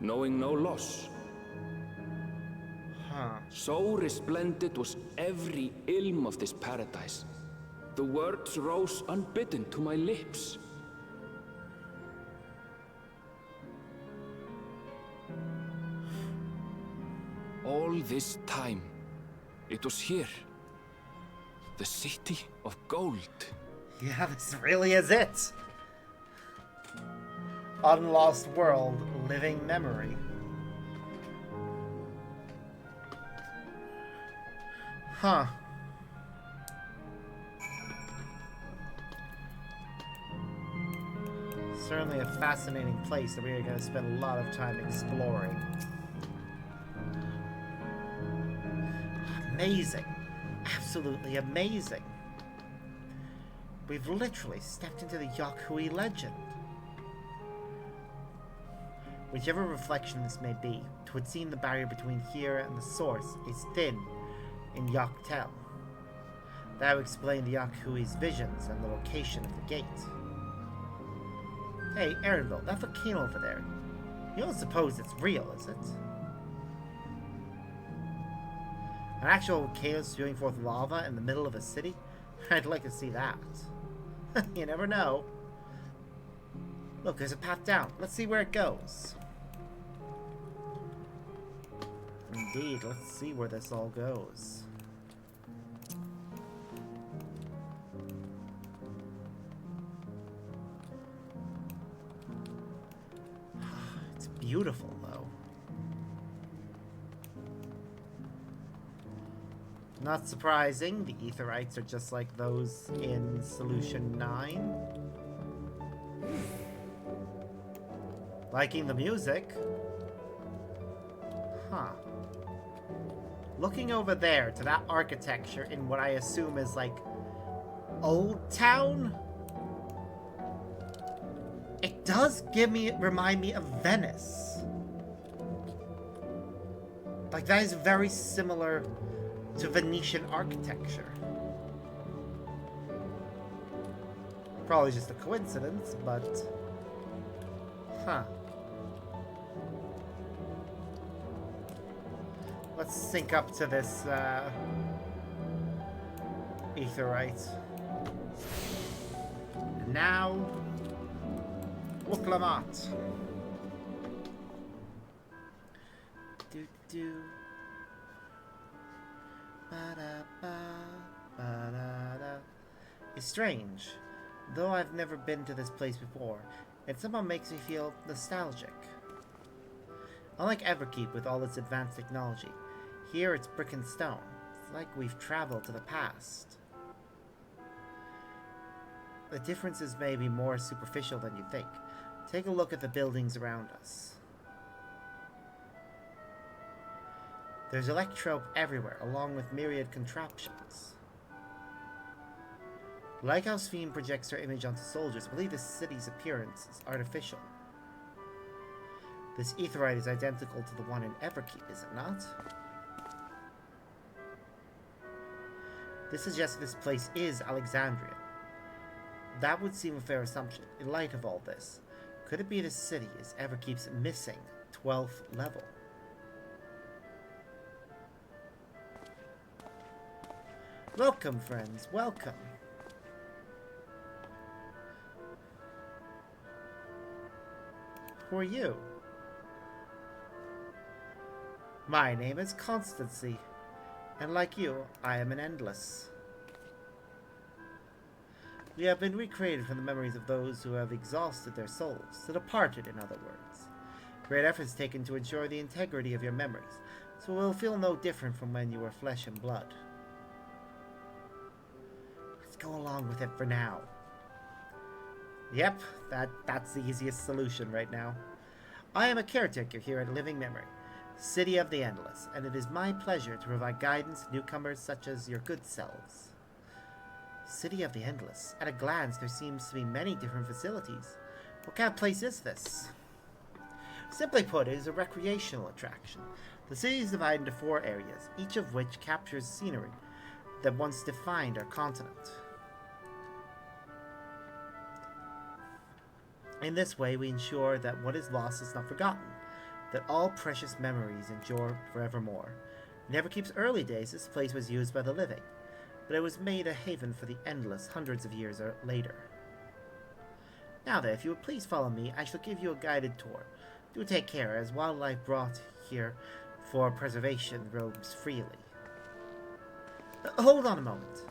knowing no loss. Huh. So resplendent was every ilm of this paradise. The words rose unbidden to my lips. All this time, it was here. The city of gold. Yeah, this really is it. Unlost World, living memory. Huh. Certainly a fascinating place that we are going to spend a lot of time exploring. Amazing. Absolutely amazing. We've literally stepped into the Yakuhi legend. Whichever reflection this may be, it would seem the barrier between here and the source is thin in Dawntrail. That would explain the Yakuhi's visions and the location of the gate. Hey, Aaronville, that volcano over there. You don't suppose it's real, is it? An actual volcano spewing forth lava in the middle of a city? I'd like to see that. You never know. Look, there's a path down. Let's see where it goes. Indeed, let's see where this all goes. It's beautiful, though. Not surprising, the Aetherites are just like those in Solution 9. Liking the music. Huh. Looking over there to that architecture in what I assume is like Old Town. It does remind me of Venice. Like that is very similar to Venetian architecture. Probably just a coincidence, but huh. Let's sync up to this Aetherite. And now, Wuklamat. Do. Ba-da-ba, ba-da-da. It's strange. Though I've never been to this place before, it somehow makes me feel nostalgic. Unlike Everkeep with all its advanced technology, here it's brick and stone. It's like we've traveled to the past. The differences may be more superficial than you think. Take a look at the buildings around us. There's electrope everywhere, along with myriad contraptions. Like how XIV projects her image onto soldiers, I believe this city's appearance is artificial. This aetherite is identical to the one in Everkeep, is it not? This suggests this place is Alexandria. That would seem a fair assumption. In light of all this, could it be this city is Everkeep's missing 12th level? Welcome, friends. Welcome. Who are you? My name is Constancy, and like you, I am an Endless. We have been recreated from the memories of those who have exhausted their souls, the departed, in other words. Great efforts taken to ensure the integrity of your memories, so it will feel no different from when you were flesh and blood. Let's go along with it for now. Yep, that's the easiest solution right now. I am a caretaker here at Living Memory, City of the Endless, and it is my pleasure to provide guidance to newcomers such as your good selves. City of the Endless. At a glance, there seems to be many different facilities. What kind of place is this? Simply put, it is a recreational attraction. The city is divided into 4 areas, each of which captures scenery that once defined our continent. In this way, we ensure that what is lost is not forgotten, that all precious memories endure forevermore. In Everkeep's early days, this place was used by the living, but it was made a haven for the Endless hundreds of years later. Now then, if you would please follow me, I shall give you a guided tour. Do take care, as wildlife brought here for preservation roams freely. Hold on a moment.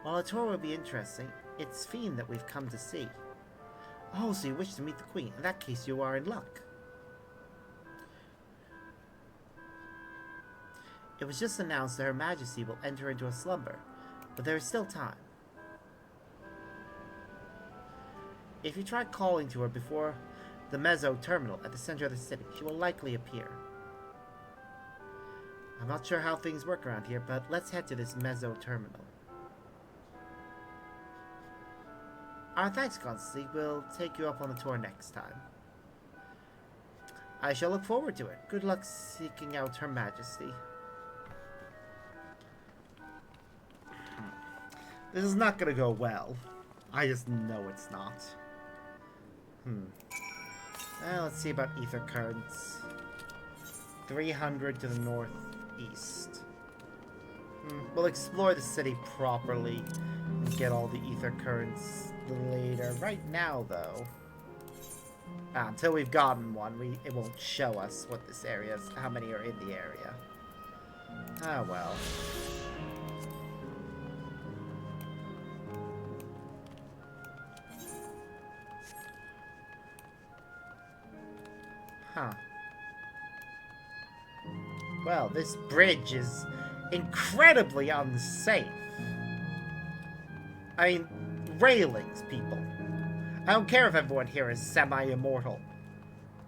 While a tour will be interesting, it's XIV that we've come to see. Oh, so you wish to meet the Queen. In that case, you are in luck. It was just announced that Her Majesty will enter into a slumber, but there is still time. If you try calling to her before the Mezzo terminal at the center of the city, she will likely appear. I'm not sure how things work around here, but let's head to this Mezzo terminal. Our thanks, Constancy. We'll take you up on the tour next time. I shall look forward to it. Good luck seeking out Her Majesty. This is not gonna go well. I just know it's not. Let's see about ether currents. 300 to the northeast. We'll explore the city properly and get all the ether currents later. Right now, though, until we've gotten one, it won't show us what this area is, how many are in the area. Ah, well. Huh. Well, this bridge is incredibly unsafe. I mean, railings, people. I don't care if everyone here is semi-immortal.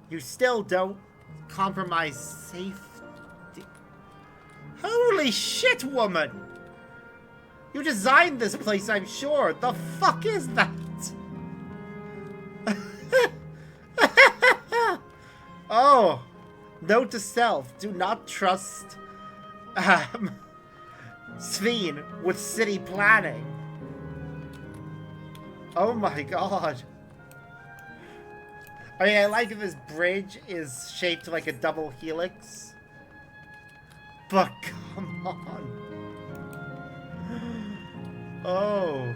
You still don't compromise safety. Holy shit, woman! You designed this place, I'm sure. The fuck is that? Oh, note to self, do not trust XIV with city planning. Oh my god. I mean, I like that this bridge is shaped like a double helix. But come on. Oh.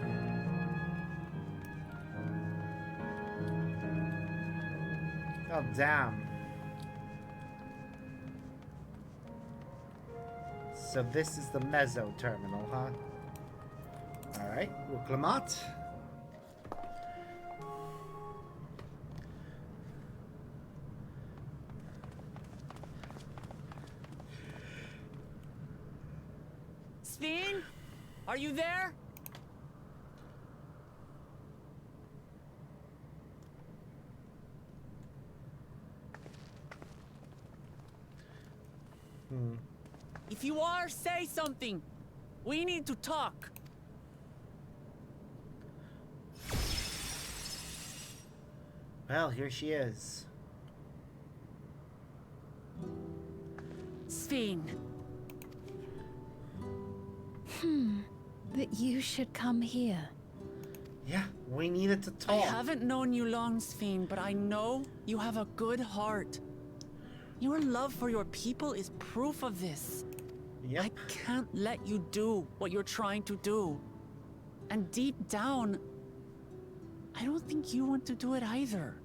Oh, damn. So this is the Mezzo terminal, huh? Alright, Uklamat. Sven? Are you there? If you are, say something. We need to talk. Well, here she is. Sven. That you should come here. Yeah, we needed to talk. I haven't known you long, Sven, but I know you have a good heart. Your love for your people is proof of this. Yep. I can't let you do what you're trying to do. And deep down, I don't think you want to do it either.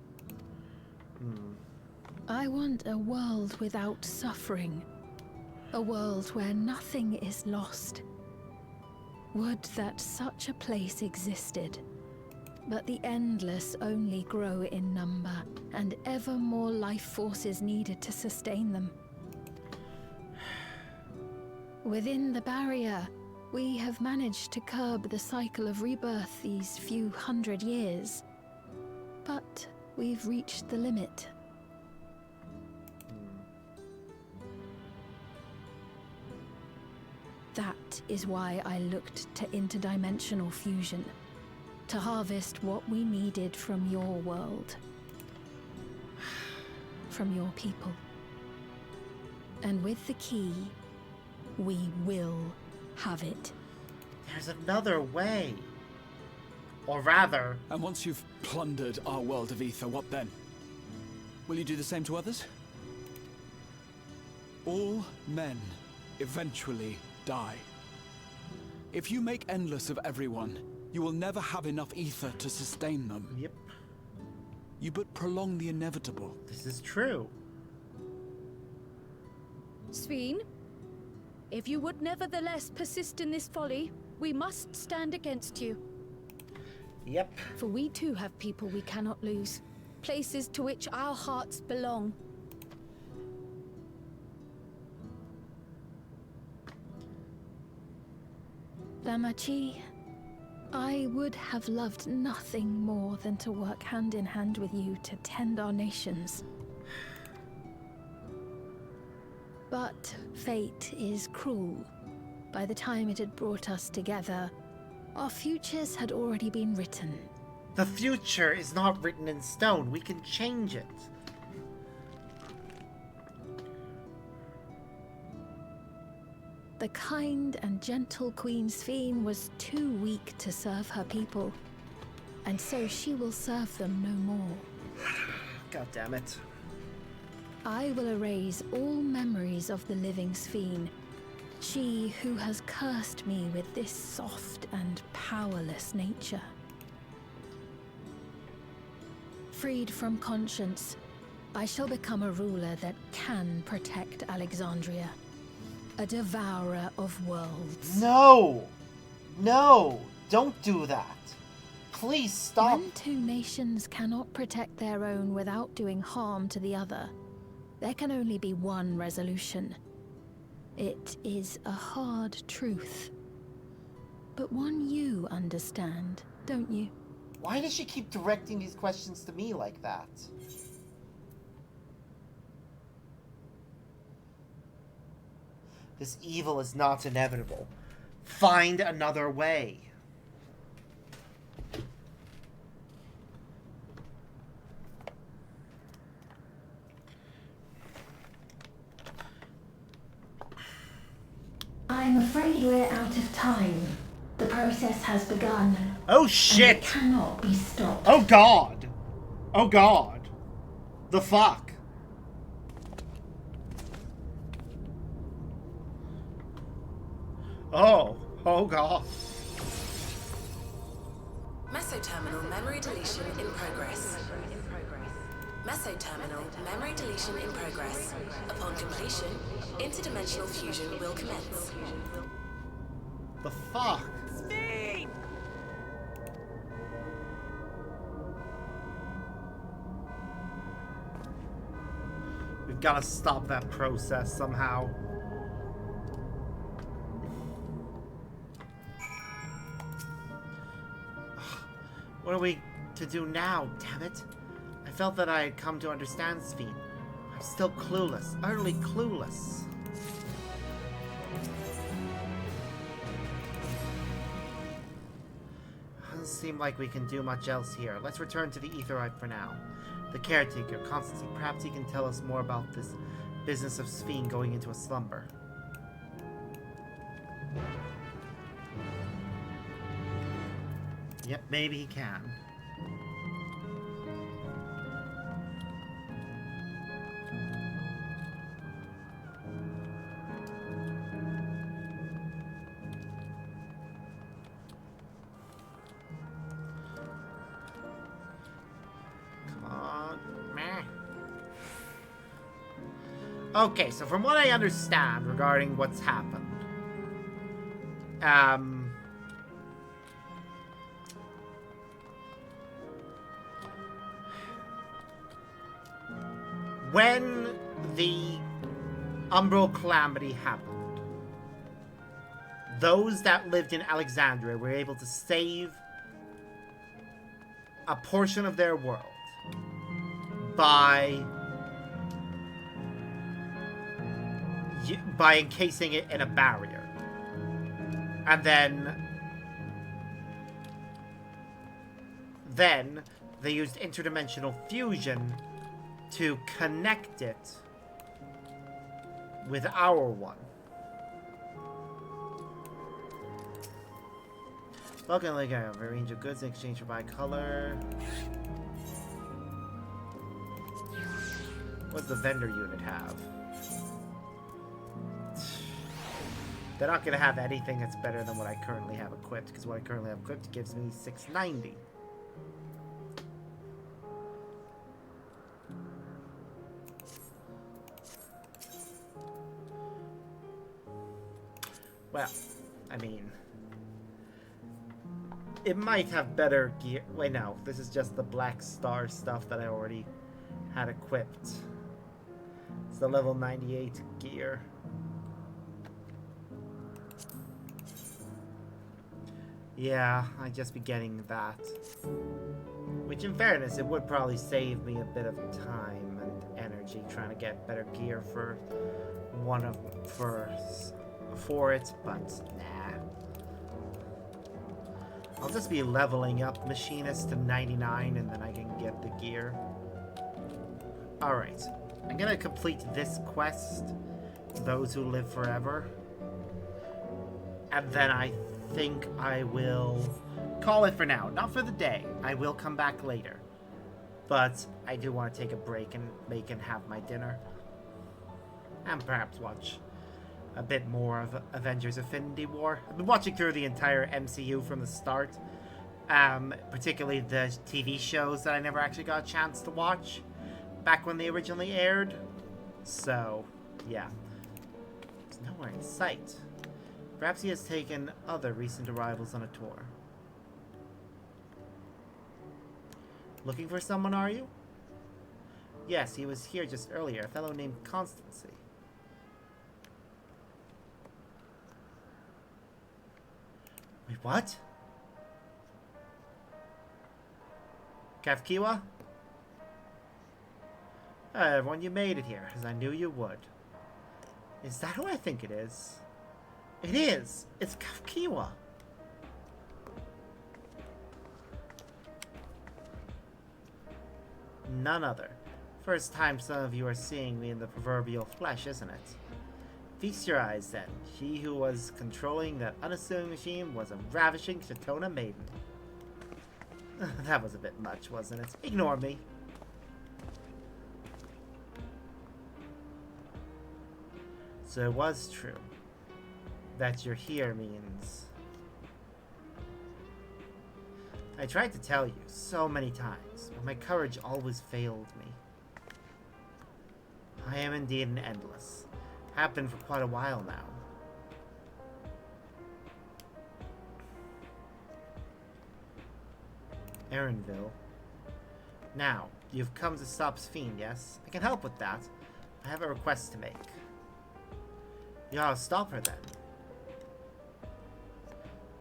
I want a world without suffering. A world where nothing is lost. Would that such a place existed. But the endless only grow in number, and ever more life forces needed to sustain them. Within the barrier, we have managed to curb the cycle of rebirth these few hundred years. But we've reached the limit. That is why I looked to interdimensional fusion. To harvest what we needed from your world. From your people. And with the key, we will have it. There's another way. Or rather... And once you've plundered our world of ether, what then? Will you do the same to others? All men eventually die. If you make endless of everyone, you will never have enough ether to sustain them. Yep. You but prolong the inevitable. This is true. Sven, if you would nevertheless persist in this folly, we must stand against you. Yep. For we too have people we cannot lose. Places to which our hearts belong. Damachi, I would have loved nothing more than to work hand in hand with you to tend our nations. But fate is cruel. By the time it had brought us together, our futures had already been written. The future is not written in stone. We can change it. The kind and gentle Queen Sven was too weak to serve her people, and so she will serve them no more. God damn it. I will erase all memories of the living Sven, she who has cursed me with this soft and powerless nature. Freed from conscience, I shall become a ruler that can protect Alexandria. A devourer of worlds. No! No! Don't do that. Please stop. When two nations cannot protect their own without doing harm to the other, there can only be one resolution. It is a hard truth. But one you understand, don't you? Why does she keep directing these questions to me like that? This evil is not inevitable. Find another way. I'm afraid we're out of time. The process has begun. Oh shit! And it cannot be stopped. Oh god! Oh god! The fuck? Oh god. Mesoterminal memory deletion in progress. Mesoterminal memory deletion in progress. Upon completion, interdimensional fusion will commence. The fuck? Speed! We've got to stop that process somehow. What are we to do now, damn it? I felt that I had come to understand Sphene. I'm still clueless, utterly clueless. Doesn't seem like we can do much else here. Let's return to the Aetheryte for now. The caretaker, Constantine, perhaps he can tell us more about this business of Sphene going into a slumber. Yep, maybe he can. Okay, so from what I understand regarding what's happened, when the Umbral Calamity happened, those that lived in Alexandria were able to save a portion of their world by encasing it in a barrier. And then they used interdimensional fusion to connect it with our one. Welcome, like a range of goods in exchange for bi-color. What does the vendor unit have? They're not going to have anything that's better than what I currently have equipped, because what I currently have equipped gives me 690. Well, I mean, it might have better gear. Wait, no, this is just the Black Star stuff that I already had equipped. It's the level 98 gear. Yeah, I'd just be getting that. Which, in fairness, it would probably save me a bit of time and energy trying to get better gear for it, but nah. I'll just be leveling up Machinist to 99 and then I can get the gear. Alright, I'm gonna complete this quest, Those Who Live Forever. And then I think I will call it for now. Not for the day. I will come back later. But I do want to take a break and make and have my dinner. And perhaps watch a bit more of Avengers Infinity War. I've been watching through the entire MCU from the start. Particularly the TV shows that I never actually got a chance to watch back when they originally aired. So, yeah. It's nowhere in sight. Perhaps he has taken other recent arrivals on a tour. Looking for someone, are you? Yes, he was here just earlier, a fellow named Constancy. Wait, what? Kafkiwa? Everyone, you made it here, as I knew you would. Is that who I think it is? It is! It's Kafkiwa! None other. First time some of you are seeing me in the proverbial flesh, isn't it? Feast your eyes, then. She who was controlling that unassuming machine was a ravishing Chitona maiden. That was a bit much, wasn't it? Ignore me. So it was true. That you're here means I tried to tell you so many times, but my courage always failed me. I am indeed an endless. Have been for quite a while now. Erinville. Now, you've come to stop Fiend, yes? I can help with that. I have a request to make. You ought to stop her then.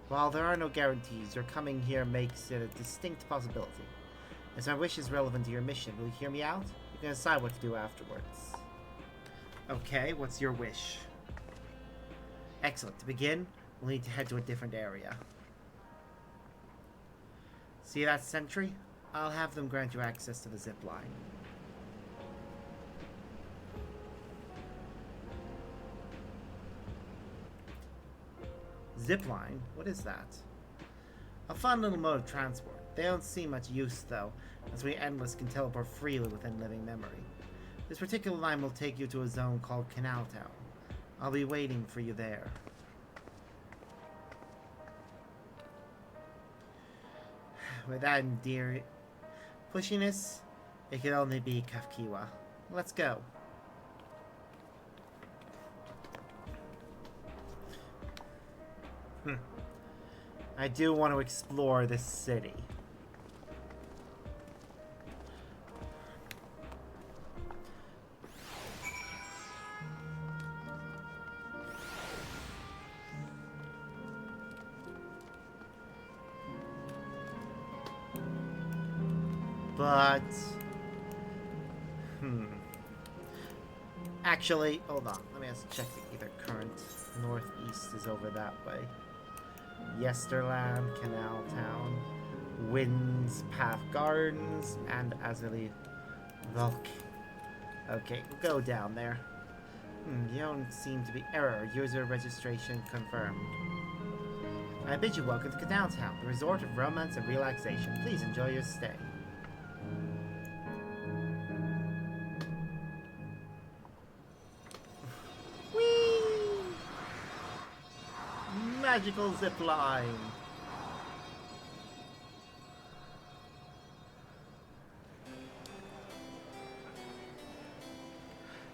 While there are no guarantees, your coming here makes it a distinct possibility. As my wish is relevant to your mission, will you hear me out? You can decide what to do afterwards. Okay, what's your wish? Excellent. To begin, we'll need to head to a different area. See that sentry? I'll have them grant you access to the zip line. Zipline? What is that? A fun little mode of transport. They don't see much use though, as we Endless can teleport freely within living memory. This particular line will take you to a zone called Canal Town. I'll be waiting for you there. With that endearing pushiness, it could only be Kafkiwa. Let's go. I do want to explore this city. But... Actually, hold on. Let me just check the either current northeast is over that way. Yesterland, Canal Town, Winds Path Gardens, and Azali Volk. Okay, we'll go down there. You don't seem to be error. User registration confirmed. I bid you welcome to Canal Town, the resort of romance and relaxation. Please enjoy your stay. Magical zip line.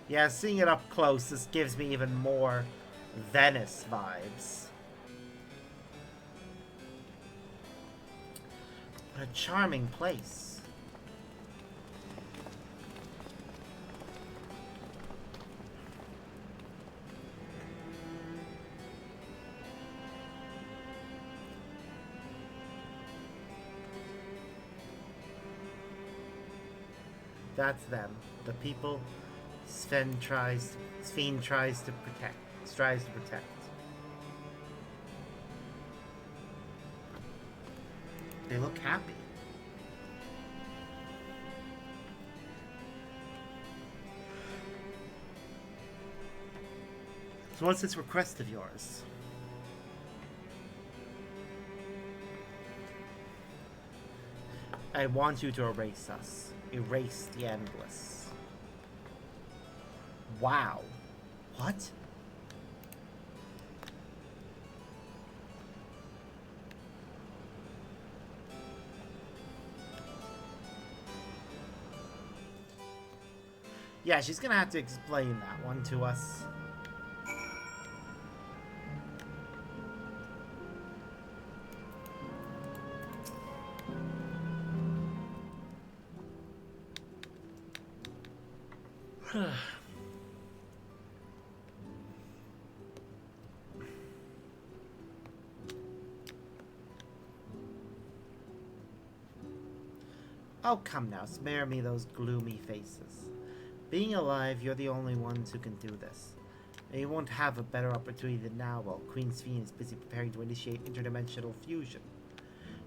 Yeah, seeing it up close, this gives me even more Venice vibes. What a charming place. That's them. The people Sven tries to protect. Strives to protect. They look happy. So what's this request of yours? I want you to erase us. Erase the Endless. Wow. What? Yeah, she's gonna have to explain that one to us. Oh, come now, spare me those gloomy faces. Being alive, you're the only ones who can do this. And you won't have a better opportunity than now while Queen Sphene is busy preparing to initiate interdimensional fusion.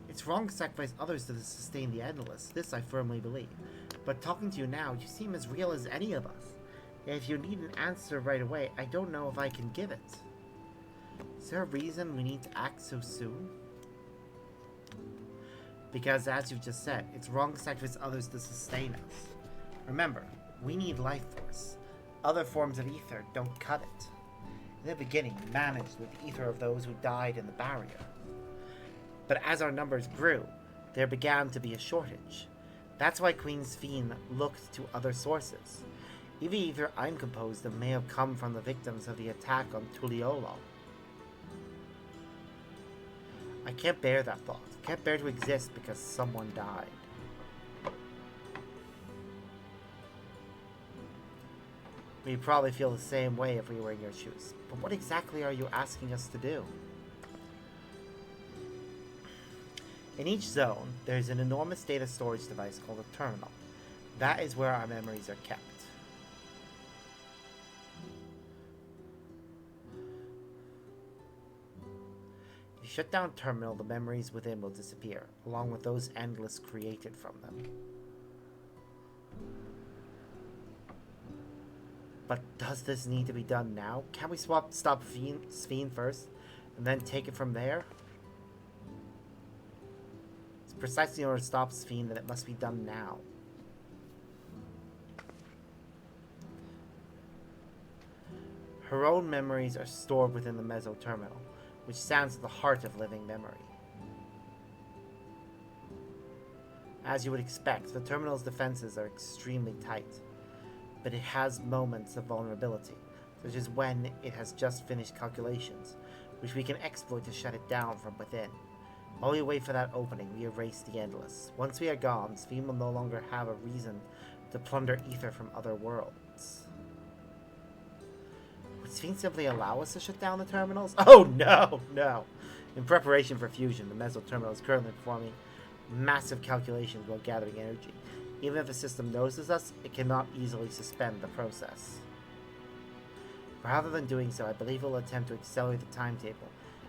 It's wrong to sacrifice others to sustain the Endless, this I firmly believe. But talking to you now, you seem as real as any of us. And if you need an answer right away, I don't know if I can give it. Is there a reason we need to act so soon? Because, as you've just said, it's wrong to sacrifice others to sustain us. Remember, we need life force. Other forms of ether don't cut it. In the beginning, we managed with the ether of those who died in the barrier. But as our numbers grew, there began to be a shortage. That's why Queen Sphene looked to other sources. Even ether I'm composed of may have come from the victims of the attack on Tuliolal. I can't bear that thought. I can't bear to exist because someone died. We'd probably feel the same way if we were in your shoes. But what exactly are you asking us to do? In each zone, there's an enormous data storage device called a terminal. That is where our memories are kept. If you shut down terminal, the memories within will disappear, along with those endless created from them. But does this need to be done now? Can't we stop Sphene first, and then take it from there? It's precisely in order to stop Sphene that it must be done now. Her own memories are stored within the meso-terminal, which stands at the heart of living memory. As you would expect, the terminal's defenses are extremely tight, but it has moments of vulnerability, such as when it has just finished calculations, which we can exploit to shut it down from within. While we wait for that opening, we erase the Endless. Once we are gone, Sphene will no longer have a reason to plunder ether from other worlds. Would Sphene simply allow us to shut down the terminals? Oh no, no! In preparation for fusion, the meso-terminal is currently performing massive calculations while gathering energy. Even if the system notices us, it cannot easily suspend the process. Rather than doing so, I believe it will attempt to accelerate the timetable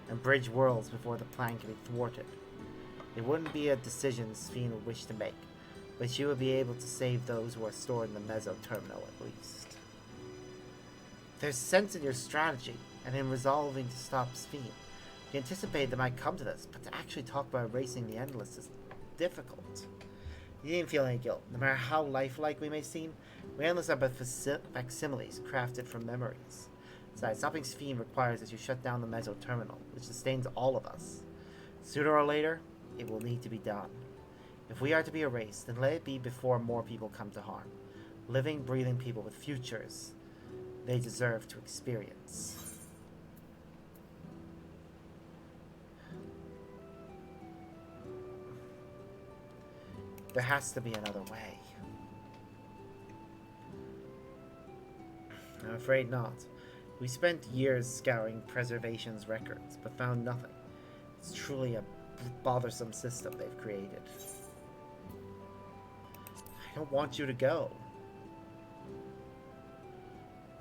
and bridge worlds before the plan can be thwarted. It wouldn't be a decision Sphene would wish to make, but she would be able to save those who are stored in the meso-terminal at least. There's sense in your strategy, and in resolving to stop Sphene. You anticipated that might come to this, but to actually talk about erasing the Endless is difficult. You didn't feel any guilt. No matter how lifelike we may seem, we Endless are but facsimiles crafted from memories. Besides, stopping Sphene requires that you shut down the meso-terminal, which sustains all of us. Sooner or later, it will need to be done. If we are to be erased, then let it be before more people come to harm. Living, breathing people with futures they deserve to experience. There has to be another way. I'm afraid not. We spent years scouring Preservation's records, but found nothing. It's truly a bothersome system they've created. I don't want you to go.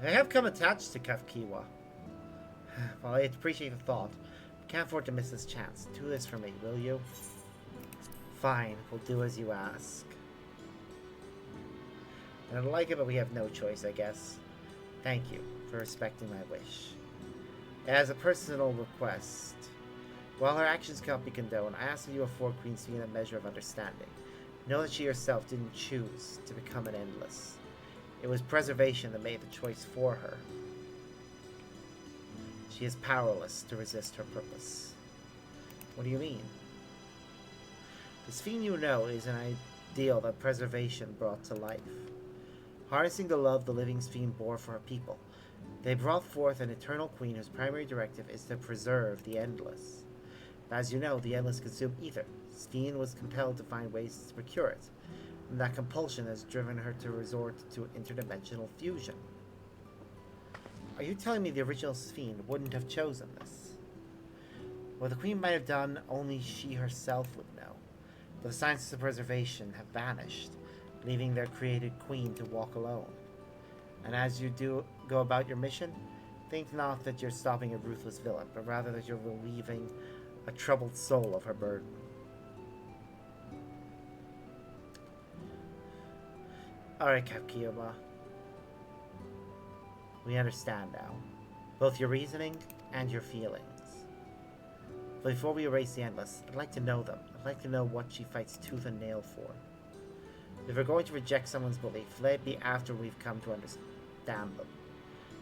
I have come attached to Kafkiwa. While I appreciate the thought, I can't afford to miss this chance. Do this for me, will you? Fine, we'll do as you ask. I don't like it, but we have no choice, I guess. Thank you for respecting my wish. As a personal request, while her actions cannot be condoned, I ask that you afford Queen Sphene a measure of understanding. Know that she herself didn't choose to become an Endless. It was Preservation that made the choice for her. She is powerless to resist her purpose. What do you mean? The Sphene you know is an ideal that Preservation brought to life. Harnessing the love the living Sphene bore for her people, they brought forth an eternal queen whose primary directive is to preserve the Endless. As you know, the Endless consume ether. Sphene was compelled to find ways to procure it, and that compulsion has driven her to resort to interdimensional fusion. Are you telling me the original Sphene wouldn't have chosen this? What the Queen might have done, only she herself would know. But the sciences of preservation have vanished, leaving their created queen to walk alone. And as you go about your mission, think not that you're stopping a ruthless villain, but rather that you're relieving a troubled soul of her burden. Alright, Kafkiwa. We understand now, both your reasoning and your feelings. But before we erase the Endless, I'd like to know them. I'd like to know what she fights tooth and nail for. If we're going to reject someone's belief, let it be after we've come to understand them.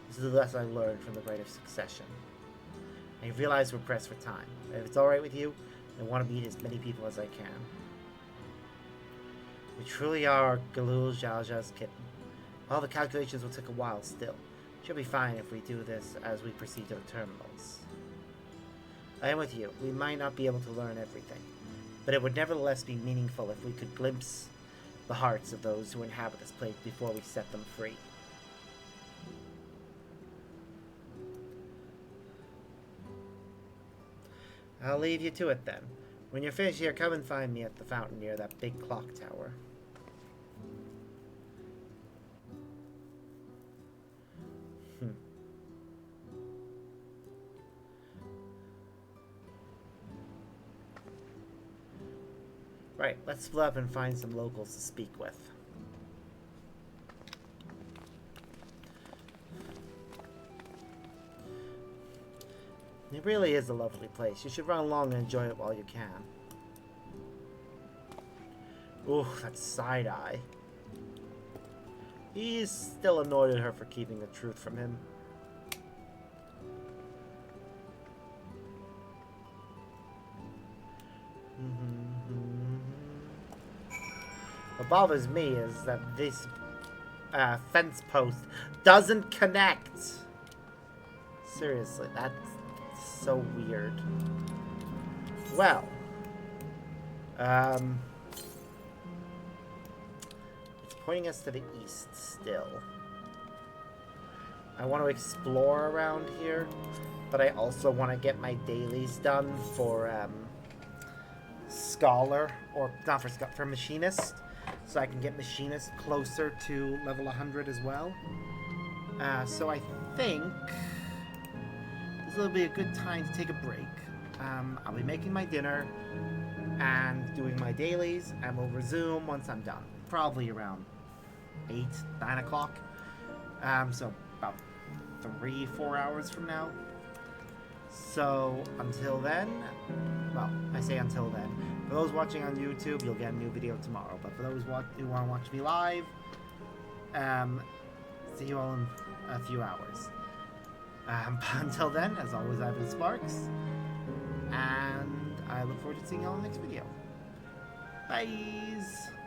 This is the lesson I learned from the Rite of Succession. I realize we're pressed for time. If it's alright with you, I want to meet as many people as I can. We truly are Galul Jalja's kitten. All the calculations will take a while still. She'll be fine if we do this as we proceed to the terminals. I am with you. We might not be able to learn everything, but it would nevertheless be meaningful if we could glimpse the hearts of those who inhabit this place before we set them free. I'll leave you to it then. When you're finished here, come and find me at the fountain near that big clock tower. Right, let's split up and find some locals to speak with. It really is a lovely place. You should run along and enjoy it while you can. Ooh, that side eye. He's still annoyed at her for keeping the truth from him. What bothers me is that this fence post doesn't connect. Seriously, that's so weird. Well, it's pointing us to the east still. I want to explore around here, but I also want to get my dailies done for Scholar, or not for Machinist, so I can get Machinist closer to level 100 as well. So I think this will be a good time to take a break. I'll be making my dinner and doing my dailies, and we'll resume once I'm done. Probably around 8, 9 o'clock. So about 3-4 hours from now. So until then, well, I say until then. For those watching on YouTube, you'll get a new video tomorrow. But for those who want to watch me live, see you all in a few hours. But until then, as always, I've been Sparks, and I look forward to seeing you all in the next video. Bye!